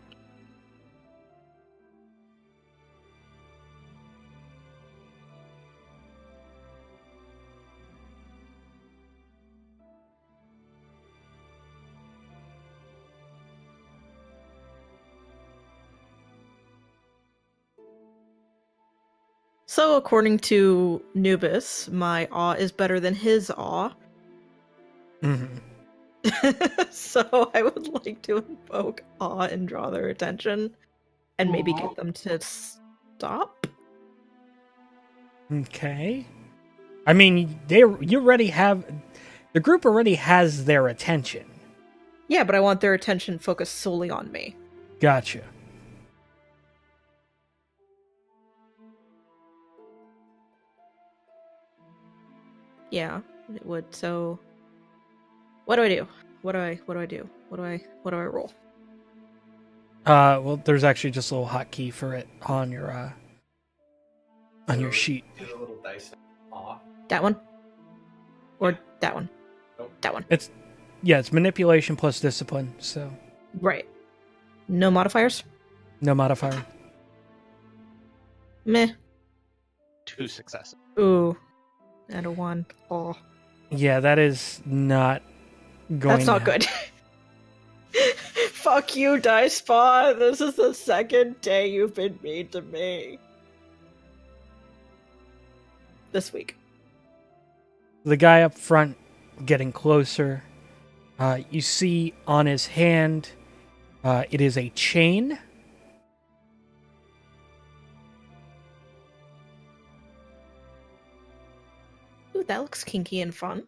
[SPEAKER 4] So, according to Nubus, my awe is better than his awe.
[SPEAKER 1] Mm-hmm.
[SPEAKER 4] So, I would like to invoke awe and draw their attention, and maybe get them to stop.
[SPEAKER 1] Okay. I mean, you already have the group already has their attention.
[SPEAKER 4] Yeah, but I want their attention focused solely on me.
[SPEAKER 1] Gotcha.
[SPEAKER 4] Yeah, it would. So, what do I do? What do I do? What do I roll?
[SPEAKER 1] Well, there's actually just a little hotkey for it on your sheet.
[SPEAKER 6] Do the little dice off.
[SPEAKER 4] That one? Or
[SPEAKER 6] Yeah.
[SPEAKER 4] that one?
[SPEAKER 6] Nope.
[SPEAKER 4] That one.
[SPEAKER 1] It's manipulation plus discipline, so
[SPEAKER 4] Right. No modifiers?
[SPEAKER 1] no modifier.
[SPEAKER 4] Meh.
[SPEAKER 2] 2 successes.
[SPEAKER 4] Ooh. Out of 1. Oh.
[SPEAKER 1] Yeah, that is not going.
[SPEAKER 4] That's not good. Fuck you, Dice Spot. This is the second day you've been mean to me. This week.
[SPEAKER 1] The guy up front getting closer. You see on his hand, it is a chain.
[SPEAKER 4] Ooh, that looks kinky and fun.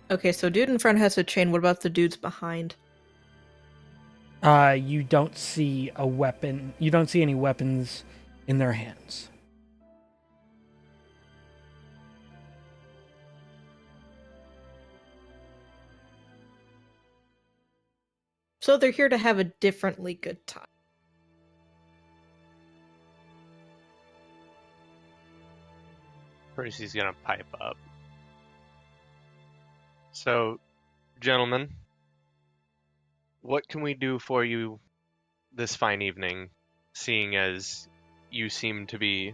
[SPEAKER 4] Okay, so dude in front has a chain. What about the dudes behind?
[SPEAKER 1] You don't see a weapon. You don't see any weapons in their hands.
[SPEAKER 4] So they're here to have a differently good time.
[SPEAKER 2] Percy's gonna pipe up. So, gentlemen, what can we do for you this fine evening, seeing as you seem to be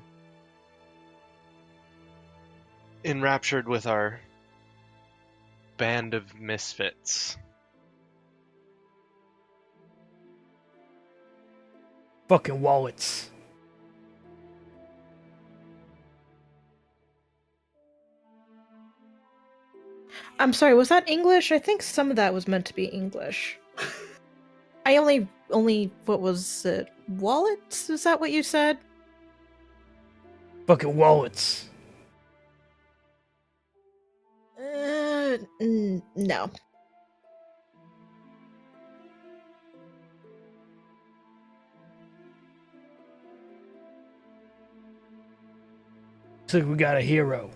[SPEAKER 2] enraptured with our band of misfits?
[SPEAKER 1] Fucking wallets.
[SPEAKER 4] I'm sorry, was that English? I think some of that was meant to be English. I only, what was it? Wallets? Is that what you said?
[SPEAKER 1] Fucking wallets.
[SPEAKER 4] No.
[SPEAKER 1] Looks like we got a hero.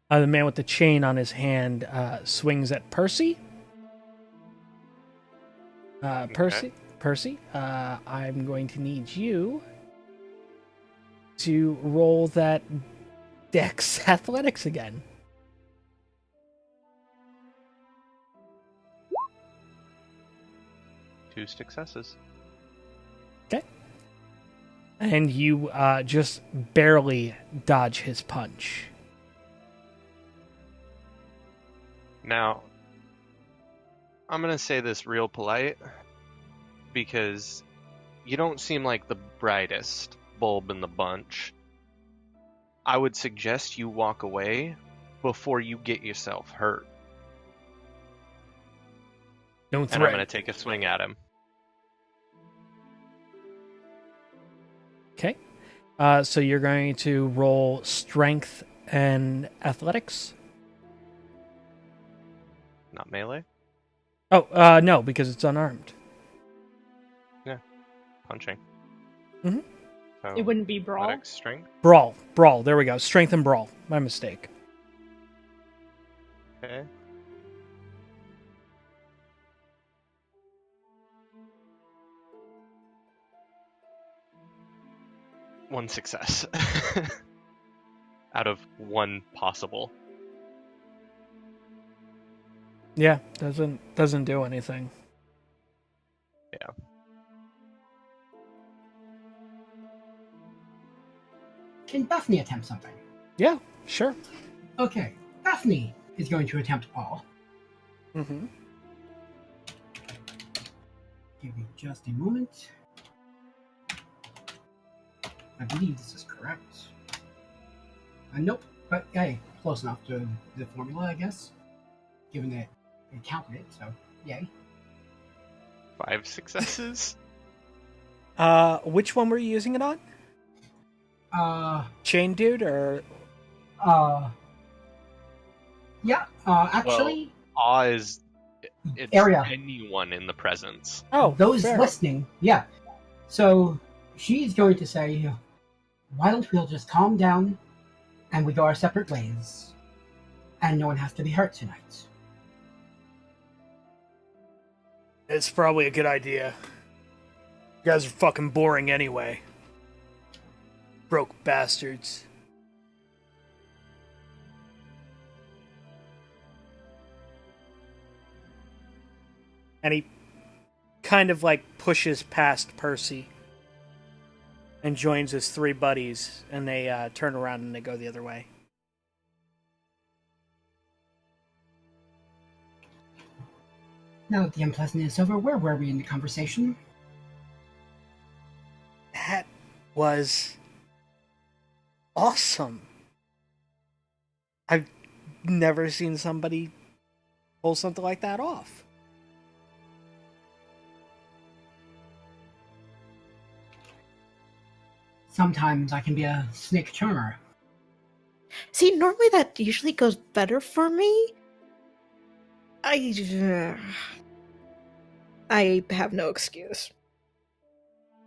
[SPEAKER 1] The man with the chain on his hand swings at Percy. Percy, I'm going to need you to roll that Dex Athletics again.
[SPEAKER 2] Two successes.
[SPEAKER 1] Okay. And you just barely dodge his punch.
[SPEAKER 2] Now, I'm going to say this real polite, because you don't seem like the brightest bulb in the bunch. I would suggest you walk away before you get yourself hurt.
[SPEAKER 1] Don't
[SPEAKER 2] And I'm
[SPEAKER 1] threaten.
[SPEAKER 2] going to take a swing at him.
[SPEAKER 1] Okay. So you're going to roll strength and athletics?
[SPEAKER 2] Not melee?
[SPEAKER 1] Oh, no, because it's unarmed.
[SPEAKER 2] Punching.
[SPEAKER 1] Mhm.
[SPEAKER 2] So,
[SPEAKER 3] It wouldn't be brawl.
[SPEAKER 2] athletics, strength.
[SPEAKER 1] Brawl. There we go. Strength and brawl. My mistake.
[SPEAKER 2] Okay. One success. Out of one possible.
[SPEAKER 1] Yeah, doesn't do anything.
[SPEAKER 2] Yeah.
[SPEAKER 5] Can Bethany attempt something?
[SPEAKER 1] Yeah, sure.
[SPEAKER 5] Okay, Bethany is going to attempt all.
[SPEAKER 1] Mm-hmm.
[SPEAKER 5] Give me just a moment. I believe this is correct. Nope, But hey, close enough to the formula, I guess. Given that it counted it, so yay.
[SPEAKER 2] 5 successes?
[SPEAKER 1] Which one were you using it on? Chain dude or
[SPEAKER 5] Yeah, actually,
[SPEAKER 2] Awe is it's
[SPEAKER 5] Area.
[SPEAKER 2] anyone in the presence.
[SPEAKER 5] those
[SPEAKER 1] fair.
[SPEAKER 5] listening, yeah. So she's going to say, why don't we all just calm down and we go our separate ways, and no one has to be hurt tonight.
[SPEAKER 1] It's probably a good idea. You guys are fucking boring anyway. Broke bastards. And he kind of like pushes past Percy and joins his 3 buddies, and they turn around and they go the other way.
[SPEAKER 5] Now that the unpleasant is over, where were we in the conversation?
[SPEAKER 1] That was awesome. I've never seen somebody pull something like that off.
[SPEAKER 5] Sometimes I can be a snake charmer.
[SPEAKER 4] See, normally that usually goes better for me. I have no excuse.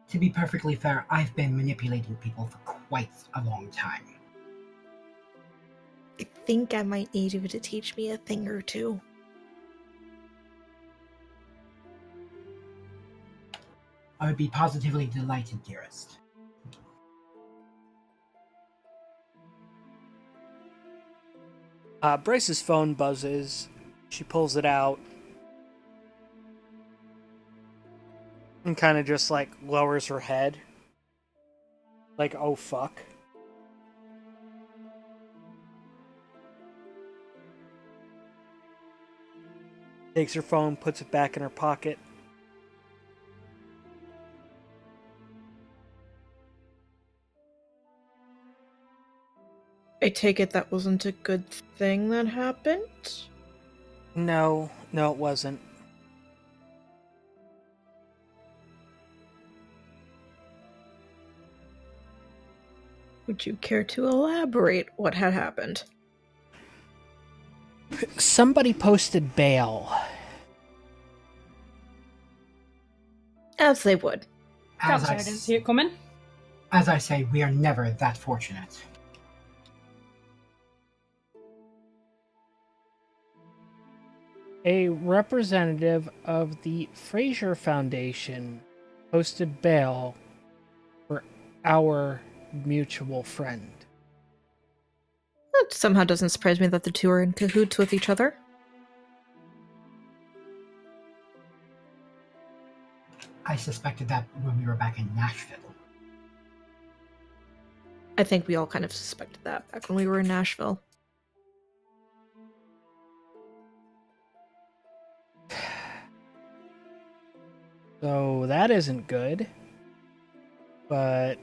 [SPEAKER 5] To be perfectly fair, I've been manipulating people for quite a long time.
[SPEAKER 4] I think I might need you to teach me a thing or two.
[SPEAKER 5] I would be positively delighted, dearest.
[SPEAKER 1] Bryce's phone buzzes. She pulls it out and kind of just like lowers her head. Like, oh fuck. Takes her phone, puts it back in her pocket.
[SPEAKER 4] I take it that wasn't a good thing that happened?
[SPEAKER 1] No, it wasn't.
[SPEAKER 4] Would you care to elaborate what had happened?
[SPEAKER 1] Somebody posted bail.
[SPEAKER 4] As they would.
[SPEAKER 3] I'm sorry, I didn't see it coming.
[SPEAKER 5] As I say, we are never that fortunate.
[SPEAKER 1] A representative of the Fraser Foundation posted bail for our mutual friend.
[SPEAKER 4] That somehow doesn't surprise me that the two are in cahoots with each other.
[SPEAKER 5] I suspected that when we were back in Nashville.
[SPEAKER 4] I think we all kind of suspected that back when we were in Nashville.
[SPEAKER 1] So that isn't good. But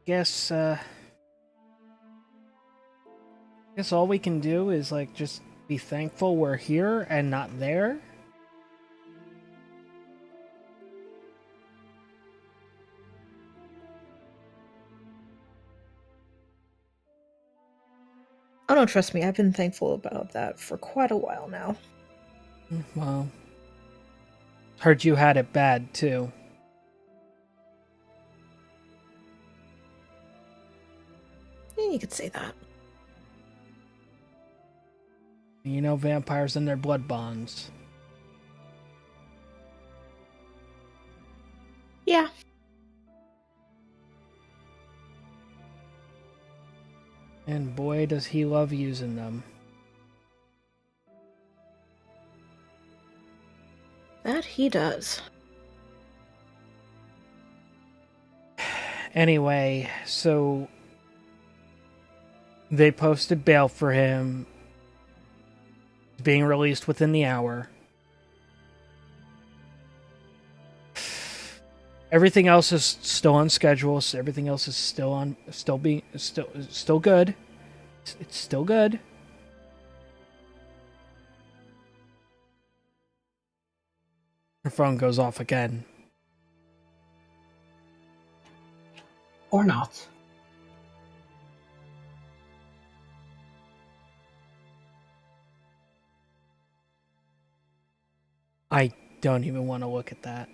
[SPEAKER 1] guess all we can do is like just be thankful we're here and not there.
[SPEAKER 4] Oh no, trust me, I've been thankful about that for quite a while now.
[SPEAKER 1] Well, heard you had it bad too.
[SPEAKER 4] Yeah, you could say that.
[SPEAKER 1] You know, vampires and their blood bonds.
[SPEAKER 4] Yeah.
[SPEAKER 1] And boy, does he love using them.
[SPEAKER 4] That he does.
[SPEAKER 1] Anyway, so they posted bail for him. He's being released within the hour. Everything else is still on schedule. So everything else is still good. It's still good. Her phone goes off again.
[SPEAKER 5] Or not.
[SPEAKER 1] I don't even want to look at that.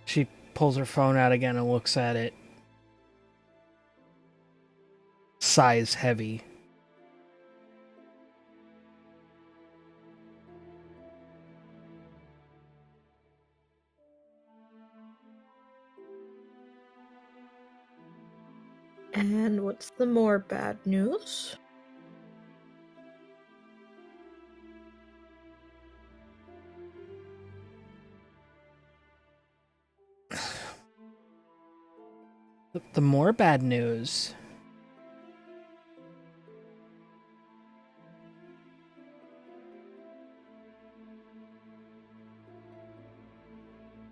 [SPEAKER 1] She pulls her phone out again and looks at it. Sighs heavy.
[SPEAKER 4] And what's the more bad news?
[SPEAKER 1] The more bad news.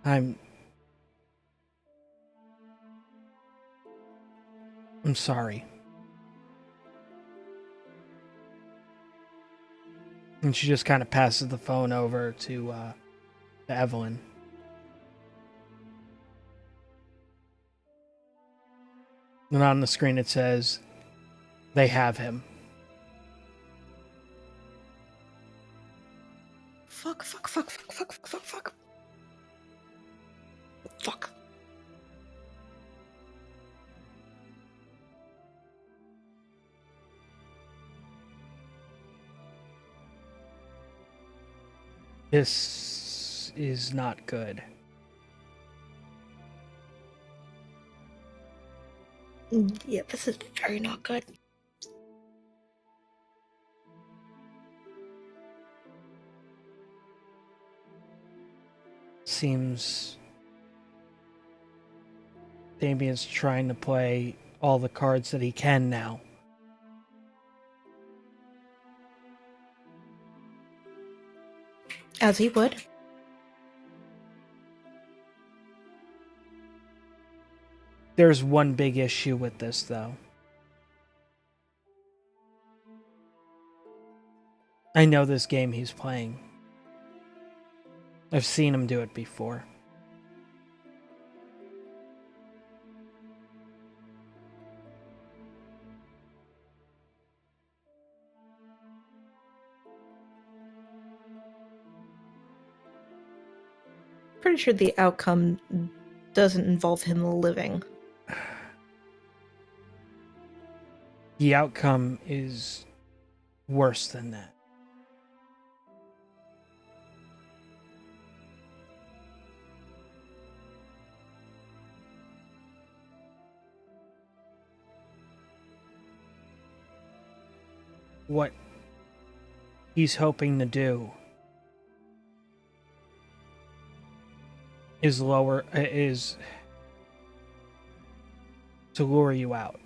[SPEAKER 1] I'm sorry. And she just kind of passes the phone over to Evelyn. And on the screen it says, they have him.
[SPEAKER 4] Fuck.
[SPEAKER 1] This is not good.
[SPEAKER 4] Yeah, this is very not good.
[SPEAKER 1] Seems Damien's trying to play all the cards that he can now.
[SPEAKER 4] As he would.
[SPEAKER 1] There's one big issue with this, though. I know this game he's playing. I've seen him do it before.
[SPEAKER 4] Pretty sure the outcome doesn't involve him living.
[SPEAKER 1] The outcome is worse than that. What he's hoping to do is to lure you out.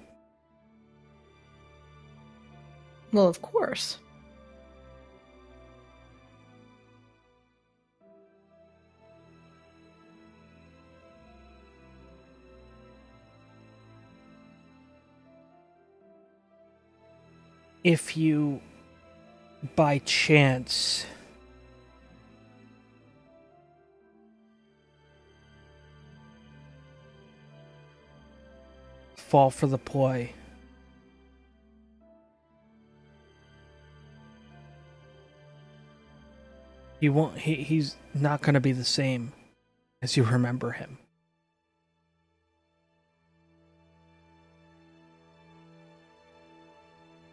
[SPEAKER 4] Well, of course.
[SPEAKER 1] If you, by chance, fall for the ploy, he's not going to be the same as you remember him.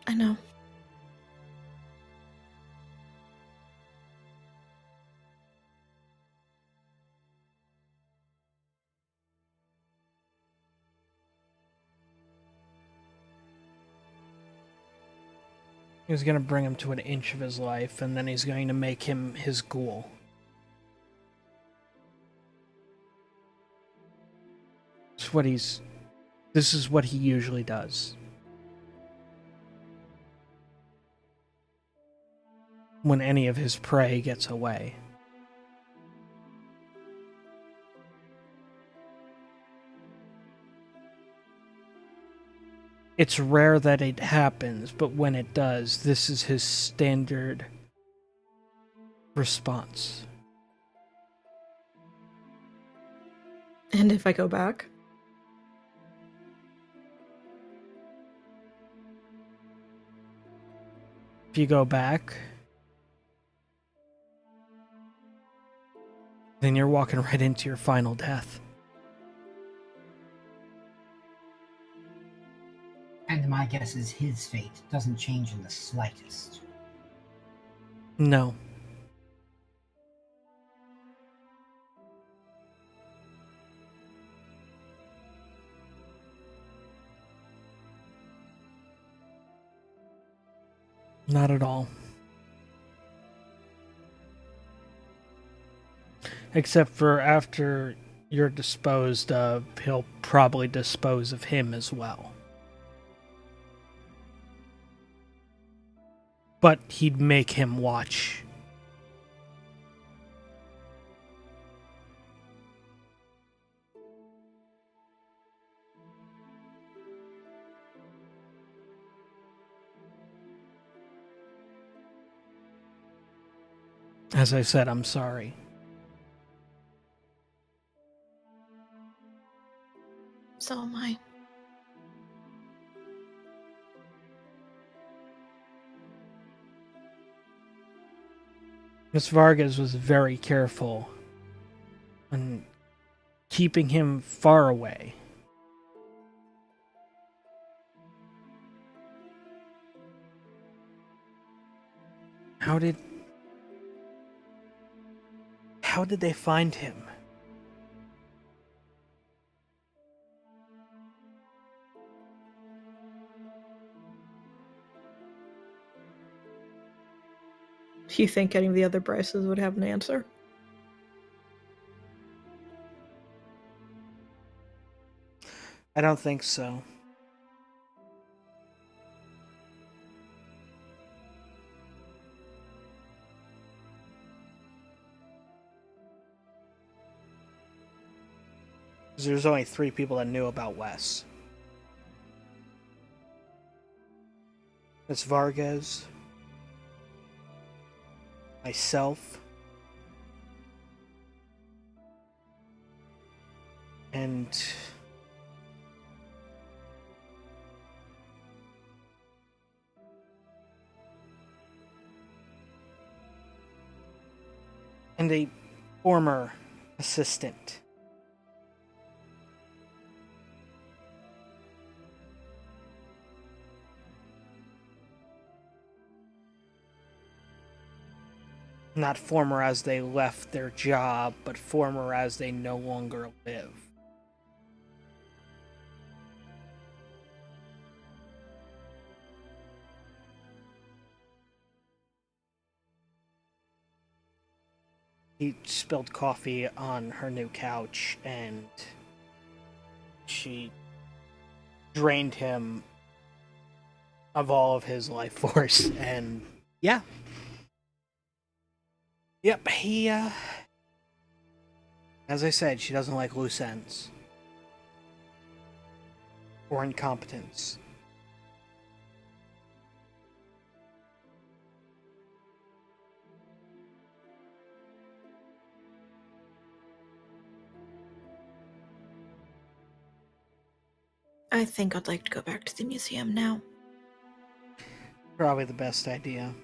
[SPEAKER 4] I know.
[SPEAKER 1] He's going to bring him to an inch of his life, and then he's going to make him his ghoul. This is what he usually does. when any of his prey gets away. It's rare that it happens, but when it does, this is his standard response.
[SPEAKER 4] And if I go back?
[SPEAKER 1] If you go back, then you're walking right into your final death.
[SPEAKER 5] And my guess is his fate doesn't change in the slightest.
[SPEAKER 1] No. Not at all. Except for after you're disposed of, he'll probably dispose of him as well. But he'd make him watch. As I said, I'm sorry.
[SPEAKER 4] So am I.
[SPEAKER 1] Miss Vargas was very careful in keeping him far away. How did they find him?
[SPEAKER 4] Do you think any of the other Bryces would have an answer?
[SPEAKER 1] I don't think so. There's only 3 people that knew about Wes. It's Vargas, myself, and a former assistant. Not former as they left their job, but former as they no longer live. He spilled coffee on her new couch, and she drained him of all of his life force, and yeah. Yep, he, as I said, she doesn't like loose ends. Or incompetence.
[SPEAKER 4] I think I'd like to go back to the museum now.
[SPEAKER 1] Probably the best idea.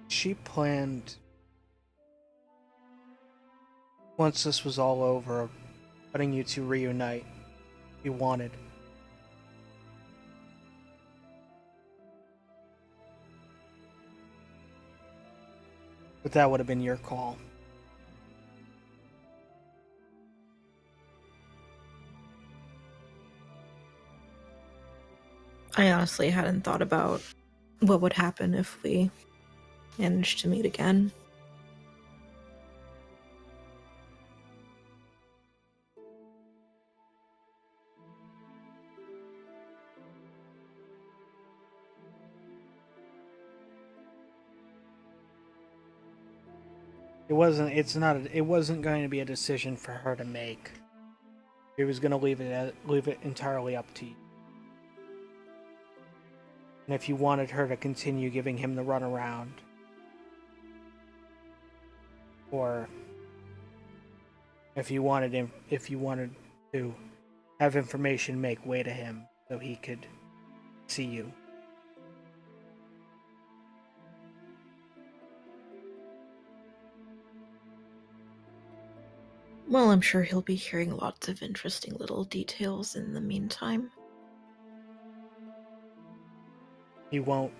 [SPEAKER 1] She planned, once this was all over, wanting you to reunite. He wanted. But that would have been your call.
[SPEAKER 4] I honestly hadn't thought about what would happen if we managed to meet again.
[SPEAKER 1] It wasn't going to be a decision for her to make. He was going to leave it entirely up to you. And if you wanted her to continue giving him the runaround, or if you wanted to have information make way to him so he could see you.
[SPEAKER 4] Well, I'm sure he'll be hearing lots of interesting little details in the meantime.
[SPEAKER 1] He won't.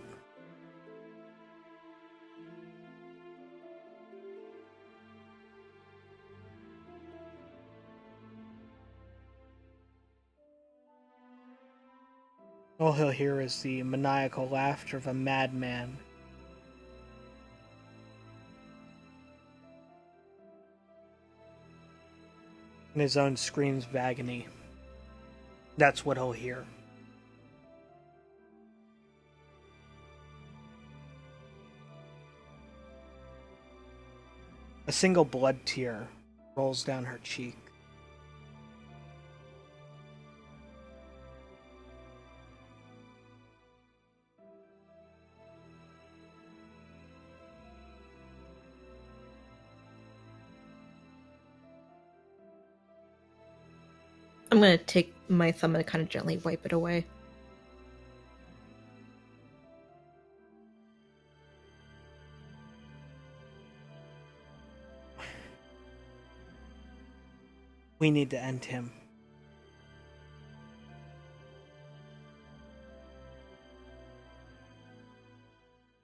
[SPEAKER 1] All he'll hear is the maniacal laughter of a madman. And his own screams of agony. That's what he'll hear. A single blood tear rolls down her cheek.
[SPEAKER 4] I'm gonna take my thumb and kind of gently wipe it away.
[SPEAKER 1] We need to end him.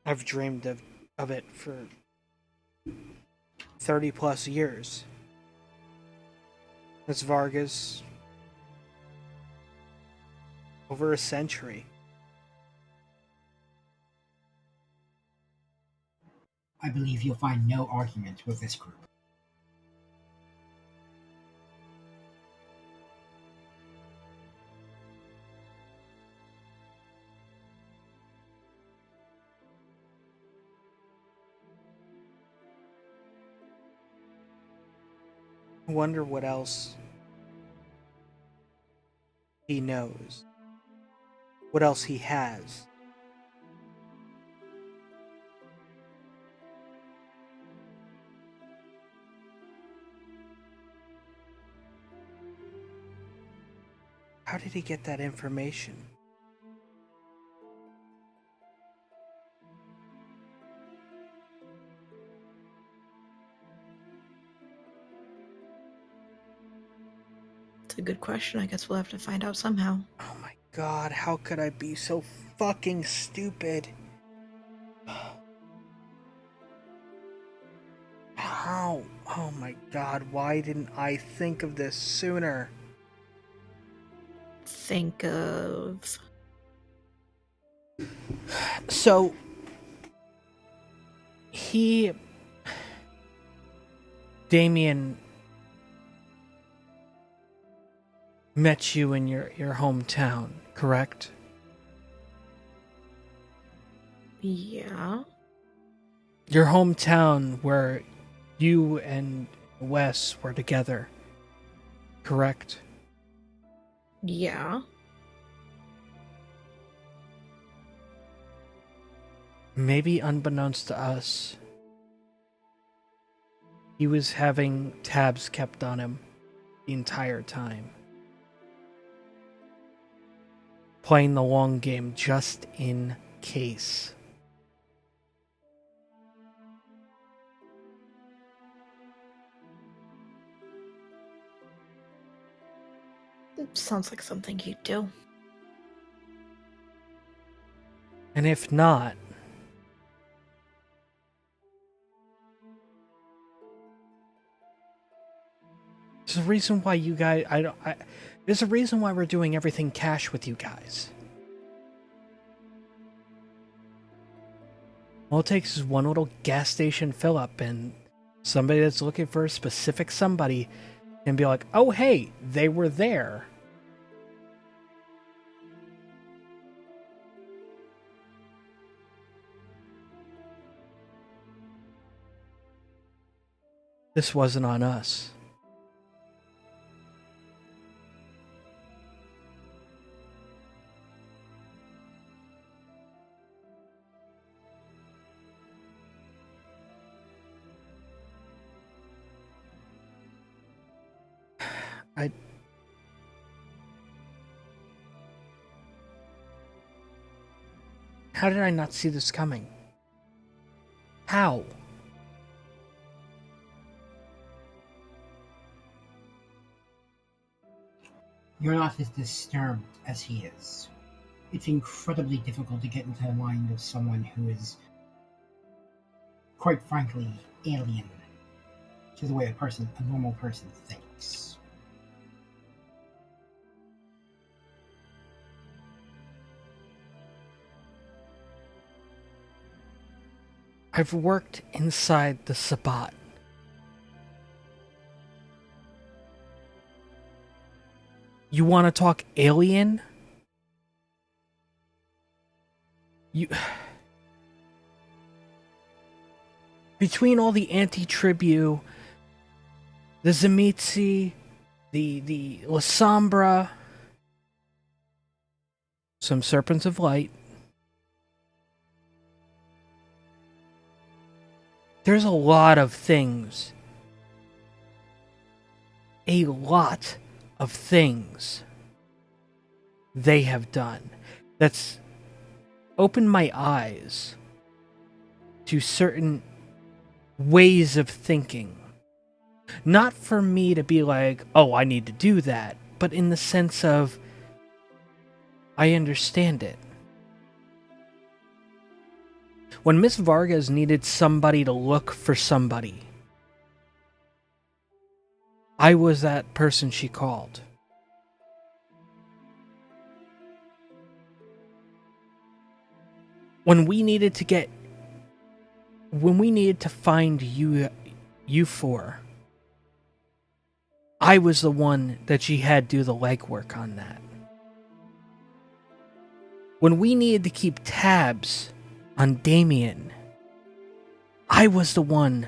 [SPEAKER 1] I've dreamed of it for 30 plus years. As Vargas, over a century.
[SPEAKER 5] I believe you'll find no argument with this group.
[SPEAKER 1] I wonder what else he knows. What else he has. How did he get that information?
[SPEAKER 4] It's a good question. I guess we'll have to find out somehow.
[SPEAKER 1] Oh my god, how could I be so fucking stupid? How? Oh my god, why didn't I think of this sooner?
[SPEAKER 4] Think of...
[SPEAKER 1] So, Damien met you in your hometown, correct?
[SPEAKER 4] Yeah.
[SPEAKER 1] Your hometown where you and Wes were together, correct?
[SPEAKER 4] Yeah.
[SPEAKER 1] Maybe unbeknownst to us, he was having tabs kept on him the entire time. Playing the long game just in case.
[SPEAKER 4] Sounds like something you'd do.
[SPEAKER 1] And if not, there's a reason why you guys. There's a reason why we're doing everything cash with you guys. All it takes is one little gas station fill up, and somebody that's looking for a specific somebody can be like, oh, hey, they were there. This wasn't on us. How did I not see this coming? How?
[SPEAKER 5] You're not as disturbed as he is. It's incredibly difficult to get into the mind of someone who is, quite frankly, alien to the way a normal person thinks.
[SPEAKER 1] I've worked inside the Sabbat. You want to talk alien? Between all the anti-tribu, the Zemitzi, the Lasombra, some Serpents of Light, there's a lot of things. A lot of things they have done that's opened my eyes to certain ways of thinking. Not for me to be like, oh, I need to do that, but in the sense of, I understand it. When Miss Vargas needed somebody to look for somebody, I was that person she called. When we needed to find you four, I was the one that she had do the legwork on that. When we needed to keep tabs on Damien, I was the one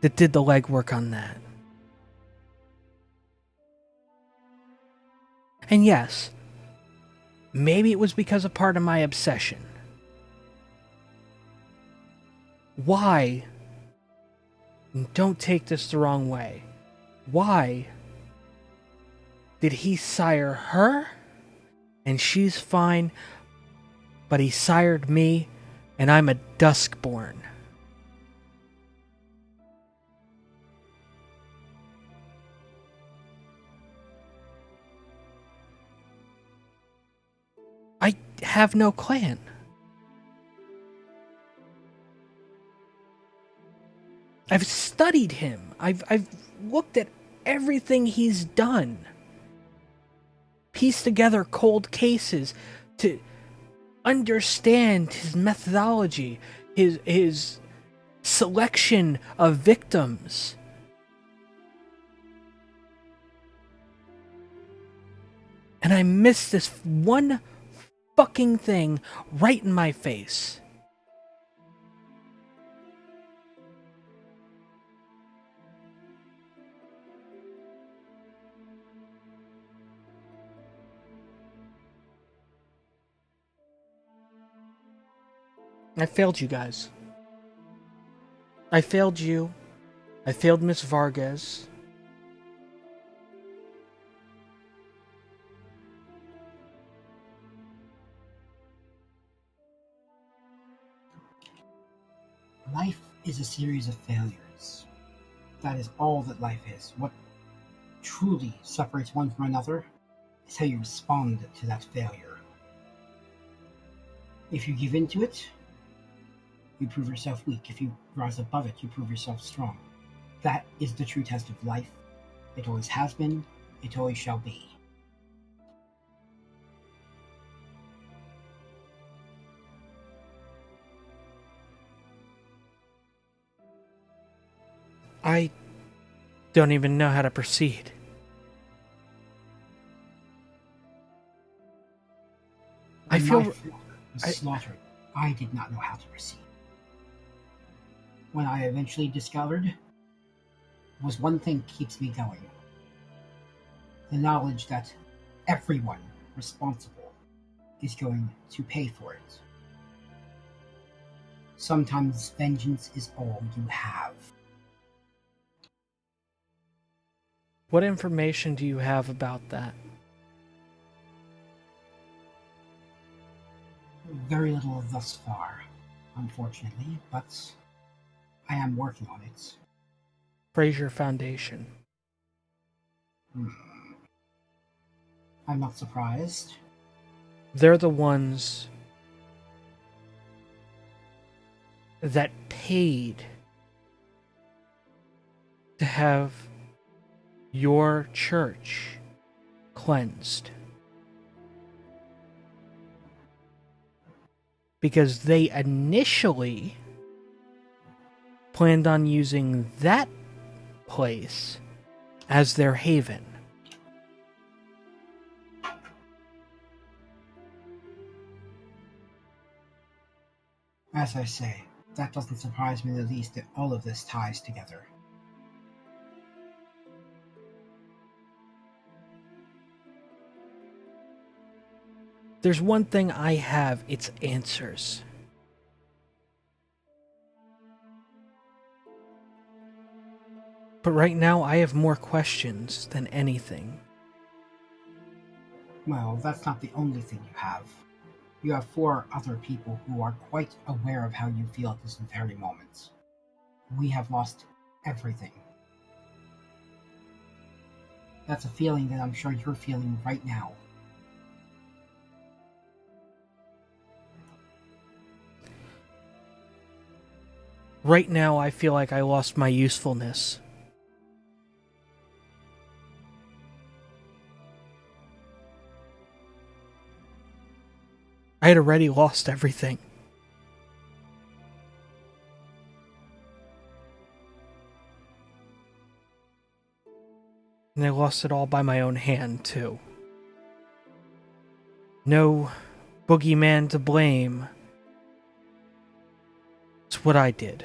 [SPEAKER 1] that did the legwork on that. And yes, maybe it was because of part of my obsession. Why? Don't take this the wrong way. Why did he sire her and she's fine, but he sired me and I'm a Duskborn? I have no clan. I've studied him. I've looked at everything he's done. Pieced together cold cases to understand his methodology, his selection of victims. And I missed this one fucking thing right in my face. I failed you guys. I failed you. I failed Miss Vargas.
[SPEAKER 5] Life is a series of failures. That is all that life is. What truly separates one from another is how you respond to that failure. If you give in to it, you prove yourself weak. If you rise above it, you prove yourself strong. That is the true test of life. It always has been, it always shall be.
[SPEAKER 1] I don't even know how to proceed. I
[SPEAKER 5] When
[SPEAKER 1] feel...
[SPEAKER 5] my flock was slaughtered, I did not know how to proceed. When I eventually discovered was one thing keeps me going. The knowledge that everyone responsible is going to pay for it. Sometimes vengeance is all you have.
[SPEAKER 1] What information do you have about that?
[SPEAKER 5] Very little thus far, unfortunately, but I am working on it.
[SPEAKER 1] Fraser Foundation.
[SPEAKER 5] I'm not surprised.
[SPEAKER 1] They're the ones that paid to have your church cleansed. Because they initially planned on using that place as their haven.
[SPEAKER 5] As I say, that doesn't surprise me in the least that all of this ties together.
[SPEAKER 1] There's one thing I have, it's answers. But right now I have more questions than anything.
[SPEAKER 5] Well, that's not the only thing you have. You have 4 other people who are quite aware of how you feel at this very moment. We have lost everything. That's a feeling that I'm sure you're feeling right now.
[SPEAKER 1] Right now I feel like I lost my usefulness. I had already lost everything. And I lost it all by my own hand, too. No boogeyman to blame. It's what I did.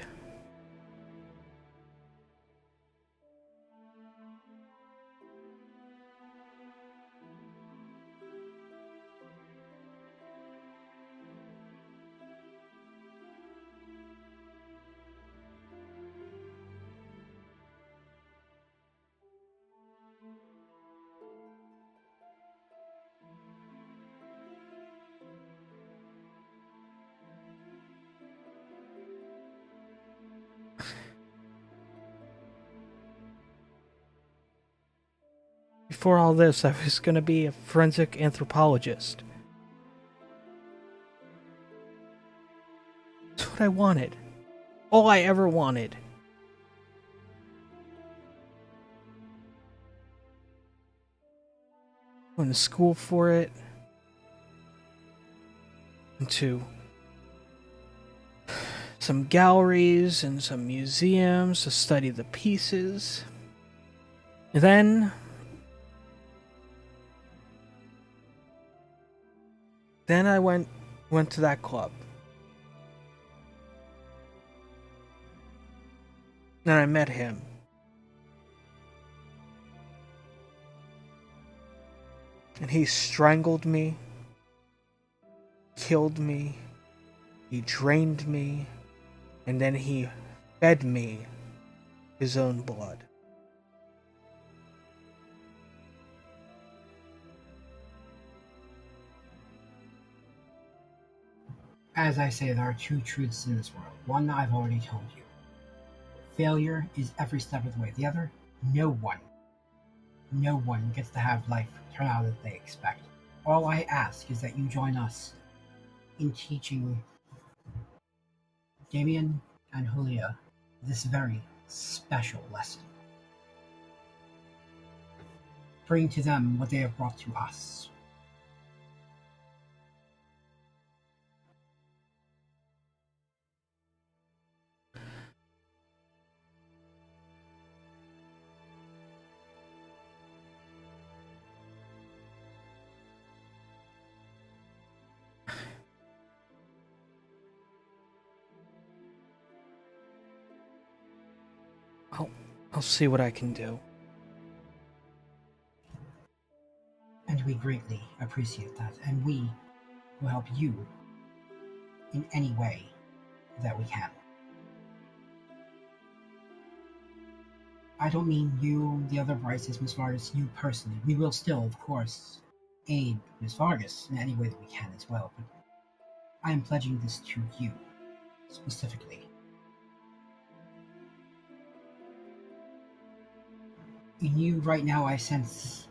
[SPEAKER 1] Before all this, I was going to be a forensic anthropologist. That's what I wanted. All I ever wanted. Went to school for it. Into some galleries and some museums to study the pieces. And then I went to that club. And I met him. And he strangled me, killed me, he drained me, and then he fed me his own blood.
[SPEAKER 5] As I say, there are 2 truths in this world. One I've already told you. Failure is every step of the way. The other, no one no one gets to have life turn out as they expect. All I ask is that you join us in teaching Damien and Julia this very special lesson. Bring to them what they have brought to us.
[SPEAKER 1] I'll see what I can do.
[SPEAKER 5] And we greatly appreciate that, and we will help you in any way that we can. I don't mean you, the other Bryces, Miss Vargas, you personally. We will still, of course, aid Miss Vargas in any way that we can as well, but I am pledging this to you, specifically. In you right now I sense,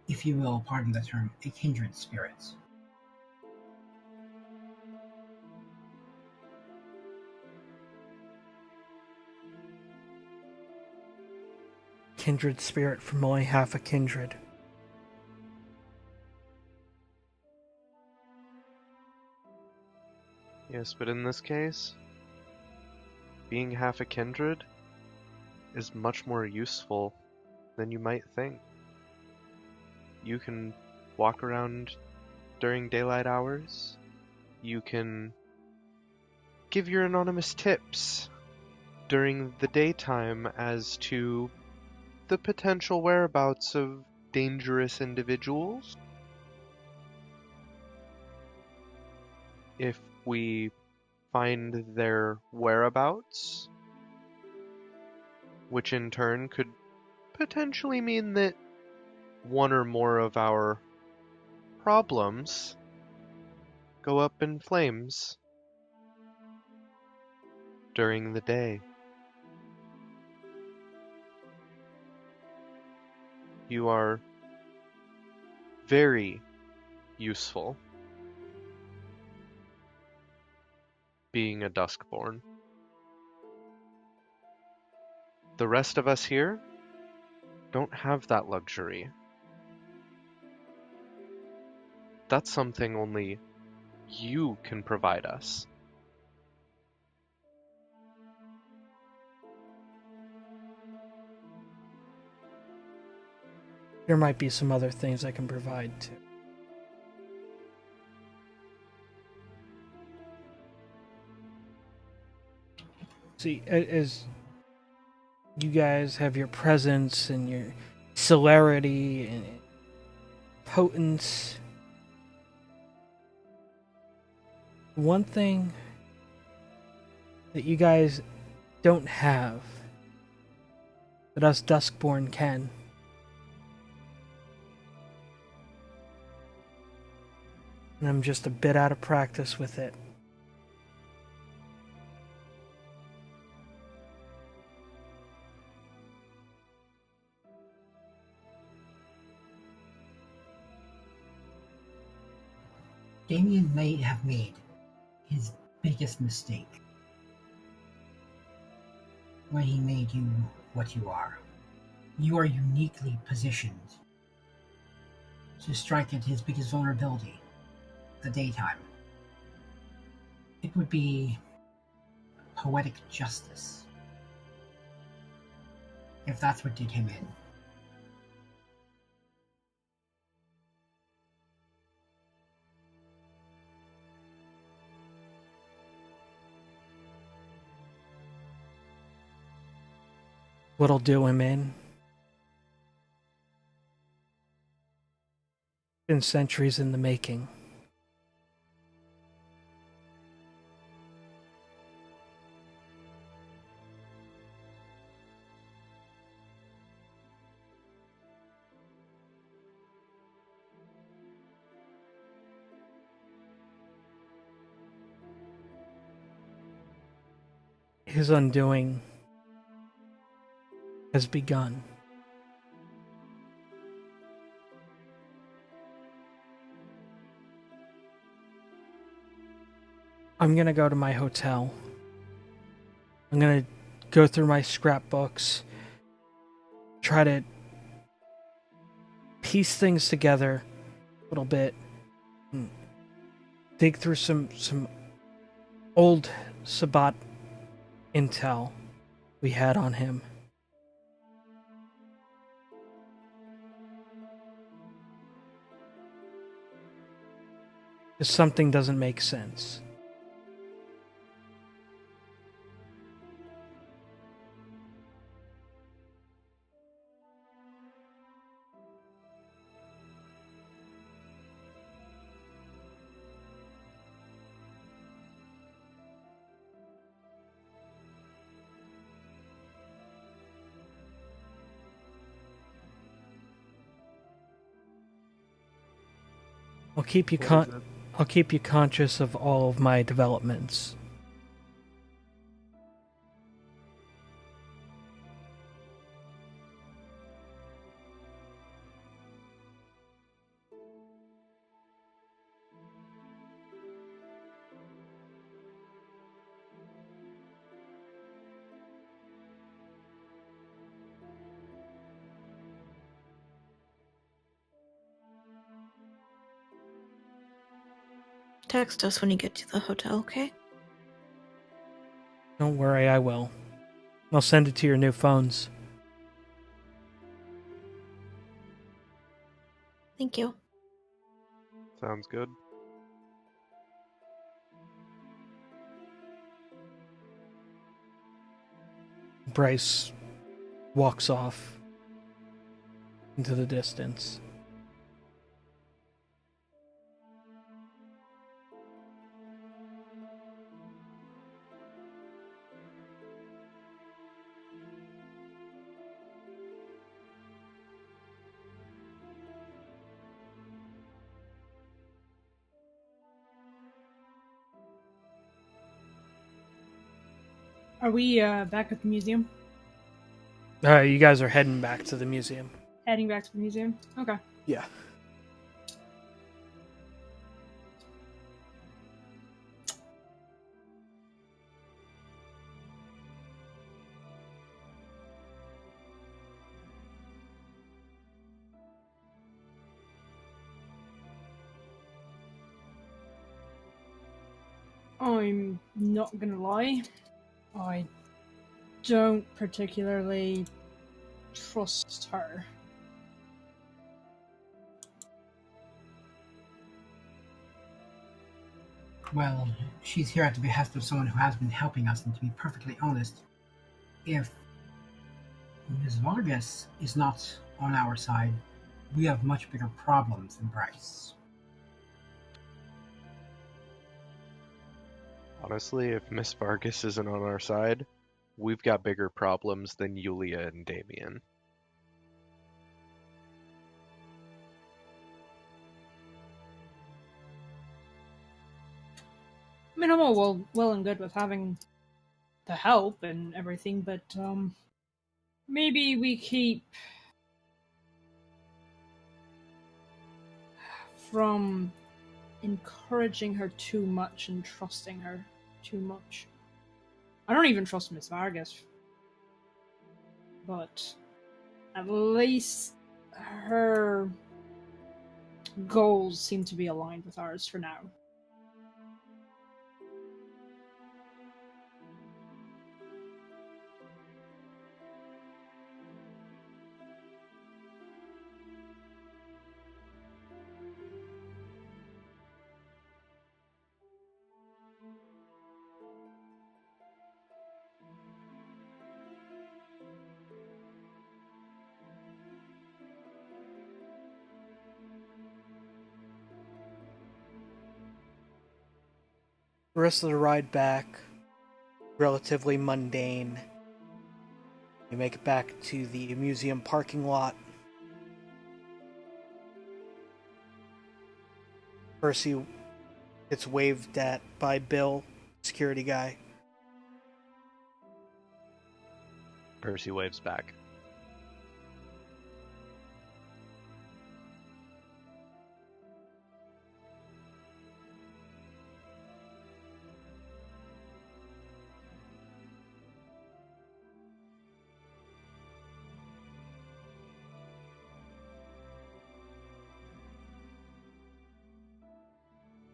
[SPEAKER 5] if you will pardon the term, a kindred spirit.
[SPEAKER 1] Kindred spirit from only half a kindred.
[SPEAKER 2] Yes, but in this case, being half a kindred is much more useful than you might think. You can walk around during daylight hours. You can give your anonymous tips during the daytime as to the potential whereabouts of dangerous individuals. If we find their whereabouts, which in turn could potentially mean that one or more of our problems go up in flames during the day. You are very useful being a Duskborn. The rest of us here don't have that luxury. That's something only you can provide us.
[SPEAKER 1] There might be some other things I can provide too. See, as you guys have your presence and your celerity and potence, one thing that you guys don't have that us Duskborn can. And I'm just a bit out of practice with it.
[SPEAKER 5] Damien may have made his biggest mistake when he made you what you are. You are uniquely positioned to strike at his biggest vulnerability, the daytime. It would be poetic justice if that's what did him in.
[SPEAKER 1] What'll do him in? Been centuries in the making. His undoing has begun. I'm going to go to my hotel. I'm going to go through my scrapbooks, try to piece things together a little bit, dig through some old Sabbat intel we had on him. Because something doesn't make sense. I'll keep you I'll keep you conscious of all of my developments.
[SPEAKER 4] Text us when you get to the hotel, okay?
[SPEAKER 1] Don't worry, I will. I'll send it to your new phones.
[SPEAKER 4] Thank you.
[SPEAKER 2] Sounds good.
[SPEAKER 1] Bryce walks off into the distance.
[SPEAKER 3] Are we back at the museum?
[SPEAKER 1] You guys are heading back to the museum.
[SPEAKER 3] Heading back to the museum? Okay.
[SPEAKER 1] Yeah.
[SPEAKER 3] I'm not gonna lie. I don't particularly trust her.
[SPEAKER 5] Well, she's here at the behest of someone who has been helping us, and to be perfectly honest, if Ms. Vargas is not on our side, we have much bigger problems than Bryce.
[SPEAKER 2] Honestly, if Miss Vargas isn't on our side, we've got bigger problems than Yulia and Damien.
[SPEAKER 3] I mean, I'm all well and good with having the help and everything, but maybe we keep from encouraging her too much and trusting her too much. I don't even trust Miss Vargas, but at least her goals seem to be aligned with ours for now.
[SPEAKER 1] The rest of the ride back, relatively mundane. You make it back to the museum parking lot. Percy gets waved at by Bill, security guy.
[SPEAKER 2] Percy waves back.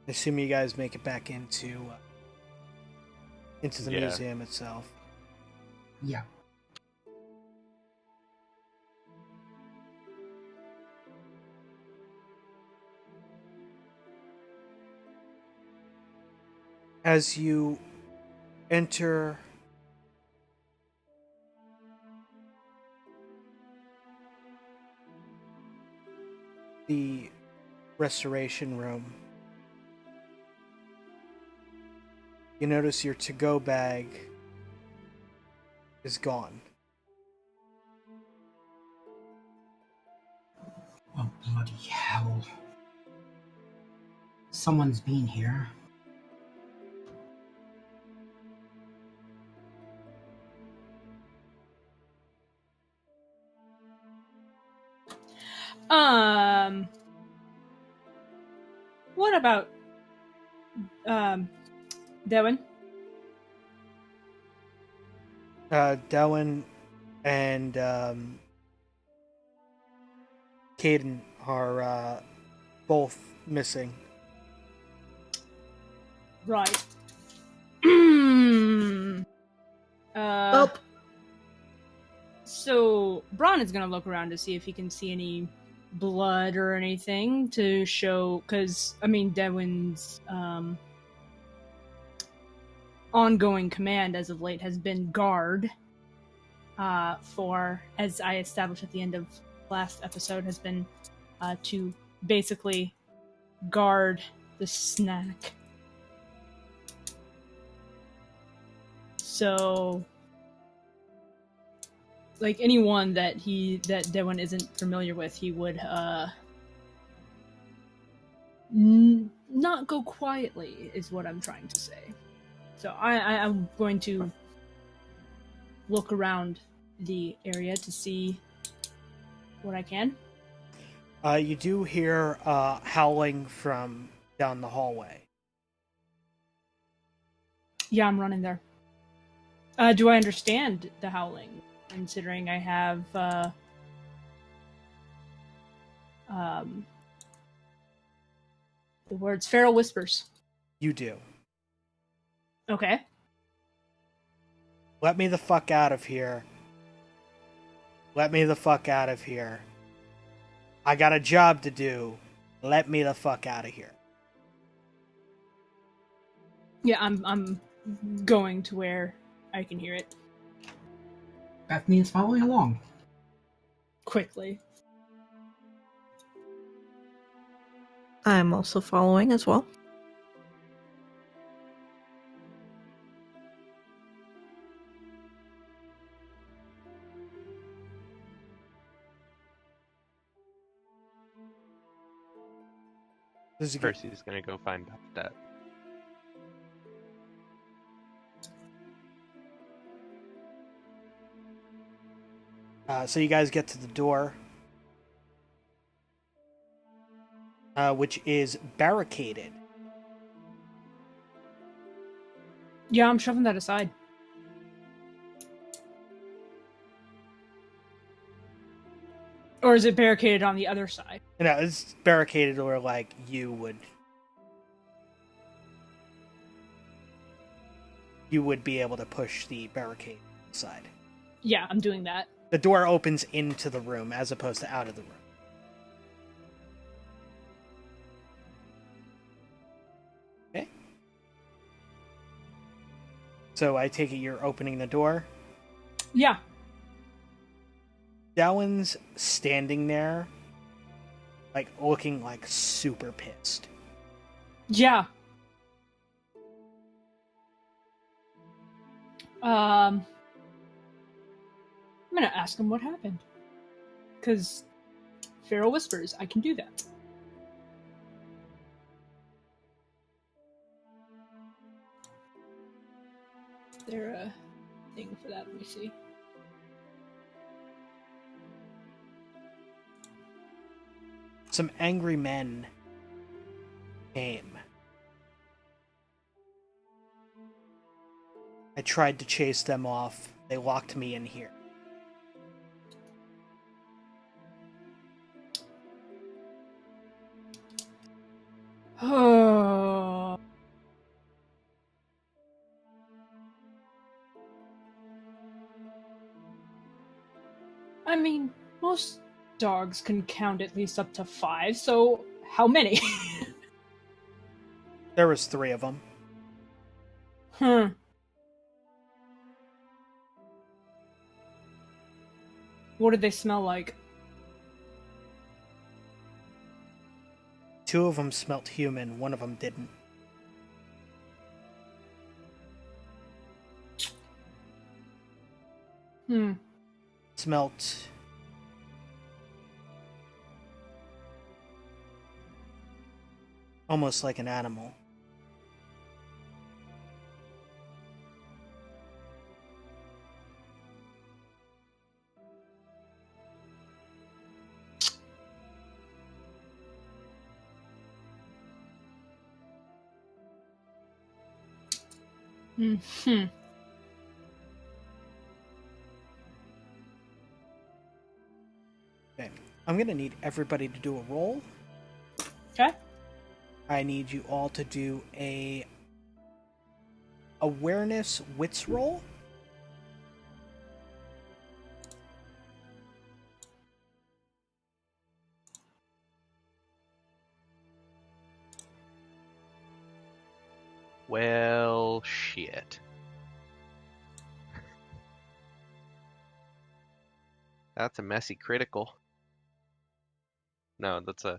[SPEAKER 1] Assume you guys make it back into the
[SPEAKER 2] Yeah.
[SPEAKER 1] museum itself.
[SPEAKER 5] Yeah.
[SPEAKER 1] As you enter the restoration room, you notice your to-go bag is gone.
[SPEAKER 5] Oh, bloody hell. Someone's been here.
[SPEAKER 3] What about Devin?
[SPEAKER 1] Delwyn and Caden are both missing.
[SPEAKER 3] Right.
[SPEAKER 4] Oh,
[SPEAKER 3] So Bran is gonna look around to see if he can see any blood or anything to show, because I mean Devon's ongoing command as of late has been guard. For, as I established at the end of last episode, has been to basically guard the snack. So, like anyone that Devon isn't familiar with, he would not go quietly, is what I'm trying to say. So I'm going to look around the area to see what I can.
[SPEAKER 1] You do hear howling from down the hallway.
[SPEAKER 3] Yeah, I'm running there. Do I understand the howling? Considering I have the words feral whispers.
[SPEAKER 1] You do.
[SPEAKER 3] Okay.
[SPEAKER 1] Let me the fuck out of here. Let me the fuck out of here. I got a job to do. Let me the fuck out of here.
[SPEAKER 3] Yeah, I'm going to where I can hear it
[SPEAKER 5] Bethany is following along.
[SPEAKER 3] quickly.
[SPEAKER 4] I'm also following as well.
[SPEAKER 1] This is good.
[SPEAKER 2] Percy's gonna go find that.
[SPEAKER 1] So you guys get to the door, which is barricaded.
[SPEAKER 3] Yeah, I'm shoving that aside. Or is it barricaded on the other side?
[SPEAKER 1] You know, it's barricaded where, like, you would be able to push the barricade aside.
[SPEAKER 3] Yeah, I'm doing that.
[SPEAKER 1] The door opens into the room as opposed to out of the room. Okay. So I take it you're opening the door.
[SPEAKER 3] Yeah.
[SPEAKER 1] Dallon's standing there, like, looking, like, super pissed.
[SPEAKER 3] Yeah. I'm gonna ask him what happened. Because Feral Whispers, I can do that. Is there a thing for that? Let me see.
[SPEAKER 1] Some angry men came. I tried to chase them off. They locked me in here.
[SPEAKER 3] Oh. I mean, most dogs can count at least up to 5, so how many?
[SPEAKER 1] There was 3 of them.
[SPEAKER 3] What did they smell like?
[SPEAKER 1] 2 of them smelt human, 1 of them didn't. Smelt almost like an animal. Okay, I'm gonna need everybody to do a roll.
[SPEAKER 3] Okay.
[SPEAKER 1] I need you all to do a awareness wits roll.
[SPEAKER 2] Well, shit. That's a messy critical. No, that's a...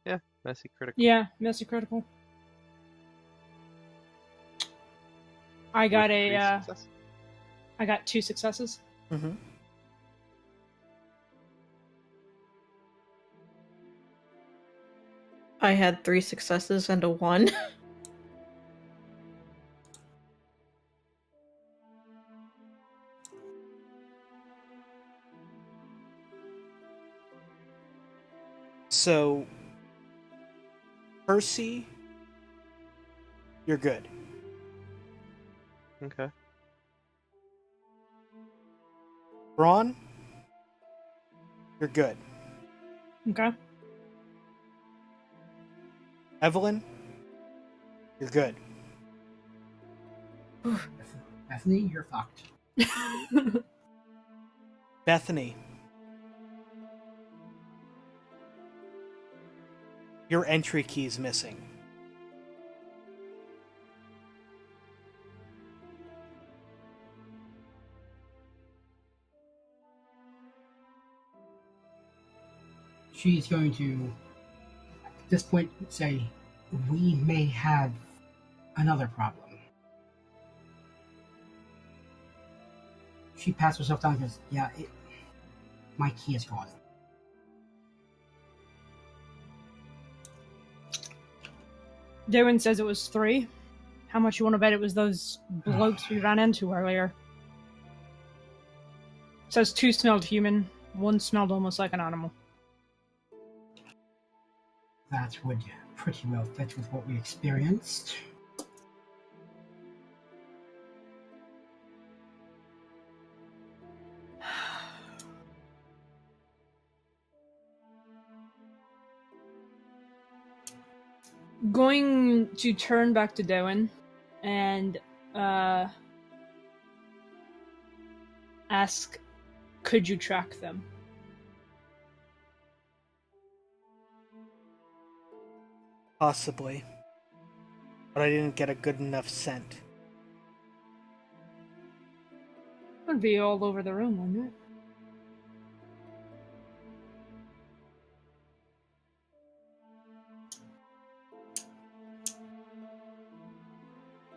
[SPEAKER 2] Yeah, messy critical.
[SPEAKER 3] Yeah, messy critical. I got
[SPEAKER 2] With 3
[SPEAKER 3] a,
[SPEAKER 2] successes.
[SPEAKER 3] I got 2 successes.
[SPEAKER 1] Mm-hmm.
[SPEAKER 4] I had 3 successes and a 1.
[SPEAKER 1] So, Percy, you're good.
[SPEAKER 2] Okay.
[SPEAKER 1] Braun, you're good.
[SPEAKER 3] Okay.
[SPEAKER 1] Evelyn, you're good.
[SPEAKER 5] Bethany, you're fucked.
[SPEAKER 1] Bethany, your entry key's missing.
[SPEAKER 5] She's going to, at this point, say, we may have another problem. She pats herself down and goes, yeah, my key is gone.
[SPEAKER 3] Darwin says it was 3. How much you want to bet it was those blokes we ran into earlier? Says 2 smelled human, 1 smelled almost like an animal.
[SPEAKER 5] That would pretty well fit with what we experienced.
[SPEAKER 3] Going to turn back to Darwin and ask, could you track them?
[SPEAKER 1] Possibly. But I didn't get a good enough scent.
[SPEAKER 3] Would be all over the room, wouldn't it?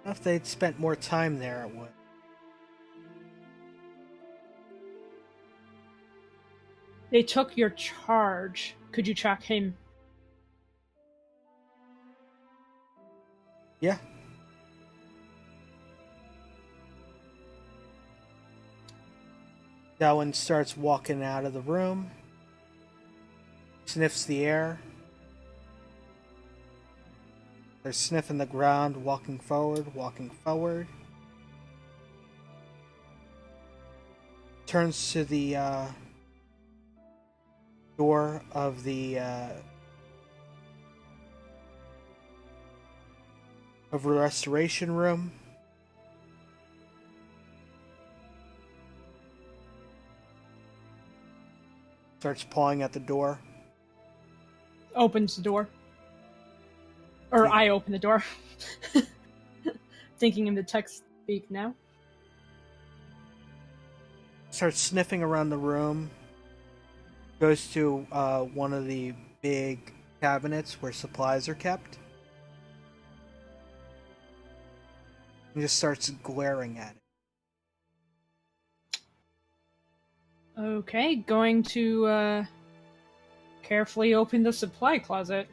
[SPEAKER 1] If they'd spent more time there, it would.
[SPEAKER 3] They took your charge. Could you track him?
[SPEAKER 1] Yeah. Darwin starts walking out of the room, sniffs the air. They're sniffing the ground, walking forward, walking forward. Turns to the door of the restoration room. Starts pawing at the door.
[SPEAKER 3] Opens the door. Or I open the door. Thinking in the text speak now.
[SPEAKER 1] Starts sniffing around the room. Goes to one of the big cabinets where supplies are kept. And just starts glaring at it.
[SPEAKER 3] Okay, going to carefully open the supply closet.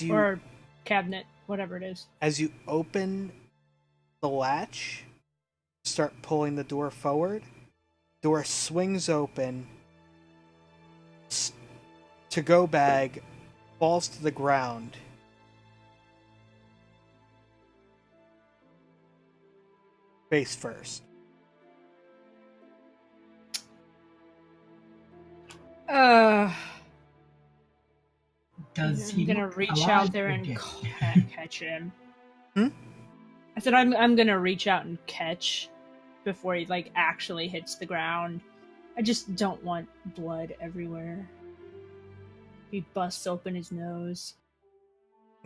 [SPEAKER 3] Or cabinet, whatever it is.
[SPEAKER 1] As you open the latch, start pulling the door forward, door swings open, to-go bag falls to the ground. Face first.
[SPEAKER 5] Does he
[SPEAKER 3] I'm gonna
[SPEAKER 5] look
[SPEAKER 3] reach
[SPEAKER 5] alive
[SPEAKER 3] out there
[SPEAKER 5] or
[SPEAKER 3] and
[SPEAKER 5] dead?
[SPEAKER 3] catch him.
[SPEAKER 1] Hmm?
[SPEAKER 3] I said I'm gonna reach out and catch before he like actually hits the ground. I just don't want blood everywhere. He busts open his nose.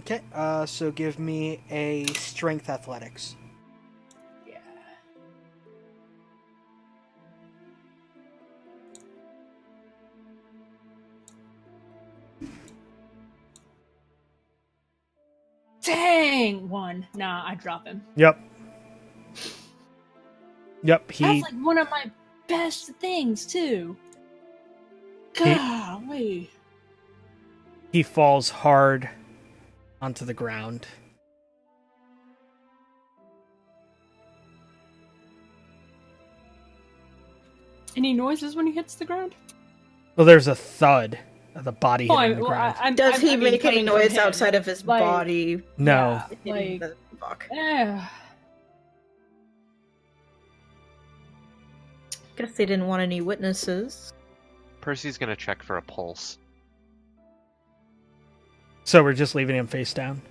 [SPEAKER 1] Okay, so give me a strength athletics.
[SPEAKER 3] Yeah. Dang! One. Nah, I drop him.
[SPEAKER 1] Yep,
[SPEAKER 3] That's like one of my best things, too. Golly.
[SPEAKER 1] he falls hard onto the ground.
[SPEAKER 3] Any noises when he hits the ground?
[SPEAKER 1] Well, there's a thud of the body hitting the ground.
[SPEAKER 4] Does he make any
[SPEAKER 3] coming from
[SPEAKER 4] noise
[SPEAKER 3] him.
[SPEAKER 4] outside of his
[SPEAKER 3] Like,
[SPEAKER 4] body?
[SPEAKER 1] No.
[SPEAKER 3] Yeah, like,
[SPEAKER 4] Fuck. Guess they didn't want any witnesses.
[SPEAKER 2] Percy's gonna check for a pulse.
[SPEAKER 1] So we're just leaving him face down?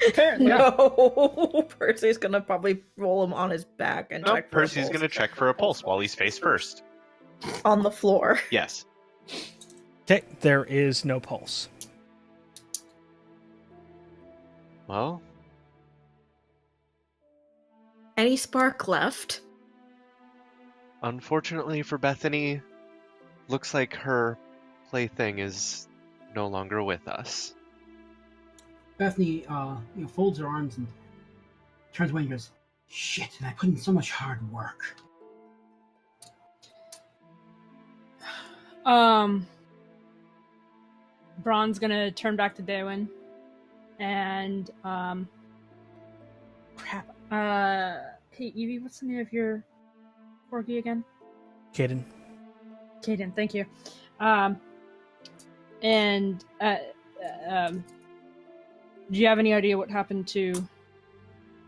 [SPEAKER 3] Apparently.
[SPEAKER 4] No, Percy's gonna probably roll him on his back and
[SPEAKER 2] No,
[SPEAKER 4] check for a
[SPEAKER 2] Percy's
[SPEAKER 4] pulse.
[SPEAKER 2] gonna check for a pulse while he's face first.
[SPEAKER 4] On the floor.
[SPEAKER 2] Yes.
[SPEAKER 1] Okay, there is no pulse.
[SPEAKER 2] Well,
[SPEAKER 4] Any spark left?
[SPEAKER 2] unfortunately for Bethany, looks like her plaything is no longer with us.
[SPEAKER 5] Bethany folds her arms and turns away and goes, "Shit, and I put in so much hard work."
[SPEAKER 3] Braun's gonna turn back to Daewin and crap. Hey Evie, what's the name of your corgi again?
[SPEAKER 1] Caden.
[SPEAKER 3] Caden, thank you. Do you have any idea what happened to?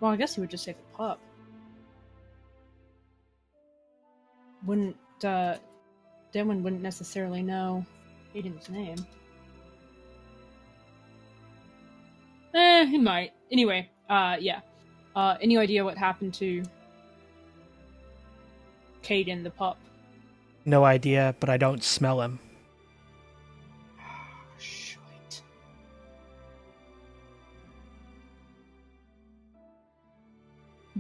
[SPEAKER 3] Well, I guess you would just say the pup. Wouldn't Daewin wouldn't necessarily know Aiden's name. He might. Anyway, yeah. Any idea what happened to Caden the pup?
[SPEAKER 1] No idea, but I don't smell him.
[SPEAKER 3] Shit.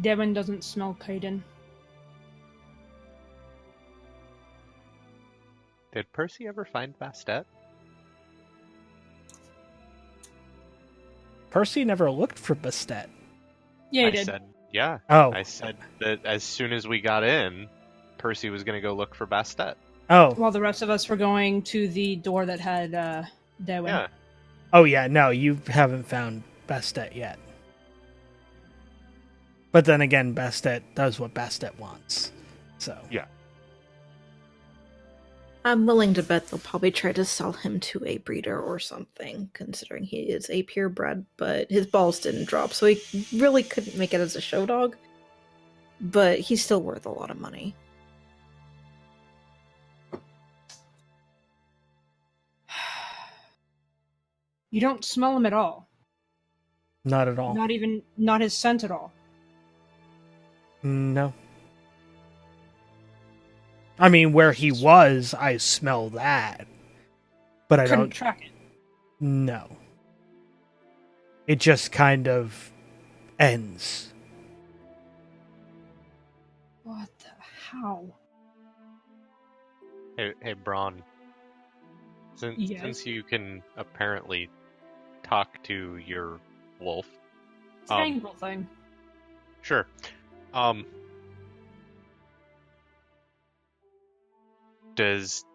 [SPEAKER 3] Devin doesn't smell Caden.
[SPEAKER 2] Did Percy ever find Bastet?
[SPEAKER 1] Percy never looked for Bastet.
[SPEAKER 3] Yeah, he
[SPEAKER 2] I
[SPEAKER 3] did.
[SPEAKER 2] said, yeah.
[SPEAKER 1] Oh.
[SPEAKER 2] I said that as soon as we got in, Percy was going to go look for Bastet.
[SPEAKER 1] Oh.
[SPEAKER 3] While the rest of us were going to the door that had Daewin.
[SPEAKER 2] Yeah.
[SPEAKER 1] Oh, yeah, no, you haven't found Bastet yet. But then again, Bastet does what Bastet wants. So.
[SPEAKER 2] Yeah.
[SPEAKER 4] I'm willing to bet they'll probably try to sell him to a breeder or something, considering he is a purebred, but his balls didn't drop, so he really couldn't make it as a show dog. But he's still worth a lot of money.
[SPEAKER 3] You don't smell him at all.
[SPEAKER 1] Not at all.
[SPEAKER 3] Not his scent at all.
[SPEAKER 1] No. I mean, where he was, I smell that. But I
[SPEAKER 3] Couldn't
[SPEAKER 1] don't...
[SPEAKER 3] track it.
[SPEAKER 1] No. It just kind of ends.
[SPEAKER 3] What the how?
[SPEAKER 2] Hey, Bran.
[SPEAKER 3] Yes.
[SPEAKER 2] Since you can apparently talk to your wolf,
[SPEAKER 3] It's an angle thing.
[SPEAKER 2] sure. Does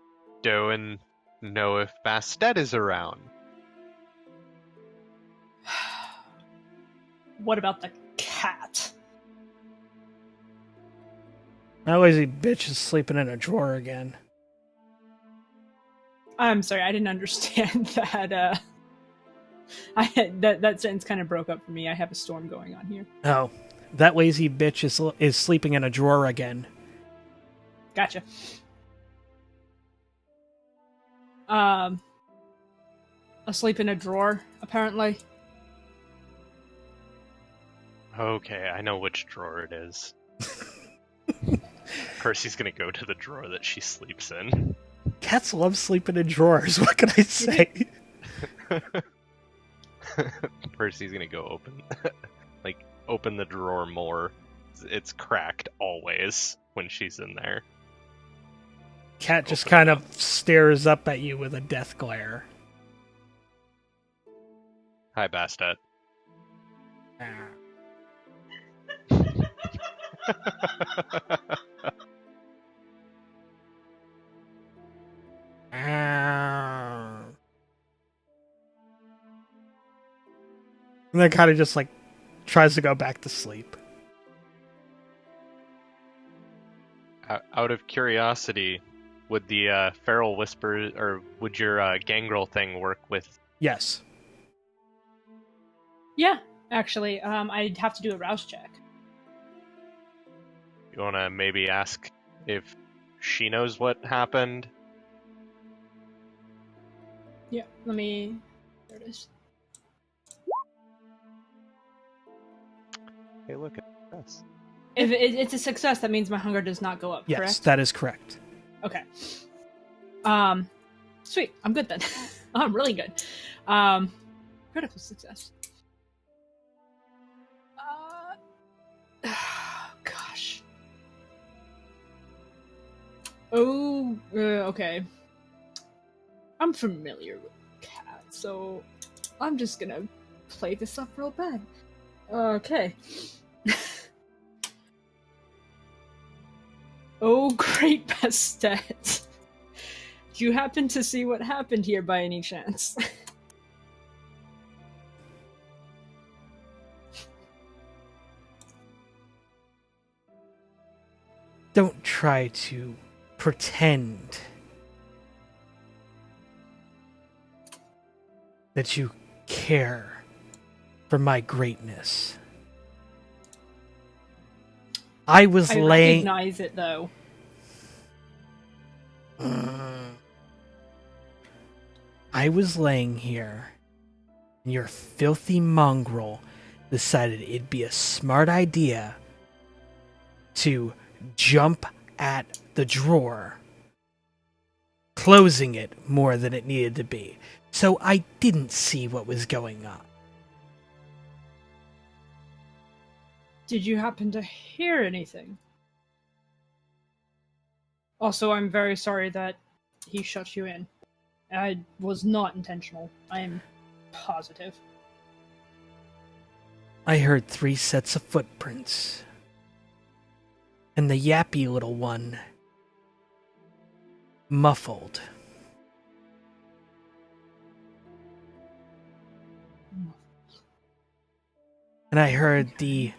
[SPEAKER 2] Doan know if Bastet is around?
[SPEAKER 3] What about the cat?
[SPEAKER 1] That lazy bitch is sleeping in a drawer again.
[SPEAKER 3] I'm sorry, I didn't understand that. That sentence kind of broke up for me. I have a storm going on here.
[SPEAKER 1] Oh, that lazy bitch is sleeping in a drawer again.
[SPEAKER 3] Gotcha. Asleep in a drawer, apparently.
[SPEAKER 2] Okay, I know which drawer it is. Percy's gonna go to the drawer that she sleeps in.
[SPEAKER 1] Cats love sleeping in drawers. What can I say?
[SPEAKER 2] Percy's gonna go open the drawer more. It's cracked always when she's in there.
[SPEAKER 1] Cat just
[SPEAKER 2] Open
[SPEAKER 1] kind
[SPEAKER 2] it
[SPEAKER 1] of stares up at you with a death glare.
[SPEAKER 2] Hi, Bastet.
[SPEAKER 1] And then kind of just like tries to go back to sleep.
[SPEAKER 2] Out of curiosity, would the feral whisper or would your gangrel thing work with?
[SPEAKER 1] Yes.
[SPEAKER 3] Yeah, actually, I'd have to do a rouse check.
[SPEAKER 2] You wanna maybe ask if she knows what happened?
[SPEAKER 3] Yeah, let me. There it is.
[SPEAKER 2] Hey, look at this.
[SPEAKER 3] If it's a success, that means my hunger does not go up.
[SPEAKER 1] Yes,
[SPEAKER 3] Correct?
[SPEAKER 1] that is correct.
[SPEAKER 3] Okay. Sweet. I'm good then. I'm really good. Critical success. Gosh. Oh, okay. I'm familiar with cats, so I'm just gonna play this up real bad. Okay. Oh, great Bastet. Do you happen to see what happened here by any chance?
[SPEAKER 1] Don't try to pretend that you care for my greatness. I was
[SPEAKER 3] I
[SPEAKER 1] laying.
[SPEAKER 3] recognize it, though.
[SPEAKER 1] I was laying here, and your filthy mongrel decided it'd be a smart idea to jump at the drawer, closing it more than it needed to be. So I didn't see what was going on.
[SPEAKER 3] Did you happen to hear anything? Also, I'm very sorry that he shut you in. I was not intentional. I am positive.
[SPEAKER 1] I heard 3 sets of footprints. And the yappy little one, muffled. And I heard the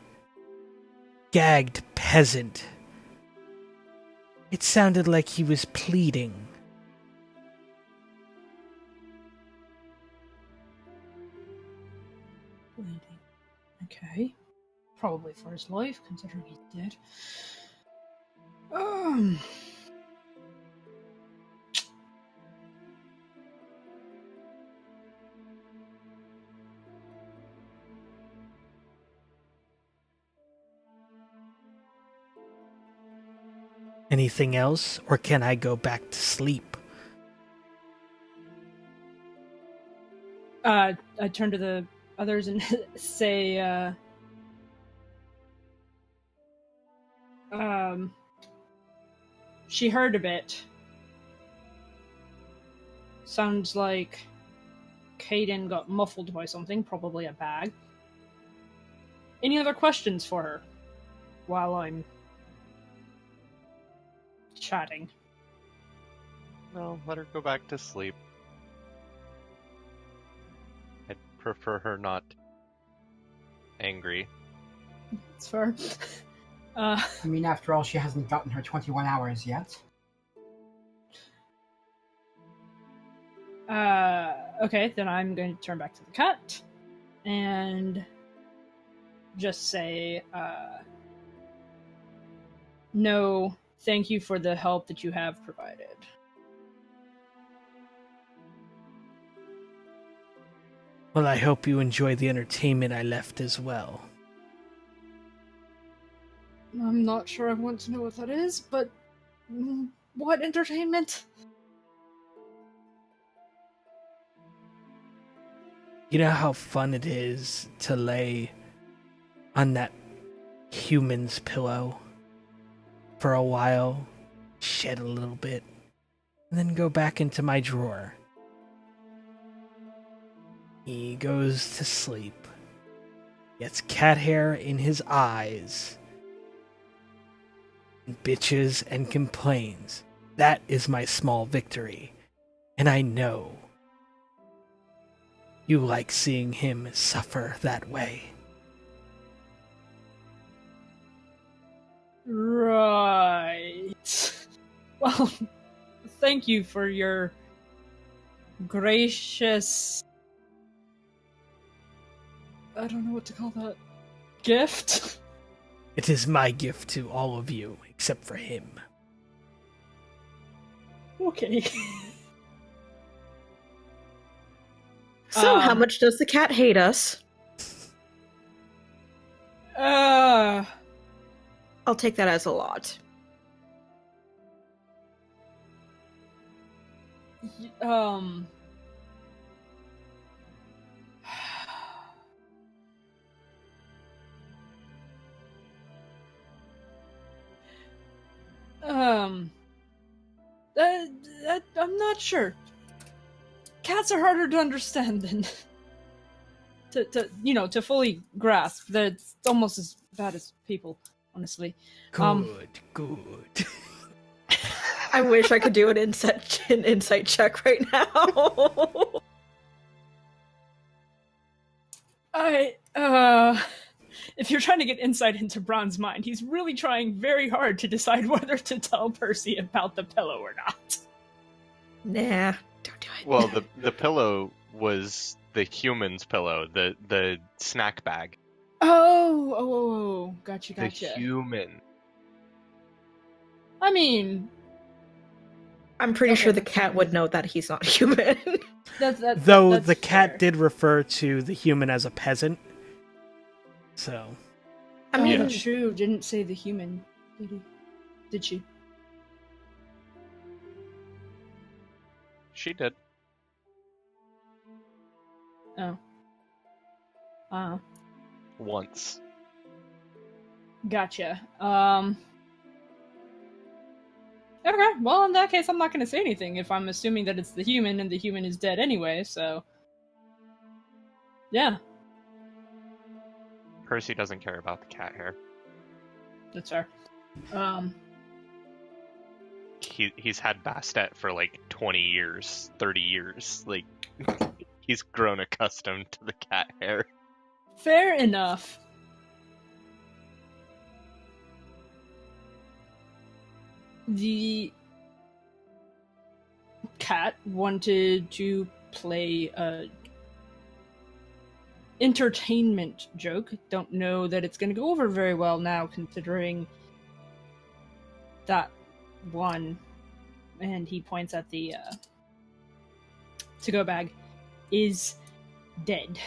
[SPEAKER 1] gagged peasant. It sounded like he was pleading.
[SPEAKER 3] Bleeding. Okay. Probably for his life, considering he's dead.
[SPEAKER 1] Anything else, or can I go back to sleep?
[SPEAKER 3] I turn to the others and say, she heard a bit. Sounds like Caden got muffled by something, probably a bag. Any other questions for her while I'm chatting?
[SPEAKER 2] No, let her go back to sleep. I'd prefer her not angry.
[SPEAKER 3] It's fair.
[SPEAKER 5] I mean, after all, she hasn't gotten her 21 hours yet.
[SPEAKER 3] Okay, then I'm going to turn back to the cat and just say, no, thank you for the help that you have provided.
[SPEAKER 1] Well, I hope you enjoy the entertainment I left as well.
[SPEAKER 3] I'm not sure I want to know what that is, but what entertainment?
[SPEAKER 1] You know how fun it is to lay on that human's pillow for a while, shed a little bit, and then go back into my drawer. He goes to sleep, gets cat hair in his eyes, and bitches and complains. That is my small victory, and I know you like seeing him suffer that way.
[SPEAKER 3] Right. Well, thank you for your gracious... I don't know what to call that. Gift?
[SPEAKER 1] It is my gift to all of you, except for him.
[SPEAKER 3] Okay.
[SPEAKER 4] So, how much does the cat hate us?
[SPEAKER 3] Uh...
[SPEAKER 4] I'll take that as a lot.
[SPEAKER 3] Um... I'm not sure. Cats are harder to understand than to fully grasp. That it's almost as bad as people, honestly.
[SPEAKER 1] Good.
[SPEAKER 4] I wish I could do an insight check right now.
[SPEAKER 3] If you're trying to get insight into Bran's mind, he's really trying very hard to decide whether to tell Percy about the pillow or not.
[SPEAKER 4] Nah, don't do it.
[SPEAKER 2] Well, the pillow was the human's pillow, the snack bag.
[SPEAKER 3] Oh, gotcha.
[SPEAKER 2] The human.
[SPEAKER 3] I mean,
[SPEAKER 4] I'm pretty
[SPEAKER 3] okay,
[SPEAKER 4] sure the cat would know that he's not human.
[SPEAKER 1] Though
[SPEAKER 3] that's
[SPEAKER 1] the cat
[SPEAKER 3] fair.
[SPEAKER 1] did refer to the human as a peasant. So.
[SPEAKER 4] I mean,
[SPEAKER 3] That's true. Didn't say the human, did he? Did she?
[SPEAKER 2] She did.
[SPEAKER 3] Oh.
[SPEAKER 2] Once.
[SPEAKER 3] Gotcha. Okay, well, in that case, I'm not going to say anything if I'm assuming that it's the human and the human is dead anyway, so... Yeah,
[SPEAKER 2] Percy doesn't care about the cat hair.
[SPEAKER 3] that's fair.
[SPEAKER 2] He's had Bastet for like 20 years, 30 years. Like, he's grown accustomed to the cat hair.
[SPEAKER 3] Fair enough. The cat wanted to play a entertainment joke. Don't know that it's going to go over very well now, considering that one, and he points at the to-go bag, is dead.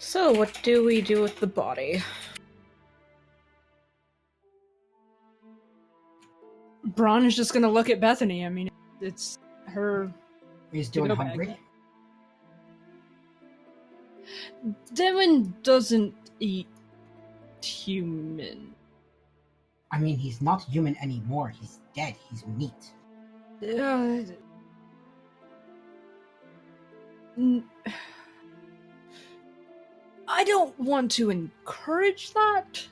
[SPEAKER 4] So, what do we do with the body?
[SPEAKER 3] Bran is just gonna look at Bethany. I mean, it's her.
[SPEAKER 5] He's doing
[SPEAKER 3] go back.
[SPEAKER 5] hungry.
[SPEAKER 3] Devin doesn't eat human.
[SPEAKER 5] I mean, he's not human anymore. He's dead. He's meat.
[SPEAKER 3] I don't want to encourage that.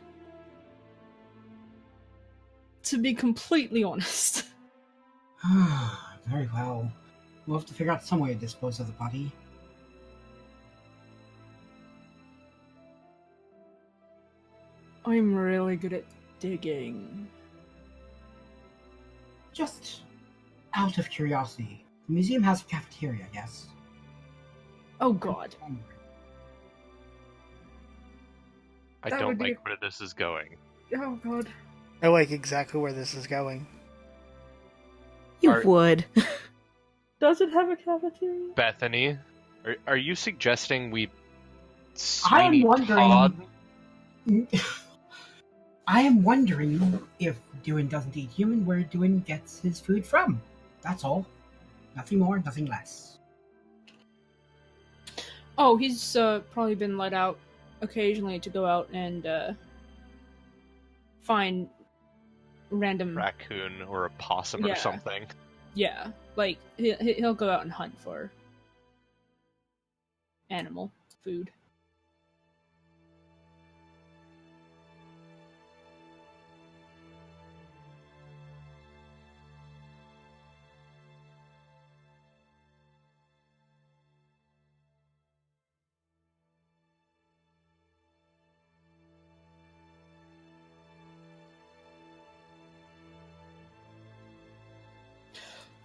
[SPEAKER 3] To be completely honest.
[SPEAKER 5] Very well. We'll have to figure out some way to dispose of the body.
[SPEAKER 3] I'm really good at digging.
[SPEAKER 5] Just out of curiosity, the museum has a cafeteria, yes?
[SPEAKER 3] Oh god.
[SPEAKER 2] I
[SPEAKER 3] That
[SPEAKER 2] don't
[SPEAKER 3] would be-
[SPEAKER 2] like where this is going.
[SPEAKER 3] Oh god.
[SPEAKER 1] I like exactly where this is going.
[SPEAKER 4] You
[SPEAKER 2] Are-
[SPEAKER 4] would.
[SPEAKER 3] Does it have a cafeteria?
[SPEAKER 2] Bethany, are you suggesting we
[SPEAKER 5] I am
[SPEAKER 2] Sweeney
[SPEAKER 5] wondering-
[SPEAKER 2] Todd?
[SPEAKER 5] I am wondering if Dewin doesn't eat human, where Dewin gets his food from. That's all. Nothing more, nothing less.
[SPEAKER 3] Oh, he's probably been let out occasionally to go out and find random.
[SPEAKER 2] Raccoon or a possum or
[SPEAKER 3] Yeah.
[SPEAKER 2] something.
[SPEAKER 3] Yeah, like he'll go out and hunt for animal food.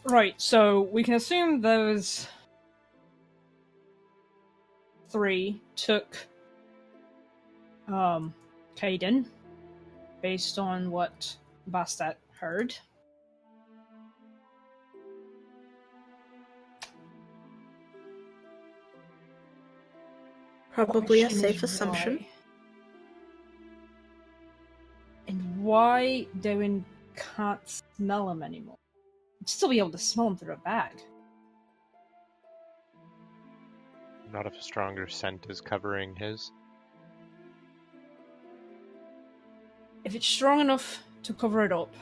[SPEAKER 3] Right, so we can assume those three took Caden based on what Bastet heard.
[SPEAKER 4] Probably a
[SPEAKER 3] Question
[SPEAKER 4] safe
[SPEAKER 3] is
[SPEAKER 4] assumption.
[SPEAKER 3] why. And why Dewin can't smell him anymore? You'd still be able to smell him through a bag.
[SPEAKER 2] Not if a stronger scent is covering his.
[SPEAKER 3] If it's strong enough to cover it up,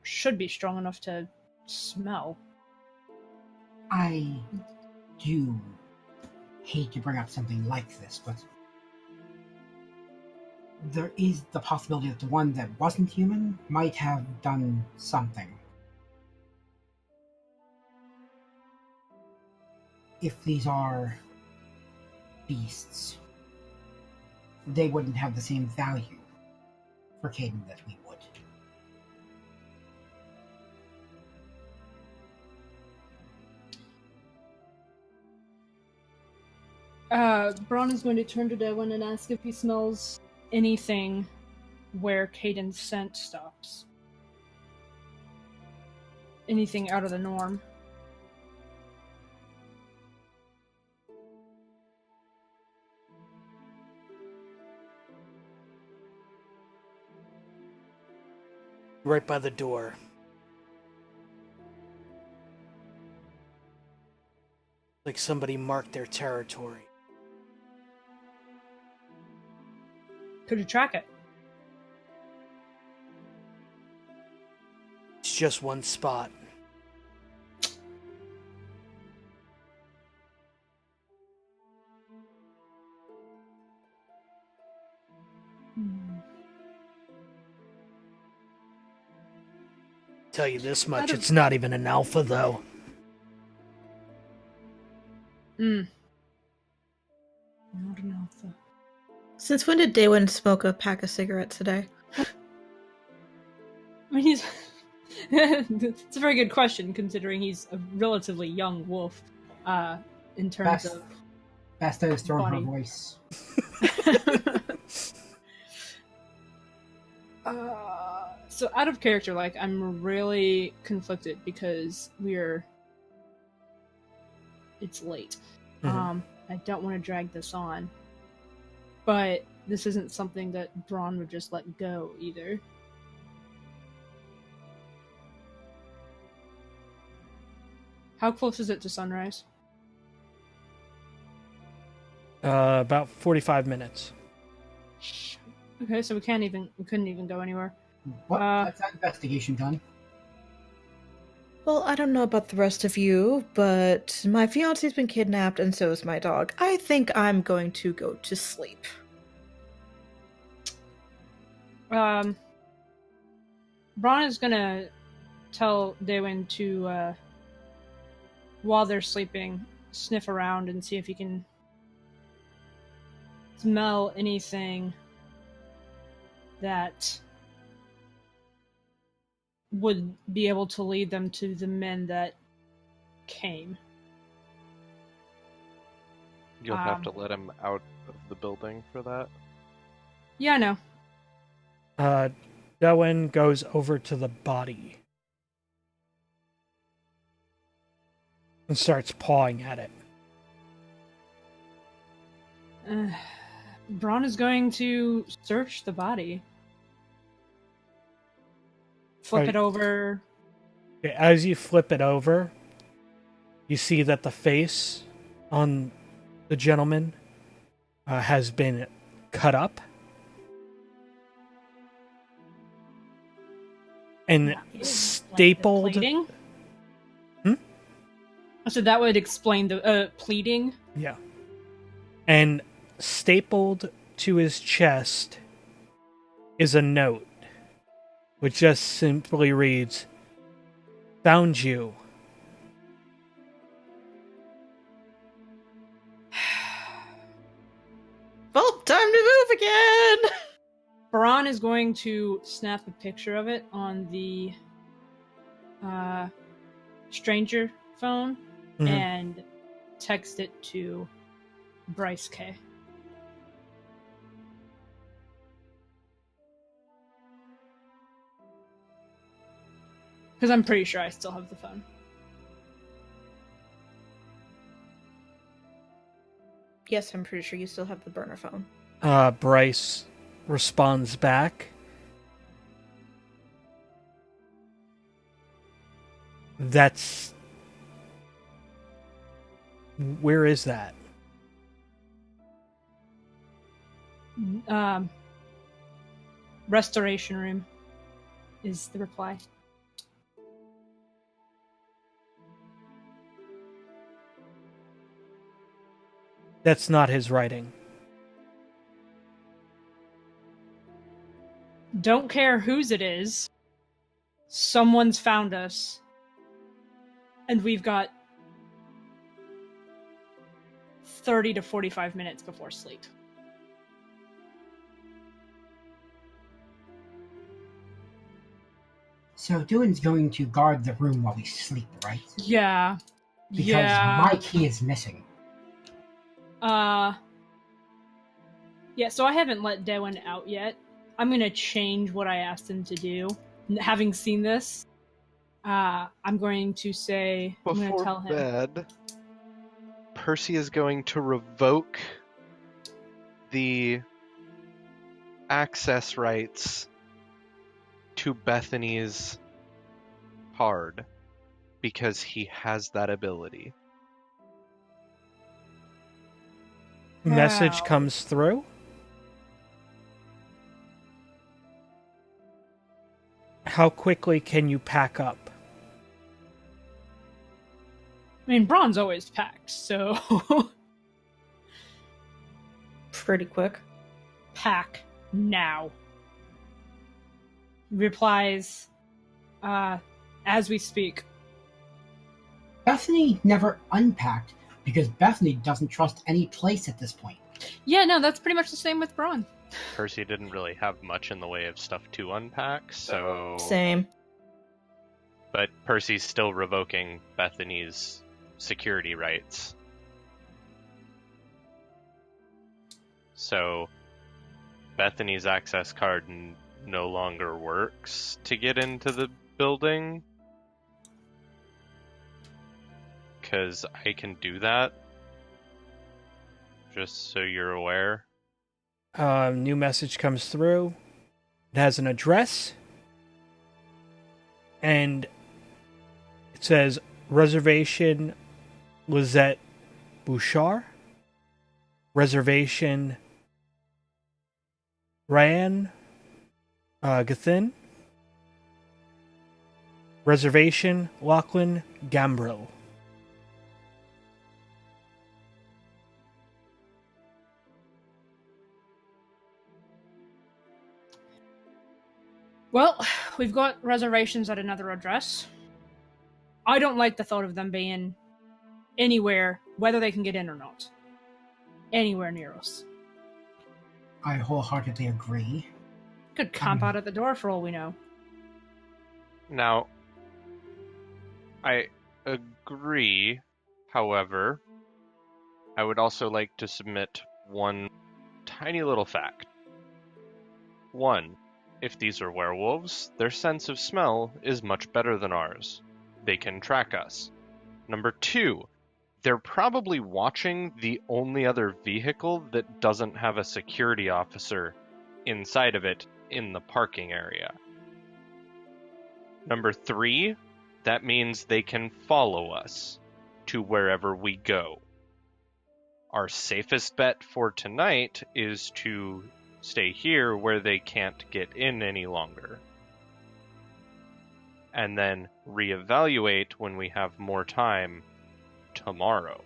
[SPEAKER 3] should be strong enough to smell.
[SPEAKER 5] I do hate to bring up something like this, but there is the possibility that the one that wasn't human might have done something. If these are beasts, they wouldn't have the same value for Caden that we would.
[SPEAKER 3] Bran is going to turn to Devin and ask if he smells anything where Caden's scent stops. Anything out of the norm.
[SPEAKER 1] Right by the door. Like somebody marked their territory.
[SPEAKER 3] Could you track it?
[SPEAKER 1] It's just one spot. Tell you this much, it's not even an alpha though.
[SPEAKER 3] Not an alpha.
[SPEAKER 4] Since when did Daywin smoke a pack of cigarettes a day?
[SPEAKER 3] I mean, he's. It's a very good question, considering he's a relatively young wolf. In terms
[SPEAKER 5] Best.
[SPEAKER 3] of.
[SPEAKER 5] Best is throwing her
[SPEAKER 3] Body.
[SPEAKER 5] voice.
[SPEAKER 3] So out of character, like, I'm really conflicted because it's late. I don't want to drag this on. But this isn't something that Bran would just let go either. How close is it to sunrise?
[SPEAKER 1] About 45 minutes.
[SPEAKER 3] Okay, so we couldn't even go anywhere.
[SPEAKER 5] What? That's that investigation done.
[SPEAKER 4] Well, I don't know about the rest of you, but my fiance's been kidnapped and so is my dog. I think I'm going to go to sleep.
[SPEAKER 3] Bran is gonna tell Daewin to, while they're sleeping, sniff around and see if he can smell anything that would be able to lead them to the men that came.
[SPEAKER 2] You'll have to let him out of the building for that.
[SPEAKER 3] Yeah, I know.
[SPEAKER 1] Daewin goes over to the body and starts pawing at it.
[SPEAKER 3] Bran is going to search the body. Flip it over.
[SPEAKER 1] As you flip it over, you see that the face on the gentleman has been cut up and stapled.
[SPEAKER 3] Like pleating?
[SPEAKER 1] Hmm?
[SPEAKER 3] So that would explain the pleating.
[SPEAKER 1] Yeah. And stapled to his chest is a note, which just simply reads, "Found you."
[SPEAKER 4] Well, time to move again!
[SPEAKER 3] Bran is going to snap a picture of it on the stranger phone and text it to Bryce K. Because I'm pretty sure I still have the phone.
[SPEAKER 4] Yes, I'm pretty sure you still have the burner phone.
[SPEAKER 1] Bryce responds back. That's... Where is that?
[SPEAKER 3] Restoration room is the reply.
[SPEAKER 1] That's not his writing.
[SPEAKER 3] Don't care whose it is. Someone's found us. And we've got 30 to 45 minutes before sleep.
[SPEAKER 5] So Daewin's going to guard the room while we sleep, right?
[SPEAKER 3] Yeah.
[SPEAKER 5] Because my key is missing.
[SPEAKER 3] Yeah, so I haven't let Daewin out yet. I'm gonna change what I asked him to do. Having seen this, I'm going to say... I'm going to tell him.
[SPEAKER 2] Bed, Percy is going to revoke the access rights to Bethany's card because he has that ability.
[SPEAKER 1] Message comes through. How quickly can you pack up?
[SPEAKER 3] I mean, Bran's always packed, so...
[SPEAKER 4] Pretty quick.
[SPEAKER 3] Pack now. Replies, as we speak.
[SPEAKER 5] Bethany never unpacked because Bethany doesn't trust any place at this point.
[SPEAKER 3] Yeah, no, that's pretty much the same with Bran.
[SPEAKER 2] Percy didn't really have much in the way of stuff to unpack, so...
[SPEAKER 4] Same.
[SPEAKER 2] But Percy's still revoking Bethany's security rights. So, Bethany's access card no longer works to get into the building. Because I can do that. just so you're aware.
[SPEAKER 1] New message comes through. It has an address. And it says Reservation Lizette Bouchard. Reservation Ryan Gathin. Reservation Lachlan Gambrill.
[SPEAKER 3] Well, we've got reservations at another address. I don't like the thought of them being anywhere, whether they can get in or not. Anywhere near us.
[SPEAKER 5] I wholeheartedly agree.
[SPEAKER 3] Could camp out at the door for all we know.
[SPEAKER 2] Now, I agree. However, I would also like to submit one tiny little fact. One, if these are werewolves, their sense of smell is much better than ours. They can track us. Number two, they're probably watching the only other vehicle that doesn't have a security officer inside of it in the parking area. Number three, that means they can follow us to wherever we go. Our safest bet for tonight is to stay here where they can't get in any longer. And then reevaluate when we have more time tomorrow.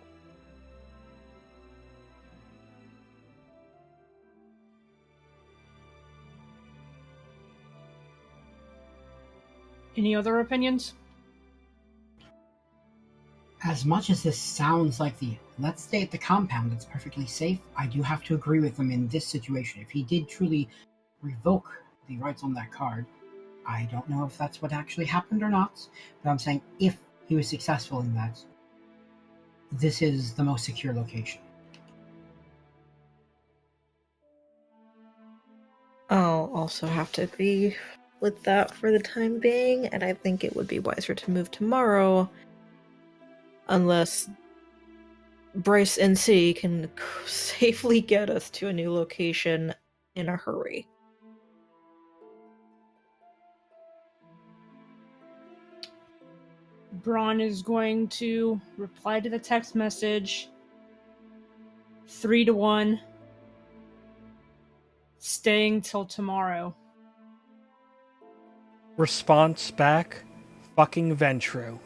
[SPEAKER 3] Any other opinions?
[SPEAKER 5] As much as this sounds like the let's stay at the compound that's perfectly safe, I do have to agree with him in this situation. If he did truly revoke the rights on that card, I don't know if that's what actually happened or not, but I'm saying if he was successful in that, this is the most secure location.
[SPEAKER 4] I'll also have to agree with that for the time being, and I think it would be wiser to move tomorrow unless Bryce NC can safely get us to a new location in a hurry.
[SPEAKER 3] Bran is going to reply to the text message 3-1, staying till tomorrow.
[SPEAKER 1] Response back, fucking Ventru.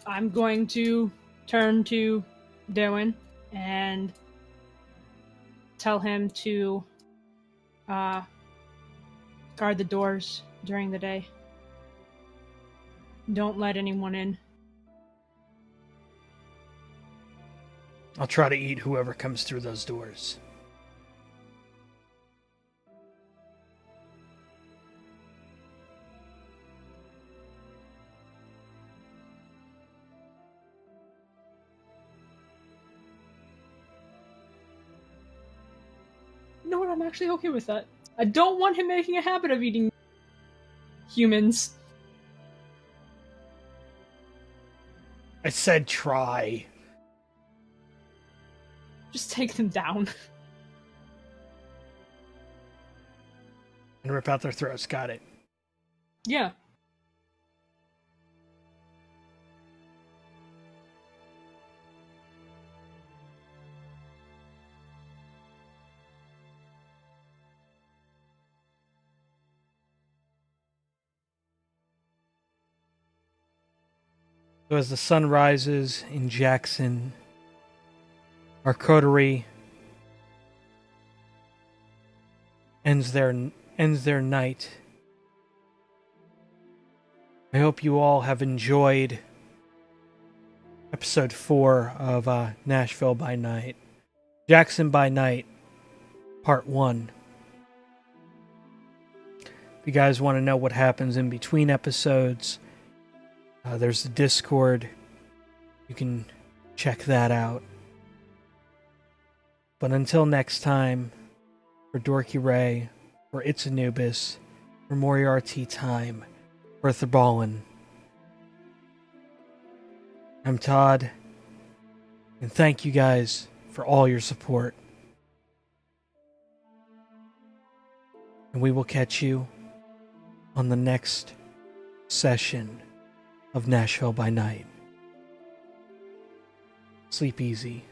[SPEAKER 3] I'm going to turn to Dylan and tell him to guard the doors during the day. Don't let anyone in.
[SPEAKER 1] I'll try to eat whoever comes through those doors.
[SPEAKER 3] You know what? I'm actually okay with that. I don't want him making a habit of eating humans.
[SPEAKER 1] I said try.
[SPEAKER 3] Just take them down.
[SPEAKER 1] And rip out their throats. Got it.
[SPEAKER 3] Yeah.
[SPEAKER 1] So as the sun rises in Jackson, our coterie ends their night. I hope you all have enjoyed episode 4 of Nashville by Night. Jackson by Night, part 1. If you guys want to know what happens in between episodes, There's the Discord. You can check that out. But until next time, for DorkyRae, for itsAnubus, for Moriarty Time, for Thrabalen, I'm Todd, and thank you guys for all your support. And we will catch you on the next session of Nashville by Night. Sleep easy.